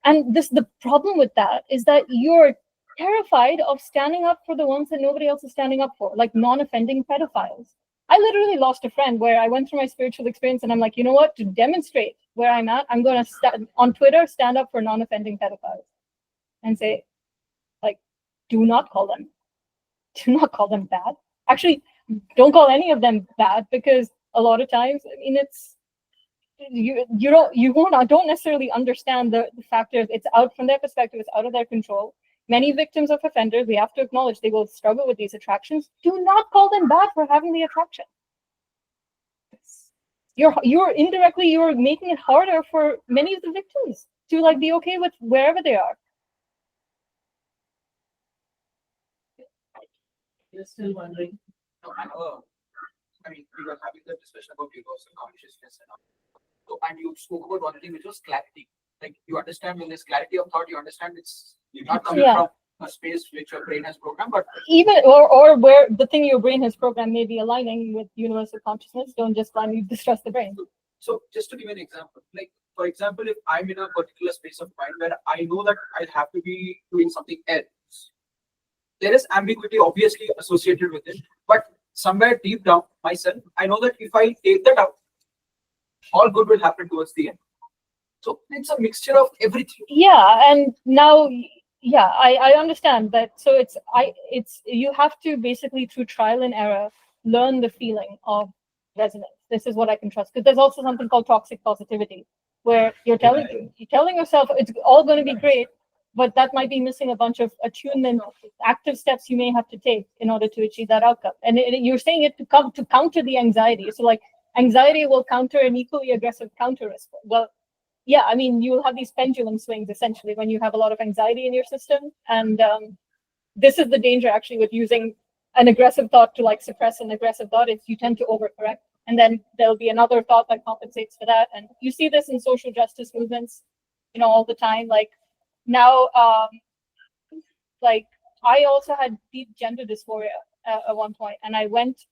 Speaker 2: And the problem with that is that you're terrified of standing up for the ones that nobody else is standing up for, like non-offending pedophiles. I literally lost a friend where I went through my spiritual experience and I'm like, you know what, to demonstrate where I'm at, I'm going to on Twitter stand up for non-offending pedophiles and say, like, do not call them bad. Actually, don't call any of them bad, because a lot of times, I mean, it's you don't necessarily understand the factors. It's out from their perspective, it's out of their control. Many victims of offenders, we have to acknowledge, they will struggle with these attractions. Do not call them bad for having the attraction. You're indirectly, you're making it harder for many of the victims to like be okay with wherever they are.
Speaker 1: You're still wondering.
Speaker 8: No, I mean, we were having the discussion about universal consciousness and all. So, and you spoke about one thing, which was clarity. Like you understand when there's clarity of thought, you understand it's not coming from a space which your brain has programmed, but
Speaker 2: even or where the thing your brain has programmed may be aligning with universal consciousness. Don't just blindly distrust the brain.
Speaker 8: So just to give an example, like for example, if I'm in a particular space of mind where I know that I have to be doing something else, there is ambiguity obviously associated with it, but somewhere deep down myself, I know that if I take that out, all good will happen towards the end. So it's a mixture of everything.
Speaker 2: Yeah, and now, yeah, I understand that. So it's you have to basically, through trial and error, learn the feeling of resonance. This is what I can trust, because there's also something called toxic positivity, where you're telling yourself it's all going to be great, but that might be missing a bunch of attunement, active steps you may have to take in order to achieve that outcome. And you're saying it to counter the anxiety. So like anxiety will counter an equally aggressive counter response. Well, yeah, I mean, you will have these pendulum swings essentially when you have a lot of anxiety in your system. And this is the danger actually with using an aggressive thought to like suppress an aggressive thought. Is you tend to overcorrect. And then there'll be another thought that compensates for that. And you see this in social justice movements, all the time. Like now, like I also had deep gender dysphoria at one point, and I was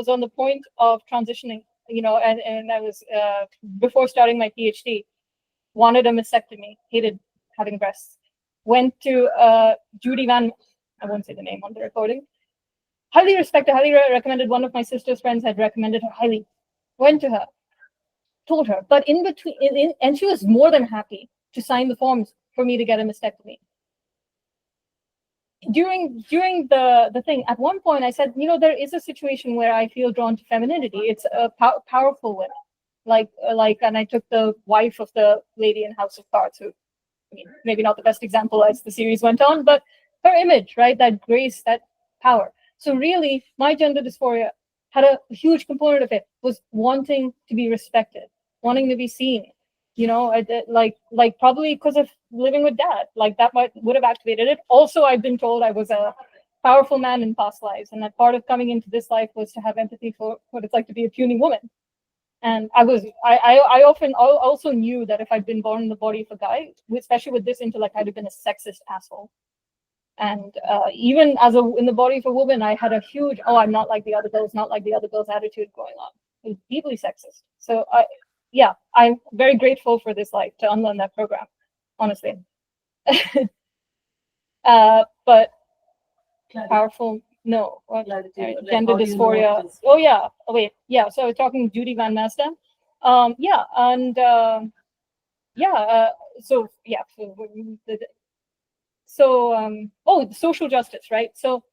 Speaker 2: on the point of transitioning, and I was, before starting my PhD, wanted a mastectomy, hated having breasts. Went to Judy Van, I won't say the name on the recording, highly respected, highly recommended. One of my sister's friends had recommended her highly. Went to her, told her, but in between, and she was more than happy to sign the forms for me to get a mastectomy. During the thing, at one point I said, there is a situation where I feel drawn to femininity. It's a powerful women, like, and I took the wife of the lady in House of Cards, who, I mean, maybe not the best example as the series went on, but her image, right, that grace, that power. So really, my gender dysphoria had a huge component of it, was wanting to be respected, wanting to be seen. Like probably because of living with dad, like that would have activated it. Also, I've been told I was a powerful man in past lives, and that part of coming into this life was to have empathy for what it's like to be a puny woman. And I often also knew that if I'd been born in the body of a guy, especially with this intellect, I'd have been a sexist asshole. And even in the body of a woman, I had a huge, I'm not like the other girls, not like the other girls attitude going on. It was deeply sexist. So I'm very grateful for this life to unlearn that program, honestly. But powerful, no. Gender dysphoria. Oh yeah. Oh wait. Yeah. So I was talking Judy Van Masten. So social justice, right? So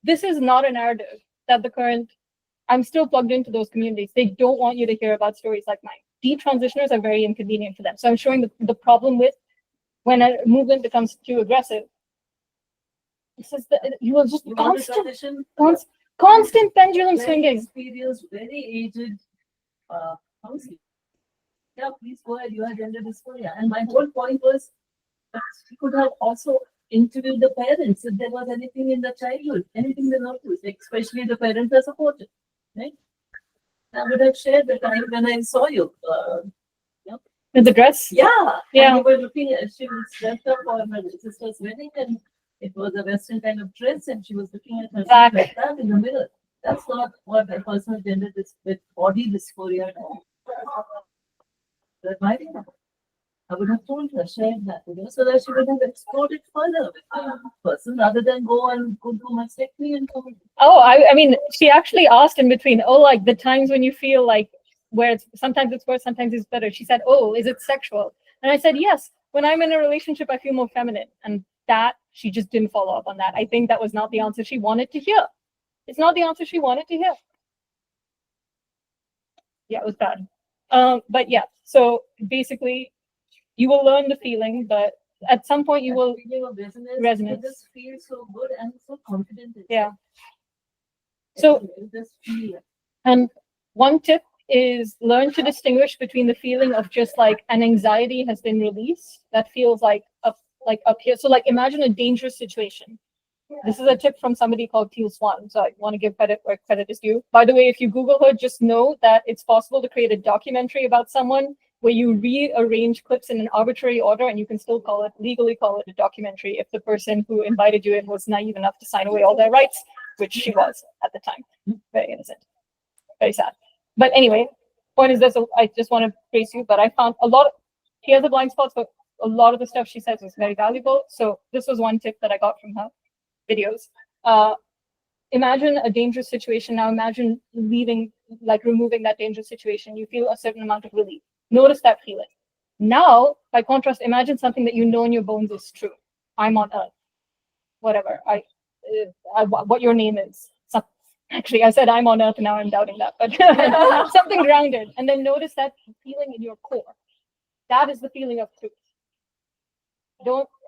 Speaker 2: this is not a narrative that the current, I'm still plugged into those communities. They don't want you to hear about stories like mine. Detransitioners are very inconvenient for them. So I'm showing the problem with when a movement becomes too aggressive. This is you will just
Speaker 1: You want to
Speaker 2: constant,
Speaker 1: transition?
Speaker 2: constant pendulum
Speaker 1: Very
Speaker 2: swinging.
Speaker 1: experienced, very aged counselor. Yeah, please go ahead. You are gender dysphoria. And my whole point was that she could have also interviewed the parents if there was anything in the childhood, anything they noticed, especially the parents are supported. Right? I would have shared the time when I saw you.
Speaker 2: With the dress?
Speaker 1: Yeah.
Speaker 2: Yeah.
Speaker 1: And we were looking at, she was dressed up for her sister's wedding and it was a Western kind of dress and she was looking at herself like that in the mirror. That's not what a personal gender with body dysphoria. I would have told her, shared that with her, so that she would have explored it further with the person rather than go and go through mastectomy and come.
Speaker 2: Oh, I mean, she actually asked in between, oh, like the times when you feel like where it's sometimes it's worse, sometimes it's better. She said, oh, is it sexual? And I said, yes. When I'm in a relationship, I feel more feminine. And that, she just didn't follow up on that. I think that was not the answer she wanted to hear. It's not the answer she wanted to hear. Yeah, it was bad. But yeah, so basically, you will learn the feeling, but at some point you will resonance.
Speaker 1: You just feel so good and so confident.
Speaker 2: Yeah. So,
Speaker 1: You just feel.
Speaker 2: and one tip is learn to distinguish between the feeling of just like an anxiety has been released that feels like up here. So like imagine a dangerous situation. This is a tip from somebody called Teal Swan. So I want to give credit where credit is due. By the way, if you Google her, just know that it's possible to create a documentary about someone where you rearrange clips in an arbitrary order and you can still legally call it a documentary if the person who invited you in was naive enough to sign away all their rights, which she was at the time. Very innocent. Very sad. But anyway, point is this, I just want to praise you, but I found she has a blind spot, but a lot of the stuff she says is very valuable. So this was one tip that I got from her videos. Imagine a dangerous situation. Now imagine removing that dangerous situation. You feel a certain amount of relief. Notice that feeling. Now, by contrast, imagine something that you know in your bones is true. I'm on Earth. Whatever. What your name is. Actually, I said I'm on Earth, and now I'm doubting that, but something grounded. And then notice that feeling in your core. That is the feeling of truth.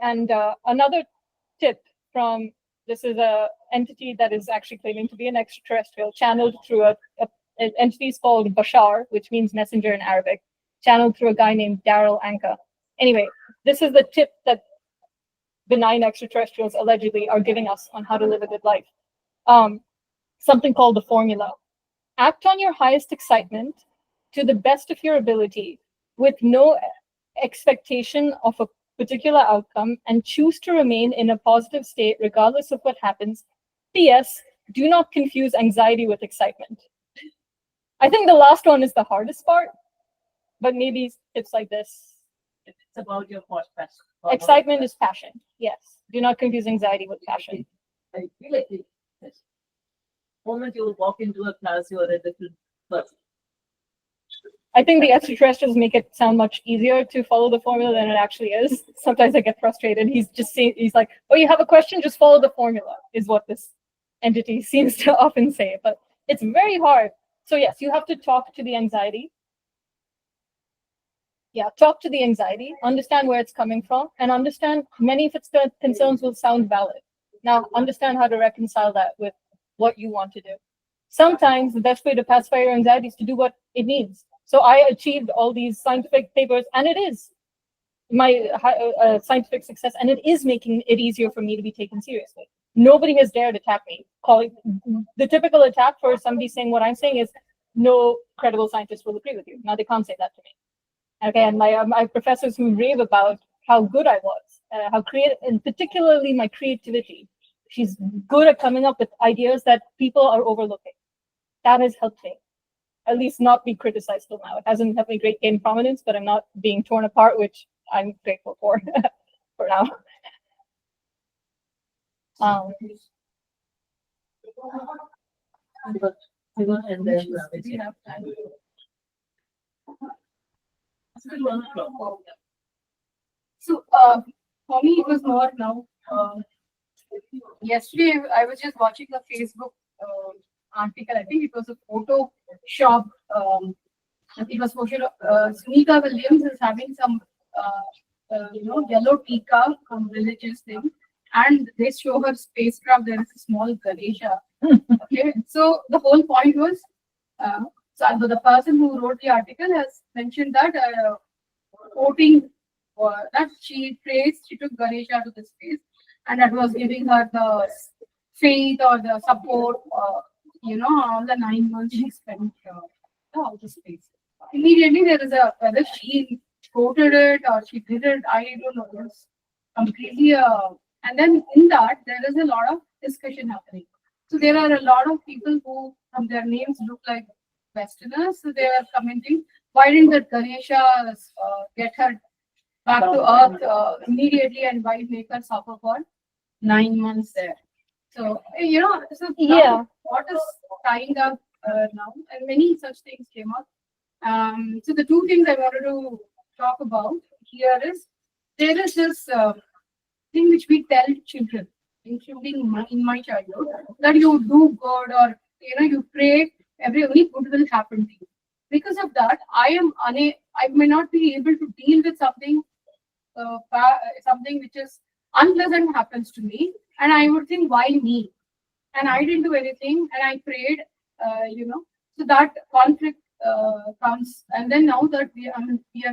Speaker 2: Another tip from, this is a entity that is actually claiming to be an extraterrestrial, channeled through an entity called Bashar, which means messenger in Arabic, channeled through a guy named Daryl Anka. Anyway, this is the tip that benign extraterrestrials allegedly are giving us on how to live a good life. Something called the formula. Act on your highest excitement to the best of your ability with no expectation of a particular outcome and choose to remain in a positive state regardless of what happens. P.S. Do not confuse anxiety with excitement. I think the last one is the hardest part, but maybe it's like this.
Speaker 1: It's about your passion.
Speaker 2: Excitement is passion. Yes. Do not confuse anxiety with passion.
Speaker 1: I feel like the moment you walk into a class, you are a different person.
Speaker 2: I think the extraterrestrials make it sound much easier to follow the formula than it actually is. Sometimes I get frustrated. He's like, oh, you have a question? Just follow the formula, is what this entity seems to often say. But it's very hard. So yes, you have to talk to the anxiety. Yeah, talk to the anxiety, understand where it's coming from, and understand many of its concerns will sound valid. Now, understand how to reconcile that with what you want to do. Sometimes the best way to pacify your anxiety is to do what it needs. So I achieved all these scientific papers, and it is my scientific success, and it is making it easier for me to be taken seriously. Nobody has dared attack me. The typical attack for somebody saying what I'm saying is, no credible scientist will agree with you. Now they can't say that to me. Okay, and my professors who rave about how good I was, how creative, and particularly my creativity. She's good at coming up with ideas that people are overlooking. That has helped me, at least not be criticized till now. It hasn't helped me gain prominence, but I'm not being torn apart, which I'm grateful for, for now.
Speaker 1: And then we have time.
Speaker 7: So, for me, it was more now, yesterday I was just watching a Facebook article. I think it was a photo shop. It was photo. Sunita Williams is having some, yellow teacup from religious thing, and they show her spacecraft. There is a small Ganesha. Okay, so the whole point was, so the person who wrote the article has mentioned that quoting that she took Ganesha to the space, and that was giving her the faith or the support, all the 9 months she spent out of space. Immediately there is whether she quoted it or she did it, I don't know. It was completely, and then in that there is a lot of discussion happening. So there are a lot of people who their names look like Westerners, so they are commenting, why didn't that Ganesha get her back to Earth immediately, and why make her suffer for 9 months there? So so
Speaker 2: Yeah.
Speaker 7: what is tying up now, and many such things came up. So the two things I wanted to talk about here is there is this thing which we tell children, including in my childhood, that you do good, or you pray, only good will happen to you. Because of that, I may not be able to deal with something which is unpleasant happens to me, and I would think, why me? And I didn't do anything, and I prayed, so that conflict comes. And then now that we are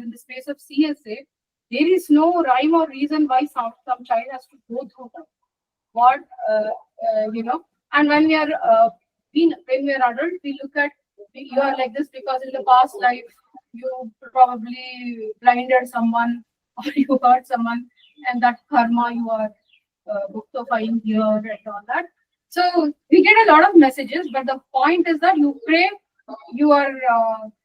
Speaker 7: in the space of CSA, there is no rhyme or reason why some child has to go through what, and when we are adult, we look at, you are like this because in the past life you probably blinded someone or you hurt someone, and that karma you are bhuktifying here and all that. So we get a lot of messages, but the point is that you pray, you are,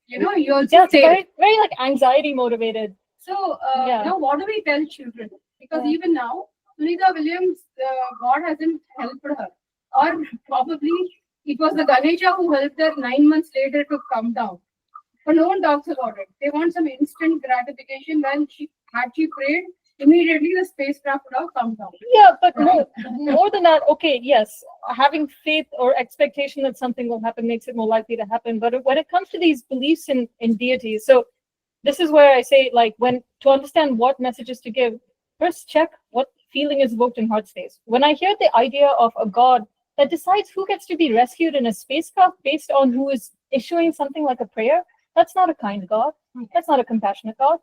Speaker 7: you're
Speaker 2: Yeah, it's
Speaker 7: safe.
Speaker 2: very, very like anxiety motivated.
Speaker 7: So,
Speaker 2: Yeah.
Speaker 7: now what do we tell children? Because even now, Sunita Williams, God hasn't helped her. Or probably it was the Ganesha who helped her 9 months later to come down. But no one talks about it. They want some instant gratification. When she prayed, immediately the spacecraft would have come down.
Speaker 2: Yeah, but more than that, okay, yes, having faith or expectation that something will happen makes it more likely to happen. But when it comes to these beliefs in deities, so this is where I say, like, to understand what messages to give, first check what feeling is evoked in heart space. When I hear the idea of a god that decides who gets to be rescued in a spacecraft based on who is issuing something like a prayer, that's not a kind God. That's not a compassionate God.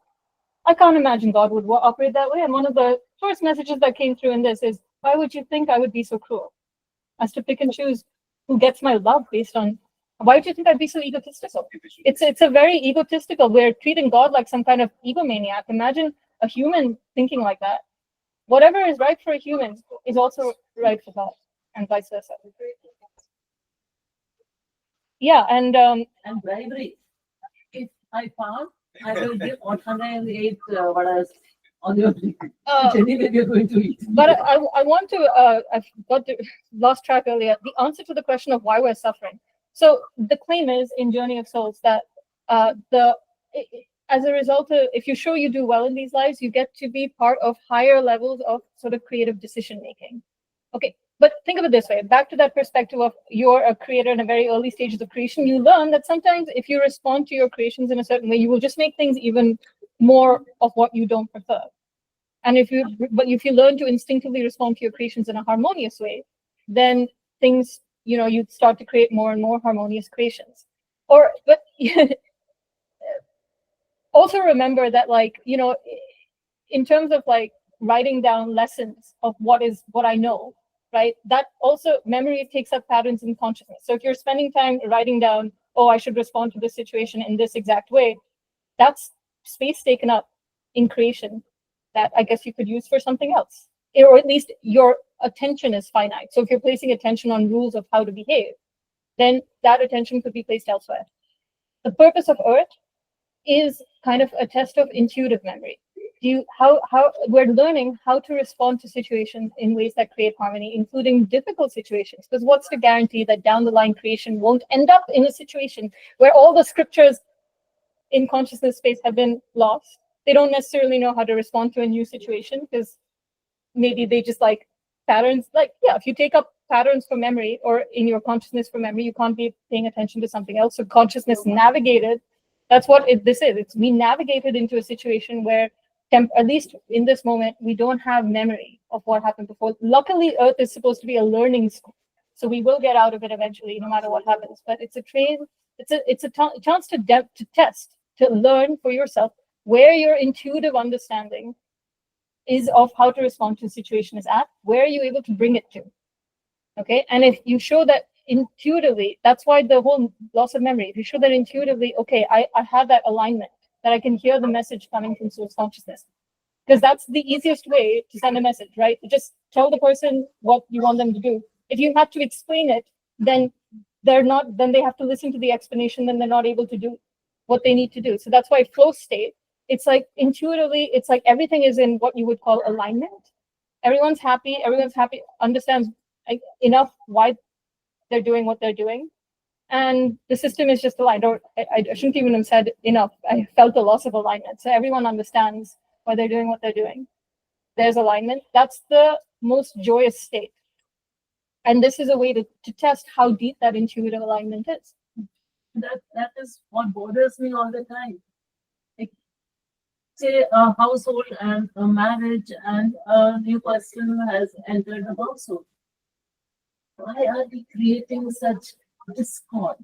Speaker 2: I can't imagine God would operate that way. And one of the first messages that came through in this is, why would you think I would be so cruel as to pick and choose who gets my love based on, why would you think I'd be so egotistical? It's a very egotistical, we're treating God like some kind of egomaniac. Imagine a human thinking like that. Whatever is right for a human is also right for God, and vice versa. Yeah, and
Speaker 1: bribery. If I pass, I will give 108 vadas on your which anyway we are going to eat.
Speaker 2: but I want to I've lost track earlier. The answer to the question of why we're suffering. So the claim is in Journey of Souls that as a result of, if you show you do well in these lives, you get to be part of higher levels of sort of creative decision making. Okay, but think of it this way, back to that perspective of you're a creator in a very early stages of creation, you learn that sometimes if you respond to your creations in a certain way, you will just make things even more of what you don't prefer. And if you learn to instinctively respond to your creations in a harmonious way, then things, you start to create more and more harmonious creations. But also remember that, like, in terms of like writing down lessons of what I know, right? That also, memory takes up patterns in consciousness. So if you're spending time writing down, oh, I should respond to this situation in this exact way, that's space taken up in creation that I guess you could use for something else. Or at least your attention is finite. So if you're placing attention on rules of how to behave, then that attention could be placed elsewhere. The purpose of Earth is kind of a test of intuitive memory. How we're learning how to respond to situations in ways that create harmony, including difficult situations. Because what's the guarantee that down the line creation won't end up in a situation where all the scriptures in consciousness space have been lost? They don't necessarily know how to respond to a new situation because maybe they just like patterns, like, yeah, if you take up patterns for memory or in your consciousness for memory, you can't be paying attention to something else. So consciousness navigated, that's what this is. It's we navigated into a situation where, at least in this moment, we don't have memory of what happened before. Luckily, Earth is supposed to be a learning school. So we will get out of it eventually, no matter what happens. But it's a chance to test, to learn for yourself where your intuitive understanding is of how to respond to a situation is at, where are you able to bring it to? Okay, and if you show that intuitively, that's why the whole loss of memory, if you show that intuitively, okay, I have that alignment, that I can hear the message coming from source consciousness. Because that's the easiest way to send a message, right? Just tell the person what you want them to do. If you have to explain it, then they have to listen to the explanation, then they're not able to do what they need to do. So that's why flow state, it's like intuitively, it's like everything is in what you would call alignment. Everyone's happy, understands enough why they're doing what they're doing. And the system is just aligned, or I shouldn't even have said enough. I felt the loss of alignment. So everyone understands why they're doing what they're doing. There's alignment. That's the most joyous state. And this is a way to test how deep that intuitive alignment is.
Speaker 1: That is what bothers me all the time. Like, say a household and a marriage and a new person has entered the household. Why are we creating such discord,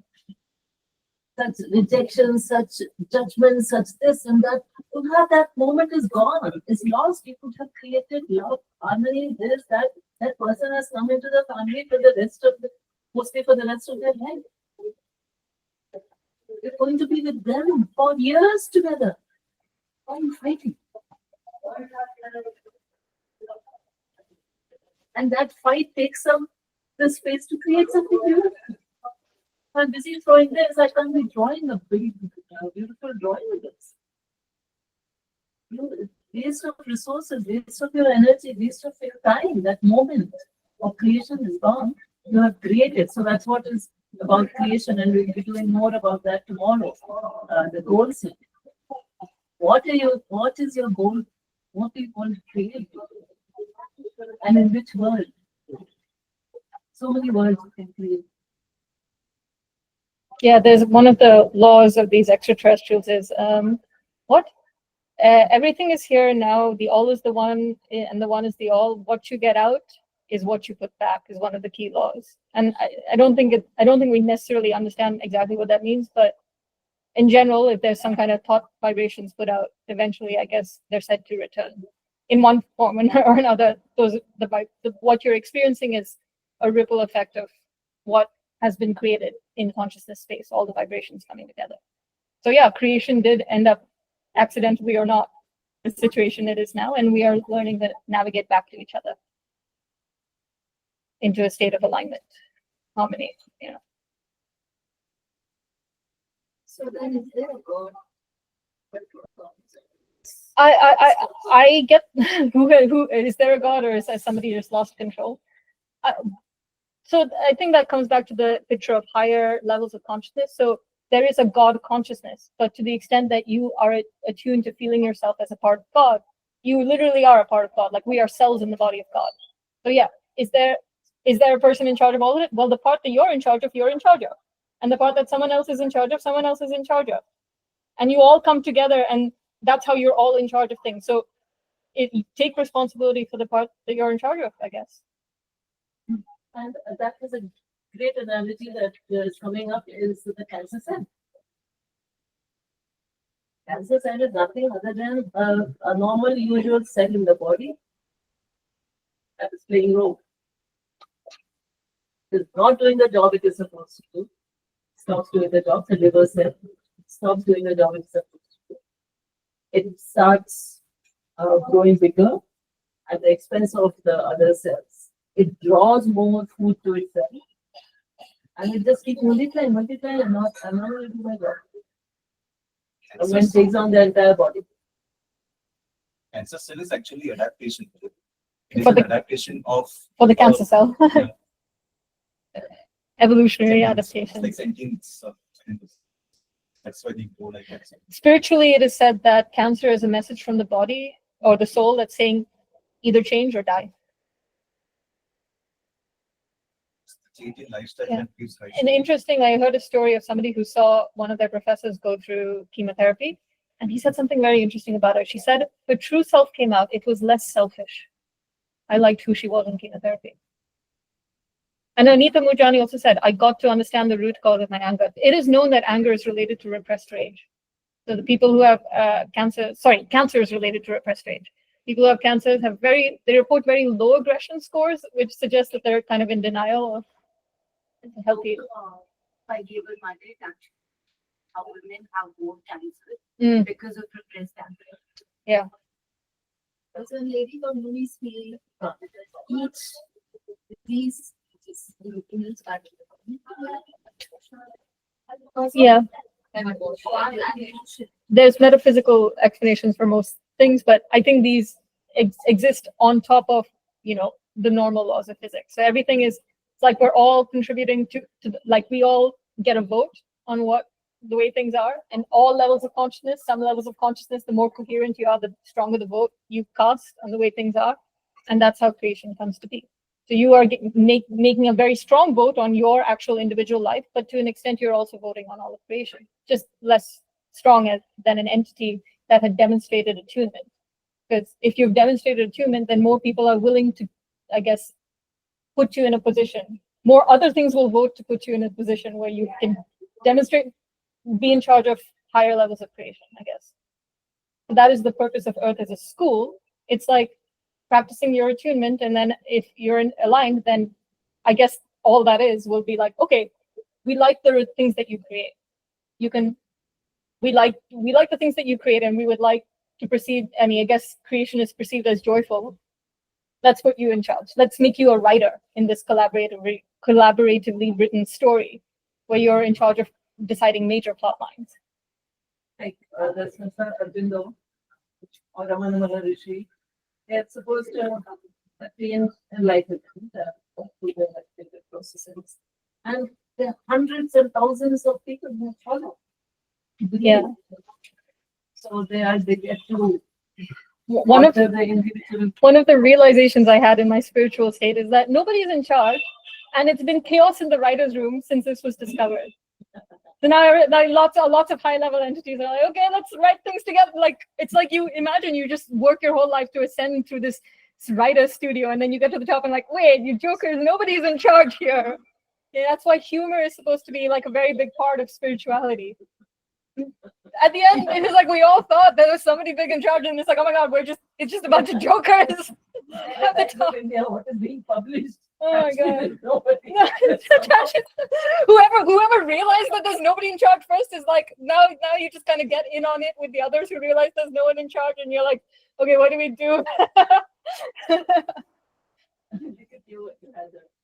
Speaker 1: such rejection, such judgment, such this and that? That moment is gone. It's lost. You could have created love, harmony, this, that. That person has come into the family for the rest of mostly for the rest of their life. You're going to be with them for years together. Why are you fighting? And that fight takes up the space to create something beautiful. I'm busy throwing this, I can't be drawing a big, beautiful drawing with this. Waste of resources, waste of your energy, waste of your time. That moment of creation is gone. You have created. So that's what is about creation, and we'll be doing more about that tomorrow. The goals. What is your goal? What do you want to create? And in which world? So many worlds you can create.
Speaker 2: Yeah, there's one of the laws of these extraterrestrials is everything is here now. The all is the one, and the one is the all. What you get out is what you put back is one of the key laws. And I don't think we necessarily understand exactly what that means, but in general, if there's some kind of thought vibrations put out, eventually, I guess they're said to return in one form or another. What you're experiencing is a ripple effect of what has been created in consciousness space, all the vibrations coming together. So yeah, creation did end up, accidentally or not, the situation it is now, and we are learning to navigate back to each other into a state of alignment, harmony,
Speaker 1: So then is there a God?
Speaker 2: I get who is there a God, or is somebody just lost control? So I think that comes back to the picture of higher levels of consciousness. So there is a God consciousness, but to the extent that you are attuned to feeling yourself as a part of God, you literally are a part of God. Like we are cells in the body of God. So yeah, is there a person in charge of all of it? Well, the part that you're in charge of, you're in charge of. And the part that someone else is in charge of, someone else is in charge of. And you all come together, and that's how you're all in charge of things. So take responsibility for the part that you're in charge of, I guess.
Speaker 1: And that is a great analogy that is coming up is the cancer cell. Cancer cell is nothing other than a normal, usual cell in the body that is playing role. It's not doing the job it is supposed to do. Stops doing the job, the liver cell stops doing the job it's supposed to do. It starts growing bigger at the expense of the other cells. It draws more food to itself. And it just keeps multiplying, and not able to do my job. And when it takes on the entire body.
Speaker 3: Cancer cell is actually adaptation. It is
Speaker 2: For
Speaker 3: an
Speaker 2: the-
Speaker 3: adaptation of
Speaker 2: For the cancer cell.
Speaker 3: yeah.
Speaker 2: Evolutionary
Speaker 3: It's
Speaker 2: adaptation.
Speaker 3: like sentience. That's why they go like that.
Speaker 2: Spiritually, it is said that cancer is a message from the body or the soul that's saying either change or die.
Speaker 3: change in lifestyle
Speaker 2: Yeah.
Speaker 3: that gives rise.
Speaker 2: And interesting, I heard a story of somebody who saw one of their professors go through chemotherapy, and he said something very interesting about her. She said her true self came out. It was less selfish. I liked who she was in chemotherapy. And Anita Murjani also said, I got to understand the root cause of my anger. It is known that anger is related to repressed rage. So the people who have cancer is related to repressed rage. People who have cancers have they report very low aggression scores, which suggests that they're kind of in denial of healthy.
Speaker 6: By Gable Margaret, actually, how women have more cancer because of repressed anger.
Speaker 2: Yeah.
Speaker 1: As a lady from movies feel each disease is in each
Speaker 2: Yeah. There's metaphysical explanations for most things, but I think these exist on top of, the normal laws of physics. So everything is, it's like we're all contributing to like we all get a vote on the way things are, and all levels of consciousness, some levels of consciousness, the more coherent you are, the stronger the vote you cast on the way things are. And that's how creation comes to be. So you are making a very strong vote on your actual individual life, but to an extent, you're also voting on all of creation, just less strong than an entity that had demonstrated attunement. Because if you've demonstrated attunement, then more people are willing to, I guess, put you in a position. More other things will vote to put you in a position where you can demonstrate, be in charge of higher levels of creation, I guess. So that is the purpose of Earth as a school. It's like practicing your attunement, and then if you're aligned, then I guess all that will be like, okay, we like the things that you create. We like the things that you create, and we would like to perceive, I guess creation is perceived as joyful. Let's put you in charge. Let's make you a writer in this collaboratively written story, where you're in charge of deciding major plot lines.
Speaker 1: like the Sasa Arvindo or Ramana Maharishi, they are supposed to attain enlightenment through their meditative processes. And there are hundreds and thousands of people who follow.
Speaker 2: Yeah.
Speaker 1: So they get to
Speaker 2: One of
Speaker 1: alter the individual.
Speaker 2: one of the realizations I had in my spiritual state is that nobody is in charge, and it's been chaos in the writer's room since this was discovered. So now lots of high level entities are like, okay, let's write things together. Like it's like you imagine you just work your whole life to ascend through this writer's studio, and then you get to the top and like, wait, you jokers, nobody's in charge here. Yeah, that's why humor is supposed to be like a very big part of spirituality. At the end, it is like we all thought there was somebody big in charge, and it's like, oh my god, it's just a bunch of jokers at the top.
Speaker 1: India, what is being published.
Speaker 2: Oh my god.
Speaker 1: Nobody.
Speaker 2: Whoever realized that there's nobody in charge first is like, now you just kind of get in on it with the others who realize there's no one in charge, and you're like, okay, what do we do?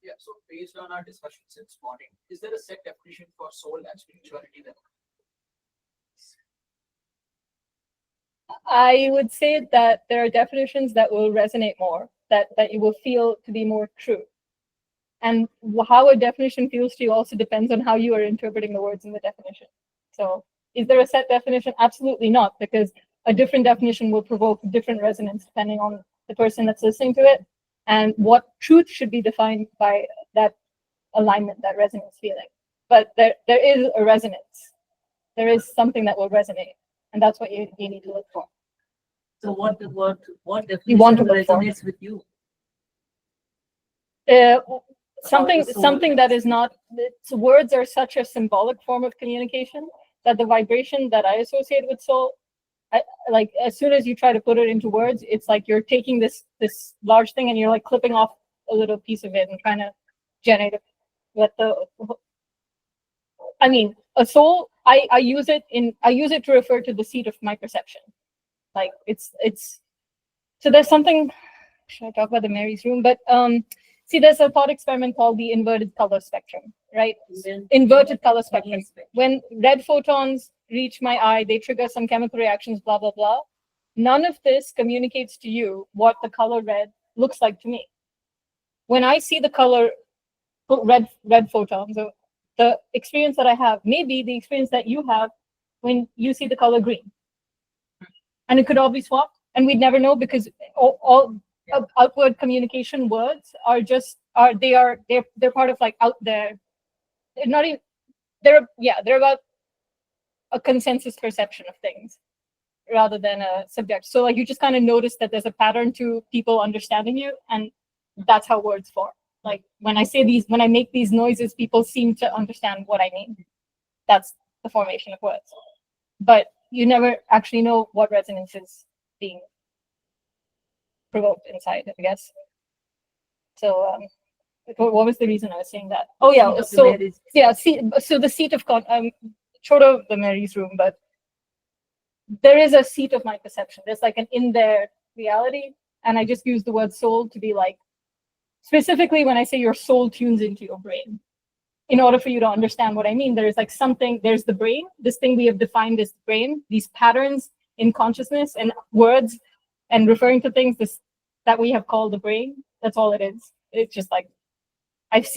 Speaker 8: Yeah, so based on our discussion since morning, is there a set definition for soul and spirituality then?
Speaker 2: I would say that there are definitions that will resonate more, that you will feel to be more true. And how a definition feels to you also depends on how you are interpreting the words in the definition. So is there a set definition? Absolutely not, because a different definition will provoke different resonance depending on the person that's listening to it, and what truth should be defined by that alignment, that resonance feeling. But there is a resonance. There is something that will resonate, and that's what you need to look for.
Speaker 1: So what definition
Speaker 2: You want to look for.
Speaker 1: resonates with you?
Speaker 2: Something that is not, words are such a symbolic form of communication that the vibration that I associate with soul, like as soon as you try to put it into words, it's like you're taking this large thing and you're like clipping off a little piece of it and trying to generate it. But a soul, I use it to refer to the seat of my perception. Like it's so there's something. Should I talk about the Mary's room? But see, there's a thought experiment called the inverted color spectrum, right? Inverted color spectrum. When red photons reach my eye, they trigger some chemical reactions, blah, blah, blah. None of this communicates to you what the color red looks like to me. When I see the color red photons, the experience that I have may be the experience that you have when you see the color green. And it could all be swapped, and we'd never know because all outward communication words are just they're part of like out there. They're not even they're about a consensus perception of things rather than a subject. So like you just kind of notice that there's a pattern to people understanding you, and that's how words form. Like when I make these noises, people seem to understand what I mean. That's the formation of words. But you never actually know what resonance is being provoked inside, I guess. So what was the reason I was saying that? Oh yeah, so yeah, so the seat of short of the Mary's room, but there is a seat of my perception. There's like an in there reality, and I just use the word soul to be like, specifically when I say your soul tunes into your brain. In order for you to understand what I mean, there's like there's the brain, this thing we have defined as brain, these patterns in consciousness and words and referring to things that we have called the brain. That's all it is. It's just like, I've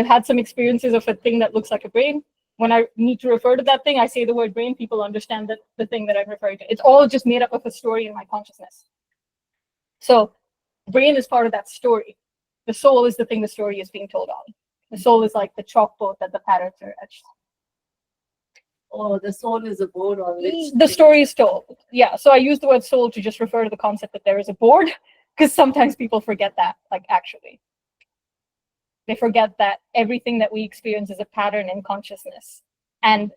Speaker 2: had some experiences of a thing that looks like a brain. When I need to refer to that thing, I say the word brain, people understand that the thing that I'm referring to. It's all just made up of a story in my consciousness. So brain is part of that story. The soul is the thing the story is being told on. The soul is like the chalkboard that the patterns are etched.
Speaker 1: Oh, the soul is a board on which
Speaker 2: The story is told. Yeah, so I use the word soul to just refer to the concept that there is a board, because sometimes people forget that, like actually. They forget that everything that we experience is a pattern in consciousness. And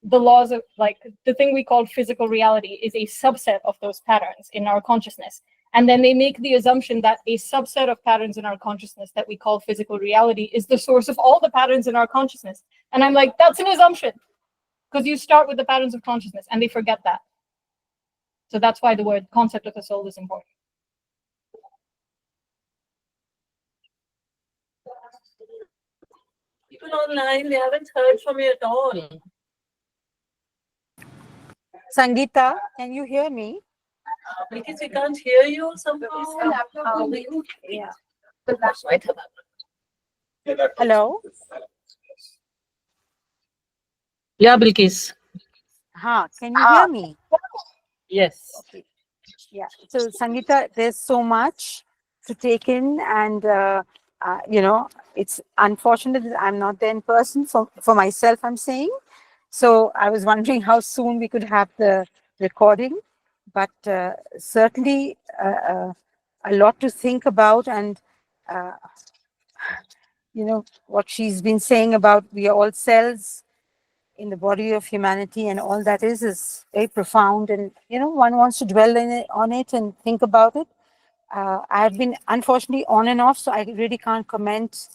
Speaker 2: the laws of, like, the thing we call physical reality is a subset of those patterns in our consciousness. And then they make the assumption that a subset of patterns in our consciousness that we call physical reality is the source of all the patterns in our consciousness. And I'm like, that's an assumption, because you start with the patterns of consciousness, and they forget that. So that's why the word concept of the soul is important.
Speaker 1: people online, they haven't heard from you at all.
Speaker 9: Sangeeta, can you hear me?
Speaker 1: Because we can't hear you somehow.
Speaker 9: Yeah.
Speaker 4: That's right.
Speaker 9: Hello?
Speaker 1: Yeah, Bilkis.
Speaker 9: Can you hear me?
Speaker 1: Yes.
Speaker 9: Okay. Yeah. So, Sangeeta, there's so much to take in, and it's unfortunate that I'm not there in person. For myself, I'm saying. So I was wondering how soon we could have the recording, but certainly a lot to think about, and what she's been saying about we are all cells in the body of humanity, and all that is very profound, and one wants to dwell on it and think about it. I've been unfortunately on and off, so I really can't comment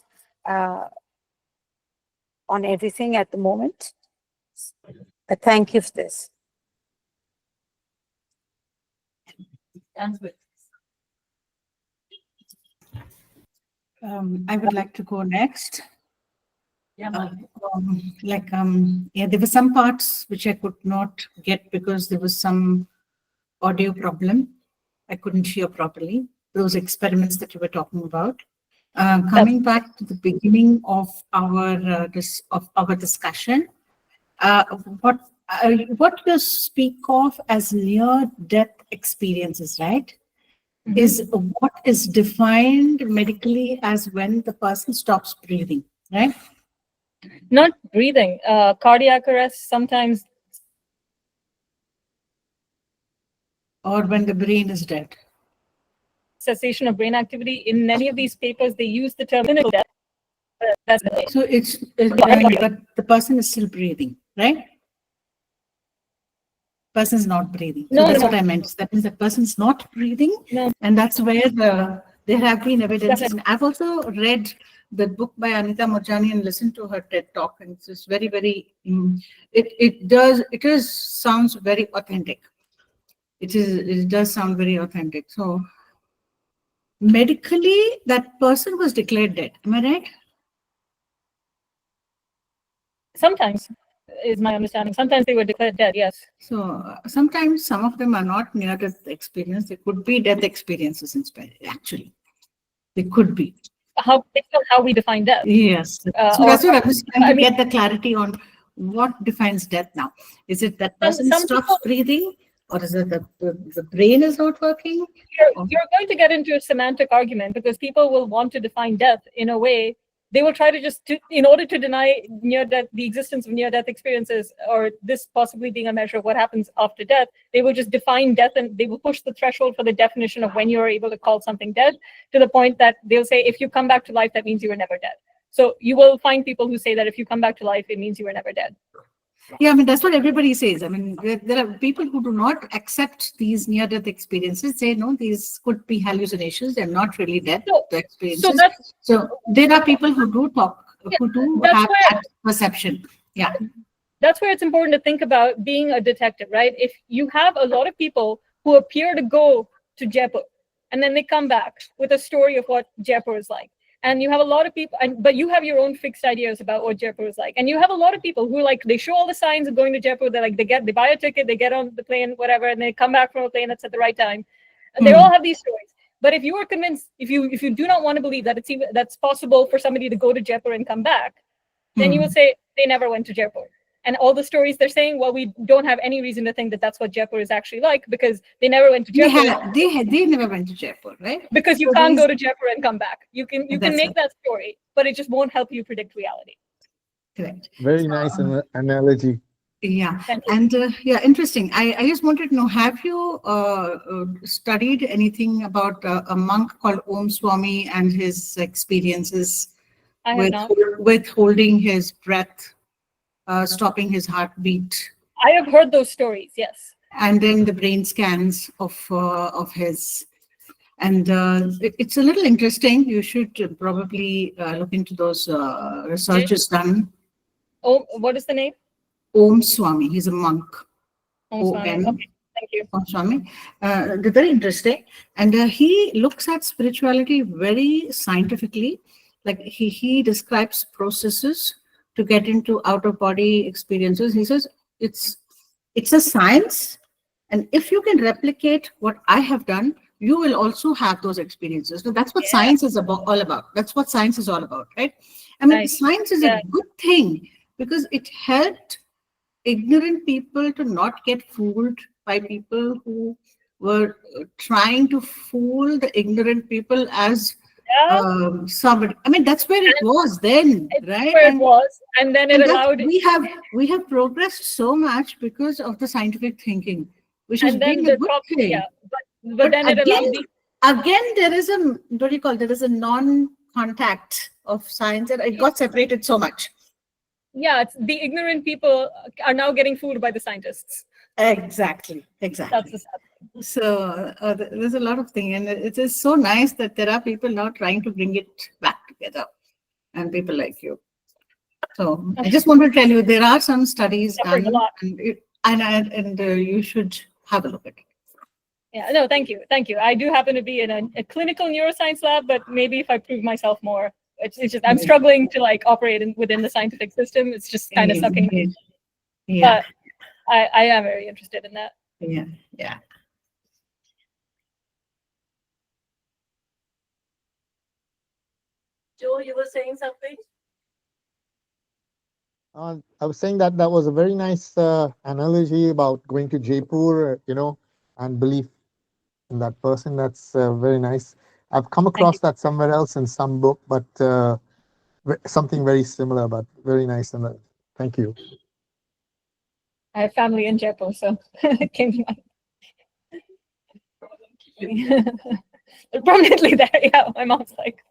Speaker 9: on everything at the moment. But thank you for this.
Speaker 5: I would like to go next.
Speaker 1: Yeah,
Speaker 5: there were some parts which I could not get because there was some audio problem. I couldn't hear properly. Those experiments that you were talking about. Coming back to the beginning of our discussion, what you speak of as near-death experiences, right?
Speaker 2: Mm-hmm.
Speaker 5: Is what is defined medically as when the person stops breathing, right?
Speaker 2: Not breathing, cardiac arrest sometimes.
Speaker 5: Or when the brain is dead.
Speaker 2: Cessation of brain activity. In many of these papers, they use the term clinical death. That's the thing.
Speaker 5: So but the person is still breathing, right? Person is not breathing. So that's what I meant. That means the person is not breathing, and that's where there have been evidences. And I've also read the book by Anita Moorjani and listened to her TED talk, and it's just very, very. It sounds very authentic. It does sound very authentic. So medically, that person was declared dead. Am I right?
Speaker 2: Sometimes, is my understanding. Sometimes they were declared dead, yes.
Speaker 5: So sometimes some of them are not near-death experience. They could be death experiences actually. They could be.
Speaker 2: How we define death.
Speaker 5: Yes. So that's what I was trying to get the clarity on what defines death now. Is it that person stops breathing, or is it that the brain is not working?
Speaker 2: You're going to get into a semantic argument because people will want to define death in a way. They will try to in order to deny near death, the existence of near death experiences, or this possibly being a measure of what happens after death, they will just define death and they will push the threshold for the definition of when you're able to call something dead to the point that they'll say, if you come back to life, that means you were never dead. So you will find people who say that if you come back to life, it means you were never dead.
Speaker 5: Yeah, I mean, that's what everybody says. I mean, there are people who do not accept these near-death experiences. Say, no, these could be hallucinations. They're not really death experiences. So there are people who do talk, who do have that perception. Yeah.
Speaker 2: That's where it's important to think about being a detective, right? If you have a lot of people who appear to go to Jaipur and then they come back with a story of what Jaipur is like. And you have a lot of people, but you have your own fixed ideas about what Jaipur is like. And you have a lot of people who they show all the signs of going to Jaipur. They're like, they buy a ticket, they get on the plane, whatever, and they come back from a plane that's at the right time. And they all have these stories. But if you are convinced, if you do not want to believe that that's possible for somebody to go to Jaipur and come back, then you will say they never went to Jaipur. And all the stories they're saying, well, we don't have any reason to think that that's what Jaipur is actually like because they never went to Jaipur.
Speaker 5: They never went to Jaipur, right?
Speaker 2: Because you can't go to Jaipur and come back. You can make that story, but it just won't help you predict reality.
Speaker 5: Correct.
Speaker 10: Very nice analogy.
Speaker 5: Yeah, and yeah, interesting. I just wanted to know, have you studied anything about a monk called Om Swami and his experiences with holding his breath, stopping his heartbeat?
Speaker 2: I have heard those stories, yes.
Speaker 5: And then the brain scans of his, and it's a little interesting. You should probably look into those researches done.
Speaker 2: Oh, what is the name?
Speaker 5: Om Swami. He's a monk.
Speaker 2: Om Swami. Okay, thank you.
Speaker 5: Om Swami. They're very interesting, and he looks at spirituality very scientifically. Like he describes processes to get into out of body experiences. He says it's a science, and if you can replicate what I have done, you will also have those experiences. So that's what science is all about. That's what science is all about, right? I mean, science is a good thing because it helped ignorant people to not get fooled by people who were trying to fool the ignorant people as somebody. I mean, that's where it was then, right?
Speaker 2: Where it was, and then it allowed.
Speaker 5: We have progressed so much because of the scientific thinking, which has been a good thing.
Speaker 2: Yeah, but then it allowed
Speaker 5: again, there is there is a non-contact of science, and it got separated so much.
Speaker 2: Yeah, it's the ignorant people are now getting fooled by the scientists.
Speaker 5: Exactly. That's the sad thing. So there's a lot of things, and it is so nice that there are people now trying to bring it back together, and people like you. So I just want to tell you, there are some studies done, and you should have a look at it.
Speaker 2: Yeah, no, thank you. I do happen to be in a clinical neuroscience lab, but maybe if I prove myself more. It's just I'm struggling to operate within the scientific system. It's just kind of sucking me.
Speaker 5: Yeah.
Speaker 2: But I am very interested in that.
Speaker 5: Yeah.
Speaker 1: Joe, you were saying something?
Speaker 10: I was saying that was a very nice analogy about going to Jaipur, and belief in that person. That's very nice. I've come across that somewhere else in some book, but something very similar, but very nice. And thank you.
Speaker 2: I have family in Jaipur, so it came to mind. Permanently there, yeah. My mom's like.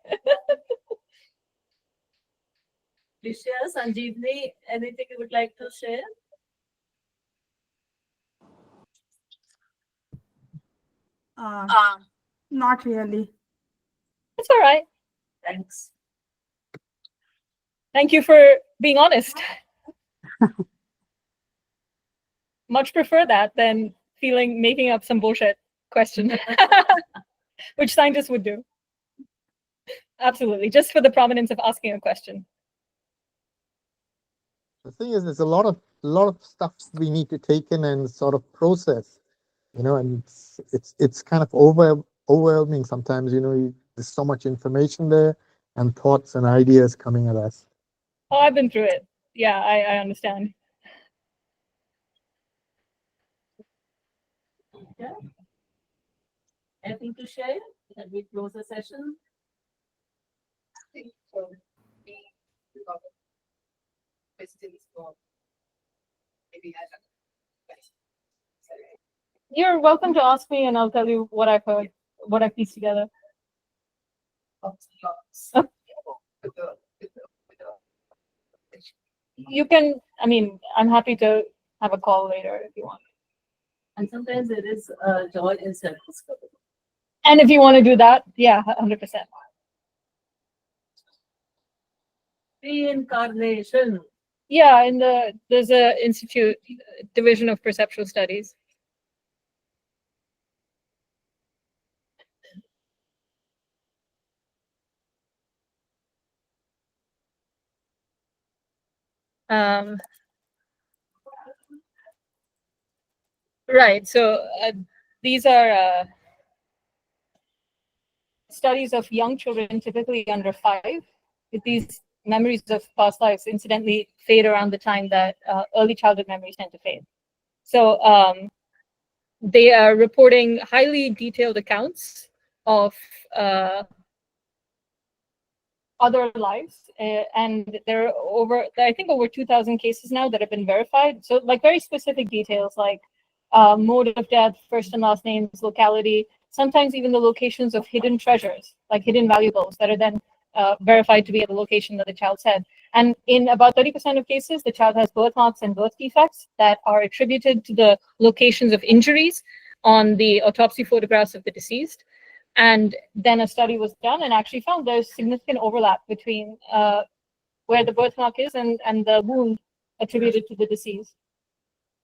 Speaker 1: Lisha, Sanjeevni, anything you would like to share?
Speaker 11: Not really.
Speaker 2: It's all right.
Speaker 1: Thanks.
Speaker 2: Thank you for being honest. Much prefer that than making up some bullshit question, which scientists would do. Absolutely, just for the prominence of asking a question.
Speaker 10: The thing is, there's a lot of stuff we need to take in and sort of process, and it's kind of overwhelming sometimes. There's so much information there and thoughts and ideas coming at us.
Speaker 2: Oh, I've been through it. Yeah, I understand.
Speaker 1: Okay. Anything to share? Can we close the session?
Speaker 4: think so. We got questions for maybe I don't know.
Speaker 2: You're welcome to ask me and I'll tell you what I've heard, what I pieced together. You can, I mean, I'm happy to have a call later if you want.
Speaker 1: And sometimes it is joy in self-discovery.
Speaker 2: And if you want to do that, yeah, 100%.
Speaker 1: Reincarnation.
Speaker 2: Yeah, there's a institute division of perceptual studies. Right. So these are studies of young children, typically under 5, with these memories of past lives incidentally fade around the time that early childhood memories tend to fade. So they are reporting highly detailed accounts of other lives, and there are I think over 2,000 cases now that have been verified. So like very specific details like mode of death, first and last names, locality, sometimes even the locations of hidden treasures, like hidden valuables that are then verified to be at the location that the child said. And in about 30% of cases, the child has birthmarks and birth defects that are attributed to the locations of injuries on the autopsy photographs of the deceased. And then a study was done and actually found there's significant overlap between where the birthmark is and the wound attributed to the disease.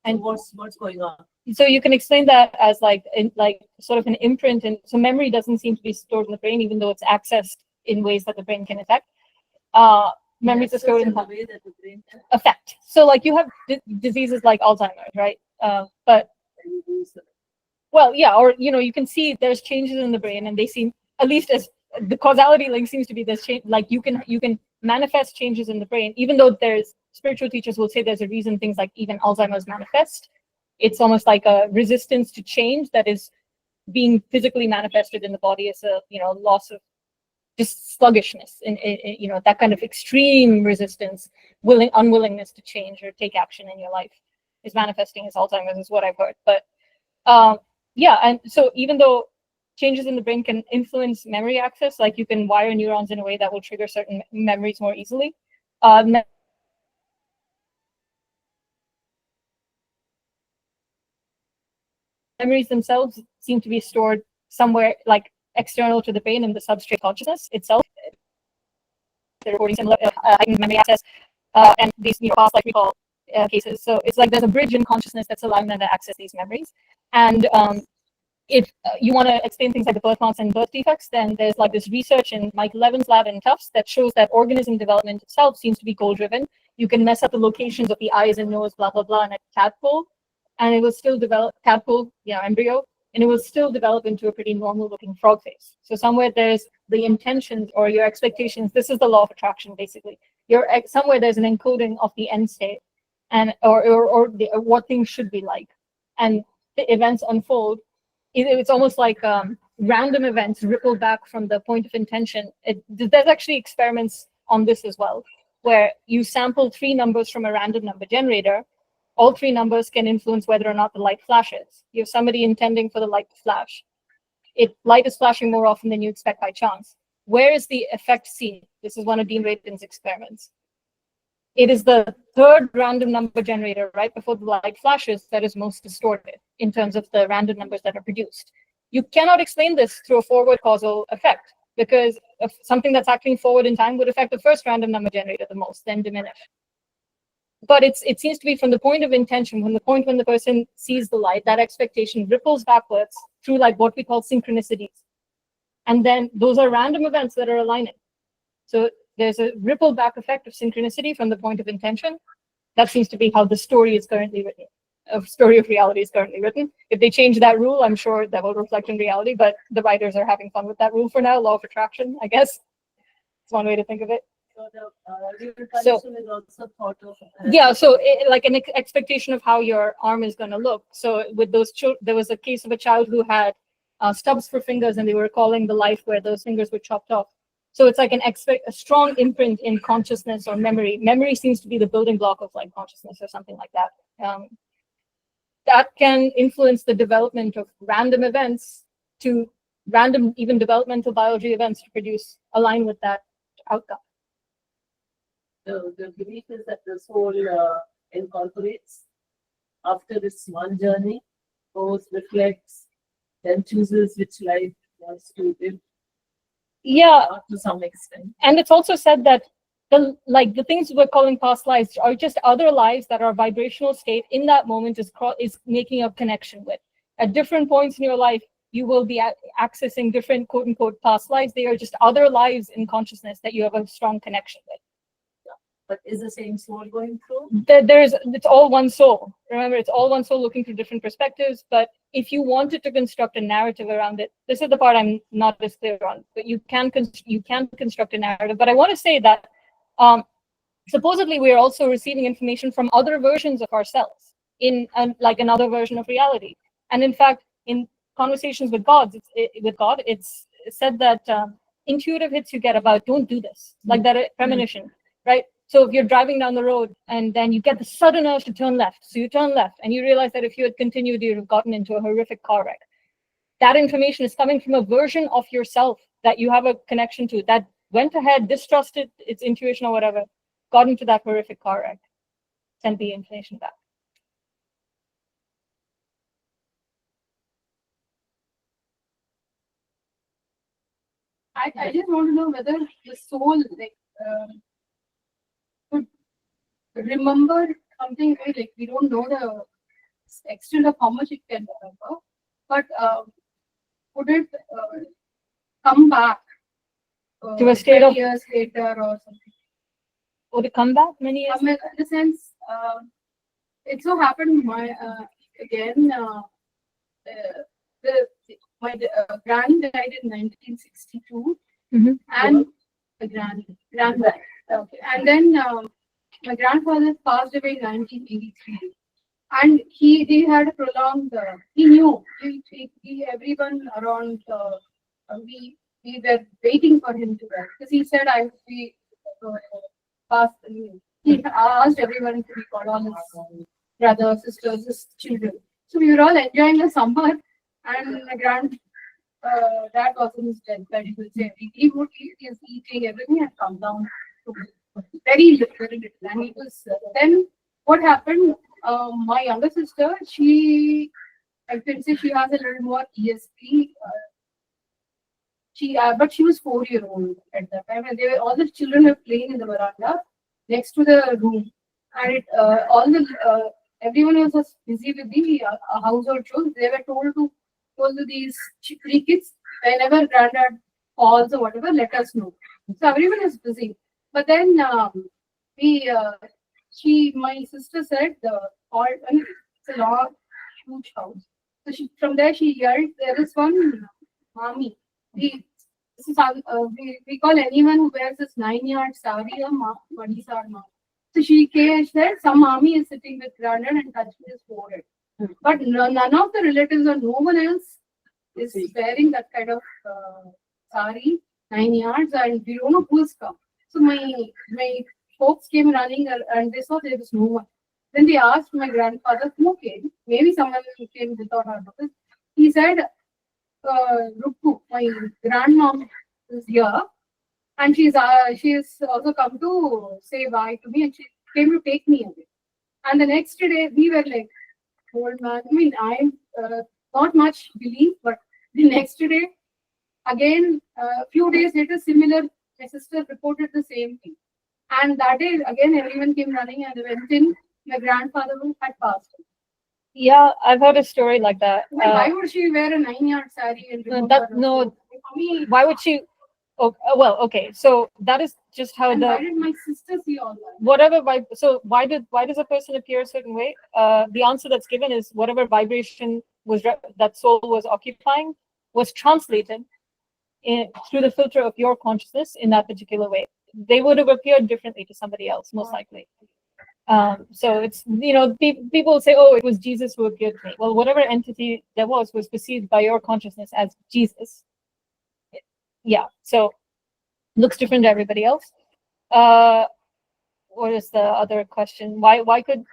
Speaker 1: And what's going on?
Speaker 2: So you can explain that as like sort of an imprint, and so memory doesn't seem to be stored in the brain, even though it's accessed in ways that the brain can affect. Memories are stored in
Speaker 1: the way that the brain can
Speaker 2: affect. So like you have diseases like Alzheimer's, right? But well, yeah, or you can see there's changes in the brain, and they seem, at least as the causality link seems to be this change. Like you can manifest changes in the brain, even though there's spiritual teachers will say there's a reason things like even Alzheimer's manifest. It's almost like a resistance to change that is being physically manifested in the body as a loss of just sluggishness and that kind of extreme resistance, unwillingness to change or take action in your life is manifesting as Alzheimer's, is what I've heard. But yeah, and so even though changes in the brain can influence memory access, like you can wire neurons in a way that will trigger certain memories more easily, memories themselves seem to be stored somewhere like external to the brain in the substrate consciousness itself. They're reporting similar heightened memory access and these past like recall cases. So it's like there's a bridge in consciousness that's allowing them to access these memories. And if you want to explain things like the birthmarks and birth defects, then there's like this research in Mike Levin's lab in Tufts that shows that organism development itself seems to be goal-driven. You can mess up the locations of the eyes and nose, blah, blah, blah, in a tadpole, and it will still develop, embryo, and it will still develop into a pretty normal-looking frog face. So somewhere there's the intentions or your expectations. This is the law of attraction, basically. Somewhere there's an encoding of the end state and or what things should be like, and the events unfold. It's almost like random events ripple back from the point of intention. There's actually experiments on this as well, where you sample 3 numbers from a random number generator. All 3 numbers can influence whether or not the light flashes. You have somebody intending for the light to flash. Light is flashing more often than you expect by chance. Where is the effect seen? This is one of Dean Radin's experiments. It is the 3rd random number generator right before the light flashes that is most distorted in terms of the random numbers that are produced. You cannot explain this through a forward causal effect, because if something that's acting forward in time would affect the 1st random number generator the most, then diminish. But it seems to be from the point of intention, from the point when the person sees the light, that expectation ripples backwards through like what we call synchronicities. And then those are random events that are aligning. So there's a ripple back effect of synchronicity from the point of intention. That seems to be how the story is currently written. A story of reality is currently written. If they change that rule, I'm sure that will reflect in reality, but the writers are having fun with that rule for now, law of attraction, I guess. It's one way to think of it.
Speaker 1: Reincarnation is also thought of.
Speaker 2: Yeah, so like an expectation of how your arm is going to look. So with those children, there was a case of a child who had stubs for fingers, and they were calling the life where those fingers were chopped off. So it's like a strong imprint in consciousness or memory. Memory seems to be the building block of like consciousness or something like that. That can influence the development of random events to random, even developmental biology events to align with that outcome.
Speaker 1: The belief is that the soul incorporates after this one journey, goes, reflects, then chooses which life wants to live.
Speaker 2: Yeah,
Speaker 1: To some extent.
Speaker 2: and it's also said that the things we're calling past lives are just other lives that our vibrational state in that moment is making a connection with. At different points in your life, you will be accessing different quote unquote past lives. They are just other lives in consciousness that you have a strong connection with.
Speaker 1: But is the same soul going through?
Speaker 2: It's all one soul. Remember, it's all one soul looking through different perspectives. But if you wanted to construct a narrative around it, this is the part I'm not as clear on. But you can construct a narrative. But I want to say that supposedly we are also receiving information from other versions of ourselves in like another version of reality. And in fact, in conversations with God, it's said that intuitive hits you get about don't do this, like that premonition, right? So if you're driving down the road and then you get the sudden urge to turn left, so you turn left and you realize that if you had continued, you'd have gotten into a horrific car wreck. That information is coming from a version of yourself that you have a connection to that went ahead, distrusted its intuition or whatever, got into that horrific car wreck, sent the information back.
Speaker 7: I just want to know whether the soul could remember something, like we don't know the extent of how much it can remember, but would it come back
Speaker 2: To a state
Speaker 7: 20
Speaker 2: of-
Speaker 7: years later or something?
Speaker 2: Would it come back many years?
Speaker 7: I mean, in the sense, it so happened again, my grand died in 1962,
Speaker 2: Mhm.
Speaker 7: and the granddad. Okay, and then my grandfather passed away in 1983, and he had a prolonged. He knew everyone around. We were waiting for him to die because he said I would be passed. He asked everyone to be called, all his brothers, sisters, his children. So we were all enjoying the summer, and my dad was in his deathbed. He would say he would eat, he was eating everything and come down to very little. And he was then what happened? My younger sister, I can say she has a little more ESP. But she was 4-year-old at that time, and all the children were playing in the veranda next to the room, and everyone was just busy with the household chores. They were told to these 3 kids, whenever granddad calls or whatever, let us know. So everyone is busy. But then my sister said it's a long, huge house. So from there she yelled, there is one mommy. We call anyone who wears this 9-yard sari a badi sarma. So she said some mommy is sitting with granddad and touching his forehead. But none of the relatives or no one else is wearing that kind of sari, 9 yards, and we don't know who's come. So my folks came running and they saw there was no one. Then they asked my grandfather who came. Maybe someone came without our notice. He said, Rukku, my grandmom is here, and she's also come to say bye to me, and she came to take me away. And the next day we were like, old man. I mean, I'm not much belief, but the next day, again, a few days later, similar. My sister reported the same thing, and that day again, everyone came running and they went in. My grandfather had passed.
Speaker 2: Yeah, I've heard a story like that.
Speaker 7: Why would she wear a 9-yard sari and
Speaker 2: why would she? Oh, well, okay. So that is just how
Speaker 7: why did my sister see all that?
Speaker 2: Whatever so why does a person appear a certain way? The answer that's given is whatever vibration that soul was occupying was translated through the filter of your consciousness in that particular way. they would have appeared differently to somebody else, most likely. So it's, people say, oh, it was Jesus who appeared to me. Well, whatever entity there was perceived by your consciousness as Jesus. Yeah, so looks different to everybody else. What is the other question? Why could,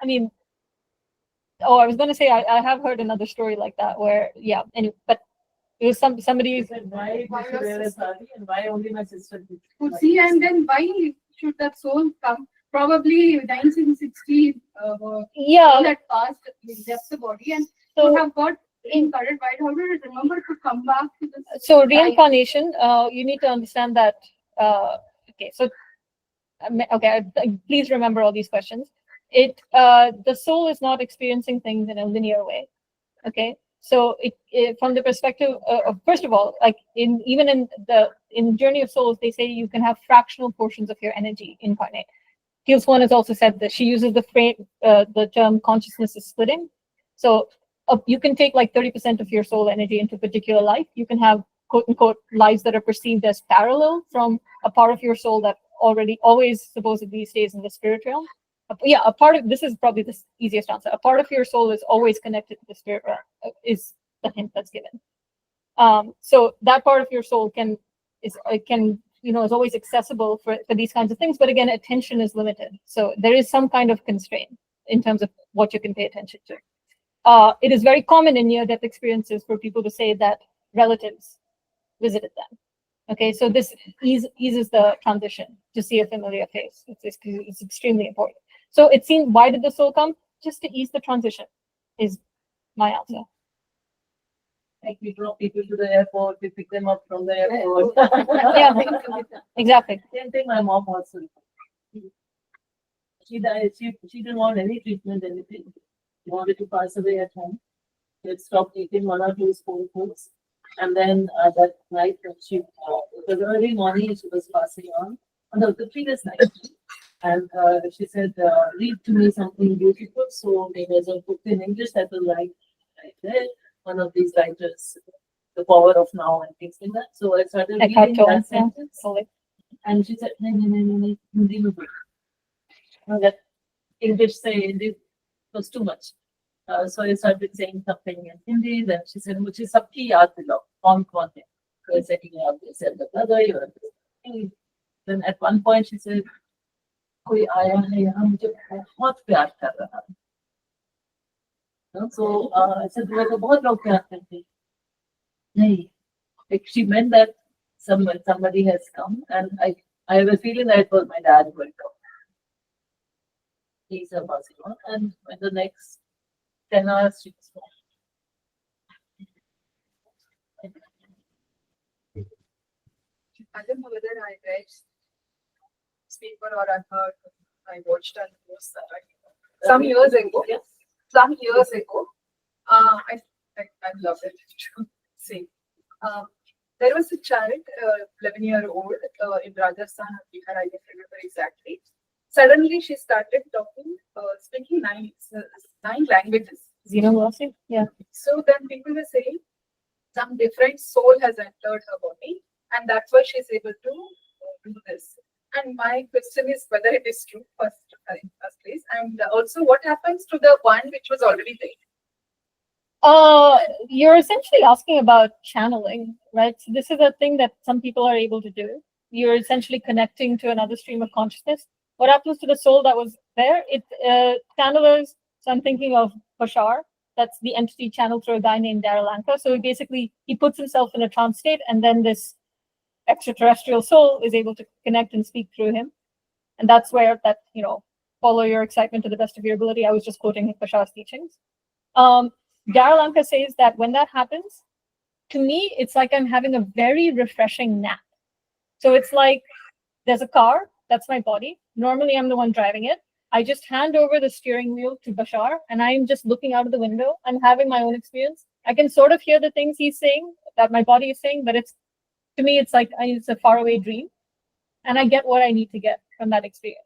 Speaker 2: oh, I was going to say, I have heard another story like that where, yeah, anyway, but it was somebody
Speaker 1: Said, why did you wear a sari and why only my sister did?
Speaker 7: See, and then why should that soul come? Probably 1960,
Speaker 2: yeah,
Speaker 7: that passed, left the body and
Speaker 2: so
Speaker 7: would have got reincarnated. Why? How did it remember to come back to this?
Speaker 2: so reincarnation, you need to understand that, okay, so okay, please remember all these questions. The soul is not experiencing things in a linear way. Okay, so from the perspective of, first of all, like even in Journey of Souls, they say you can have fractional portions of your energy incarnate. Teal Swan has also said that she uses the term consciousness is splitting. So you can take like 30% of your soul energy into a particular life. You can have quote unquote lives that are perceived as parallel from a part of your soul that always supposedly stays in the spirit realm. Yeah, a part of this is probably the easiest answer. A part of your soul is always connected to the spirit realm, is the hint that's given. So that part of your soul is always accessible for these kinds of things, but again, attention is limited. So there is some kind of constraint in terms of what you can pay attention to. It is very common in near-death experiences for people to say that relatives visited them. Okay, so this eases the transition to see a familiar face. It's extremely important. So it seems, why did the soul come? Just to ease the transition, is my answer.
Speaker 1: Like we drop people to the airport, we pick them up from the airport.
Speaker 2: Yeah, exactly.
Speaker 1: Same thing my mom also. She died, she didn't want any treatment, anything. She wanted to pass away at home. She had stopped eating 1 or 2 spoonfuls. And then that night, it was early morning, she was passing on. Oh, no, the previous night. And she said, read to me something beautiful. So there was a book in English that was like there, one of these writers, The Power of Now and things like that. So I started reading that sentence. And she said, no, Hindi mein bol. That English say Hindi was too much. So I started saying something in Hindi. Then she said, "Mujhe sabki yaad dilao. Kaun kaun hai?" So I said, "You have this elder brother, you have this." Then at one point she said, "Koi aaya hai yahan, mujhe bahut प्यार कर रहा है." So I said, "तुम्हें तो बहुत लोग प्यार करते हैं." नहीं, like she meant that somebody has come, and I have a feeling that it was my dad who had come. He's a passing on, and in the next 10 hours she was gone.
Speaker 4: I don't know whether I read paper or I watched on news some years ago.
Speaker 1: Yes.
Speaker 4: Some years ago, I love it to see. There was a child, 11-year-old, in Rajasthan, Bihar, I don't remember exactly. Suddenly, she started speaking 9 languages.
Speaker 2: Xenoglossy? Yeah.
Speaker 4: So then people were saying some different soul has entered her body, and that's why she's able to do this. And my question is whether it is true first place, and also what happens to the one which was already there.
Speaker 2: You're essentially asking about channeling, right? So this is a thing that some people are able to do. You're essentially connecting to another stream of consciousness. What happens to the soul that was there? It channelers. So I'm thinking of Bashar. That's the entity channeled through a guy named Daralanka. So basically, he puts himself in a trance state, and then this extraterrestrial soul is able to connect and speak through him. And that's where that, follow your excitement to the best of your ability. I was just quoting Bashar's teachings. Daralanka says that when that happens, to me, it's like I'm having a very refreshing nap. So it's like there's a car, that's my body. Normally, I'm the one driving it. I just hand over the steering wheel to Bashar, and I'm just looking out of the window. I'm having my own experience. I can sort of hear the things he's saying, that my body is saying, but to me, it's like it's a faraway dream. And I get what I need to get from that experience.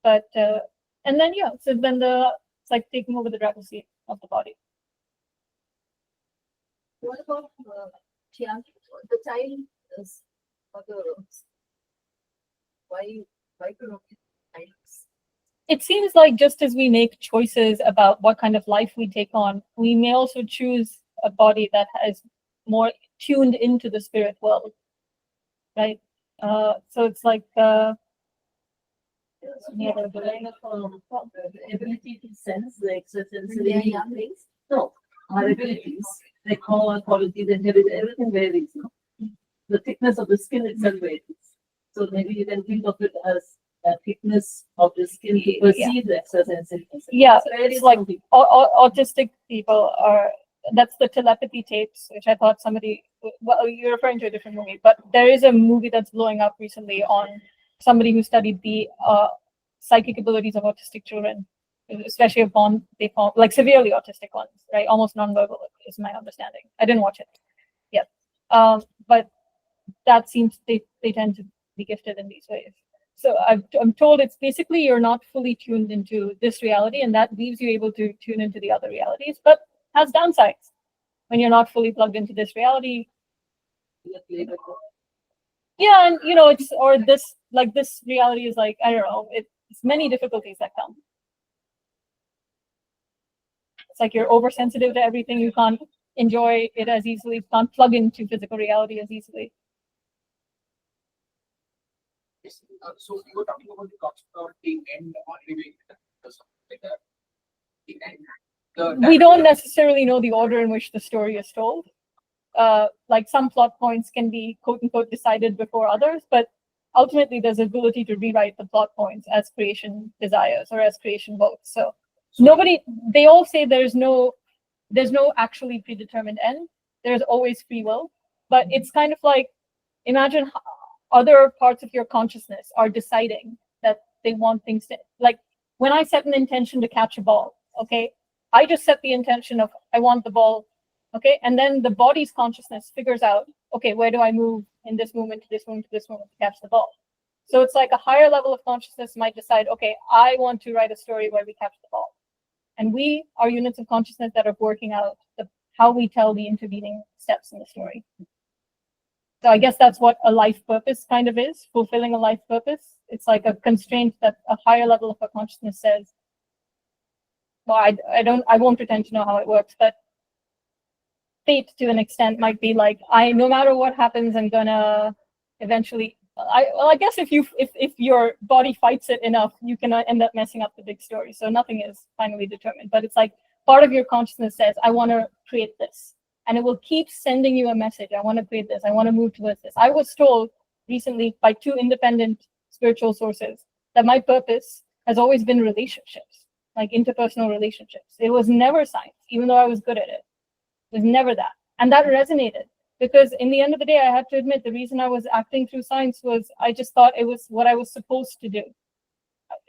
Speaker 2: But, and then, so then it's like taking over the driver's seat of the body.
Speaker 4: What about the child is why could only silence?
Speaker 2: It seems like just as we make choices about what kind of life we take on, we may also choose a body that is more tuned into the spirit world, right? So it's like
Speaker 1: the ability to sense the extrasensory things. No, our abilities, they call our qualities, everything varies. No? The thickness of the skin itself varies. So maybe you can think of it as the thickness of the skin to perceive the extrasensory.
Speaker 2: Yeah,
Speaker 1: It's
Speaker 2: it's like autistic people are. That's the telepathy tapes, which I thought somebody. Well, you're referring to a different movie, but there is a movie that's blowing up recently on somebody who studied the psychic abilities of autistic children, especially upon they form like severely autistic ones, right? Almost nonverbal is my understanding. I didn't watch it yet, but that seems they tend to be gifted in these ways. So I'm told it's basically you're not fully tuned into this reality, and that leaves you able to tune into the other realities, but has downsides. When you're not fully plugged into this reality, yeah, and it's or this like this reality is like I don't know. It's many difficulties that come. It's like you're oversensitive to everything. You can't enjoy it as easily. Can't plug into physical reality as easily.
Speaker 8: So you were talking about the concept of the end or living or something like that. The end.
Speaker 2: We don't necessarily know the order in which the story is told. Like some plot points can be quote unquote decided before others, but ultimately there's ability to rewrite the plot points as creation desires or as creation votes. So they all say there's no actually predetermined end. There's always free will, but it's kind of like imagine other parts of your consciousness are deciding that they want things to, like when I set an intention to catch a ball, okay, I just set the intention of I want the ball, okay, and then the body's consciousness figures out, okay, where do I move in this movement to this movement to this movement to catch the ball. So it's like a higher level of consciousness might decide, okay, I want to write a story where we catch the ball. And we are units of consciousness that are working out how we tell the intervening steps in the story. So I guess that's what a life purpose kind of is, fulfilling a life purpose. It's like a constraint that a higher level of our consciousness says, well, I won't pretend to know how it works, but fate to an extent might be like, no matter what happens, I'm gonna eventually, I guess if your body fights it enough, you can end up messing up the big story. So nothing is finally determined, but it's like part of your consciousness says, I want to create this. And it will keep sending you a message. I want to create this. I want to move towards this. I was told recently by 2 independent spiritual sources that my purpose has always been relationships, like interpersonal relationships. It was never science, even though I was good at it. It was never that. And that resonated because in the end of the day, I had to admit the reason I was acting through science was I just thought it was what I was supposed to do.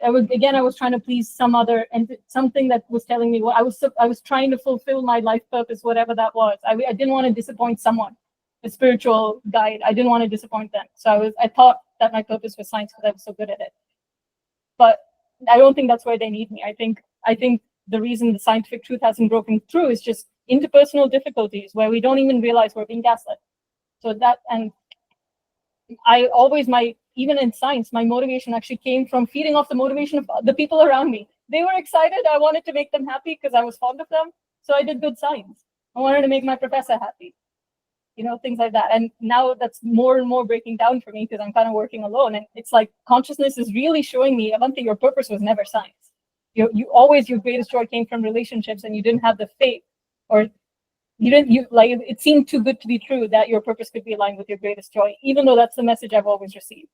Speaker 2: I was trying to please some other and something that was telling me what I was trying to fulfill my life purpose, whatever that was. I didn't want to disappoint someone, a spiritual guide. I didn't want to disappoint them. So I thought that my purpose was science because I was so good at it. But I don't think that's where they need me. I think the reason the scientific truth hasn't broken through is just interpersonal difficulties where we don't even realize we're being gaslit. So that, and I always, even in science, my motivation actually came from feeding off the motivation of the people around me. They were excited. I wanted to make them happy because I was fond of them. So I did good science. I wanted to make my professor happy, things like that. And now that's more and more breaking down for me because I'm kind of working alone. And it's like consciousness is really showing me, Avanti, your purpose was never science. Your greatest joy came from relationships, and you didn't have the faith, or it seemed too good to be true that your purpose could be aligned with your greatest joy, even though that's the message I've always received.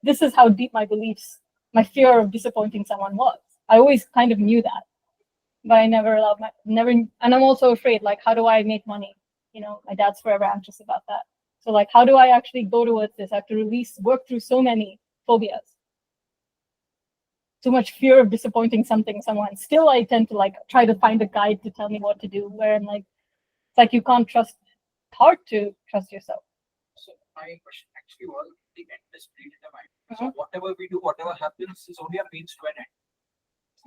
Speaker 2: This is how deep my beliefs, my fear of disappointing someone was. I always kind of knew that, but I never allowed and I'm also afraid, like, how do I make money? My dad's forever anxious about that. So like, how do I actually go towards this? I have to work through so many phobias. So much fear of disappointing someone. Still, I tend to try to find a guide to tell me what to do, where I'm like, it's like you can't trust, it's hard to trust yourself.
Speaker 8: So my question actually was the end is predetermined. So whatever we do, whatever happens is only a means to an end.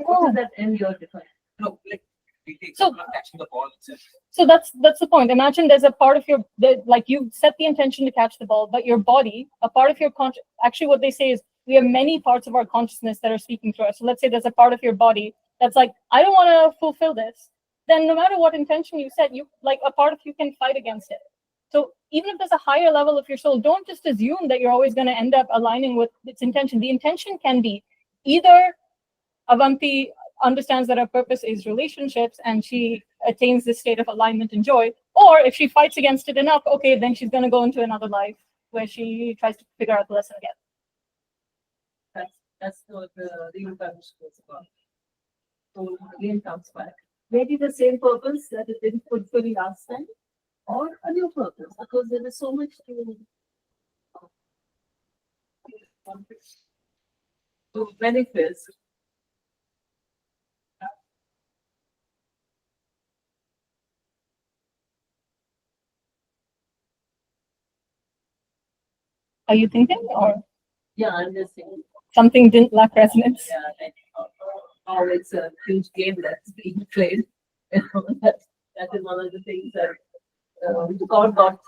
Speaker 1: What is that end you're defining?
Speaker 8: No, like we take
Speaker 2: So-
Speaker 8: catching the ball itself.
Speaker 2: So that's the point. Imagine there's a part of you set the intention to catch the ball, but your body, a part of your actually what they say is we have many parts of our consciousness that are speaking to us. So let's say there's a part of your body that's like, I don't want to fulfill this. Then no matter what intention you set, you like a part of you can fight against it. So even if there's a higher level of your soul, don't just assume that you're always going to end up aligning with its intention. The intention can be either Avanti understands that her purpose is relationships and she attains this state of alignment and joy, or if she fights against it enough, okay, then she's going to go into another life where she tries to figure out the lesson again.
Speaker 1: That's what the real purpose was about. So again comes back. Maybe the same purpose that it didn't fulfill last time, or a new purpose, because there is so much to manifest.
Speaker 2: Are you thinking, or
Speaker 1: Yeah, I'm just saying.
Speaker 2: something didn't lack resonance?
Speaker 1: Yeah, like how it's a huge game that's being played. That is one of the things that God got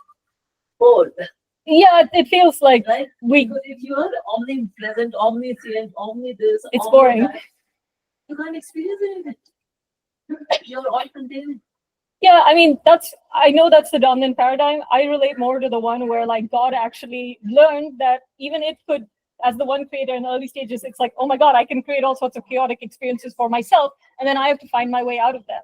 Speaker 1: bored.
Speaker 2: Yeah, it feels like
Speaker 1: Right?
Speaker 2: we.
Speaker 1: Because if you are omnipresent, omniscient, this,
Speaker 2: It's boring.
Speaker 1: that, you can't experience anything. You're all contained.
Speaker 2: Yeah, I mean, I know that's the dominant paradigm. I relate more to the one where like God actually learned that even it could, as the one creator in the early stages, it's like, oh my God, I can create all sorts of chaotic experiences for myself, and then I have to find my way out of them.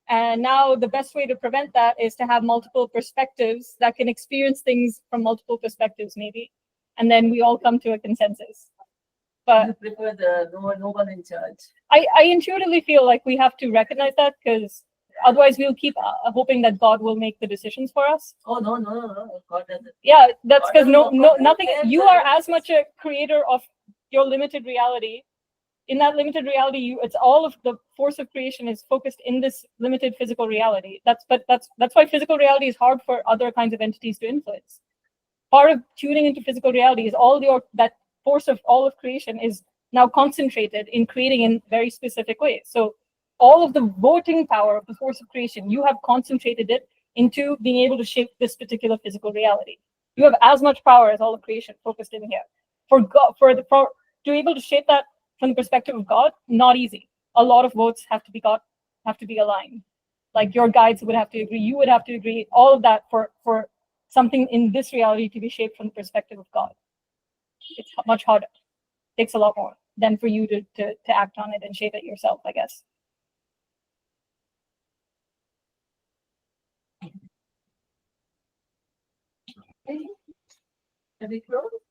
Speaker 2: And now the best way to prevent that is to have multiple perspectives that can experience things from multiple perspectives, maybe. And then we all come to a consensus. But
Speaker 1: You prefer the no one in charge.
Speaker 2: I intuitively feel like we have to recognize that, because otherwise we'll keep hoping that God will make the decisions for us.
Speaker 1: Oh no, God doesn't.
Speaker 2: Yeah, that's because
Speaker 1: God doesn't
Speaker 2: nothing.
Speaker 1: care
Speaker 2: You
Speaker 1: that-
Speaker 2: are as much a creator of your limited reality. In that limited reality, it's all of the force of creation is focused in this limited physical reality. That's why physical reality is hard for other kinds of entities to influence. Part of tuning into physical reality is that force of all of creation is now concentrated in creating in very specific ways. So all of the voting power of the force of creation, you have concentrated it into being able to shape this particular physical reality. You have as much power as all of creation focused in here. To be able to shape that from the perspective of God, not easy. A lot of votes have to be aligned. Like your guides would have to agree, you would have to agree, all of that for something in this reality to be shaped from the perspective of God. It's much harder. It takes a lot more than for you to act on it and shape it yourself, I guess.
Speaker 1: Have we closed?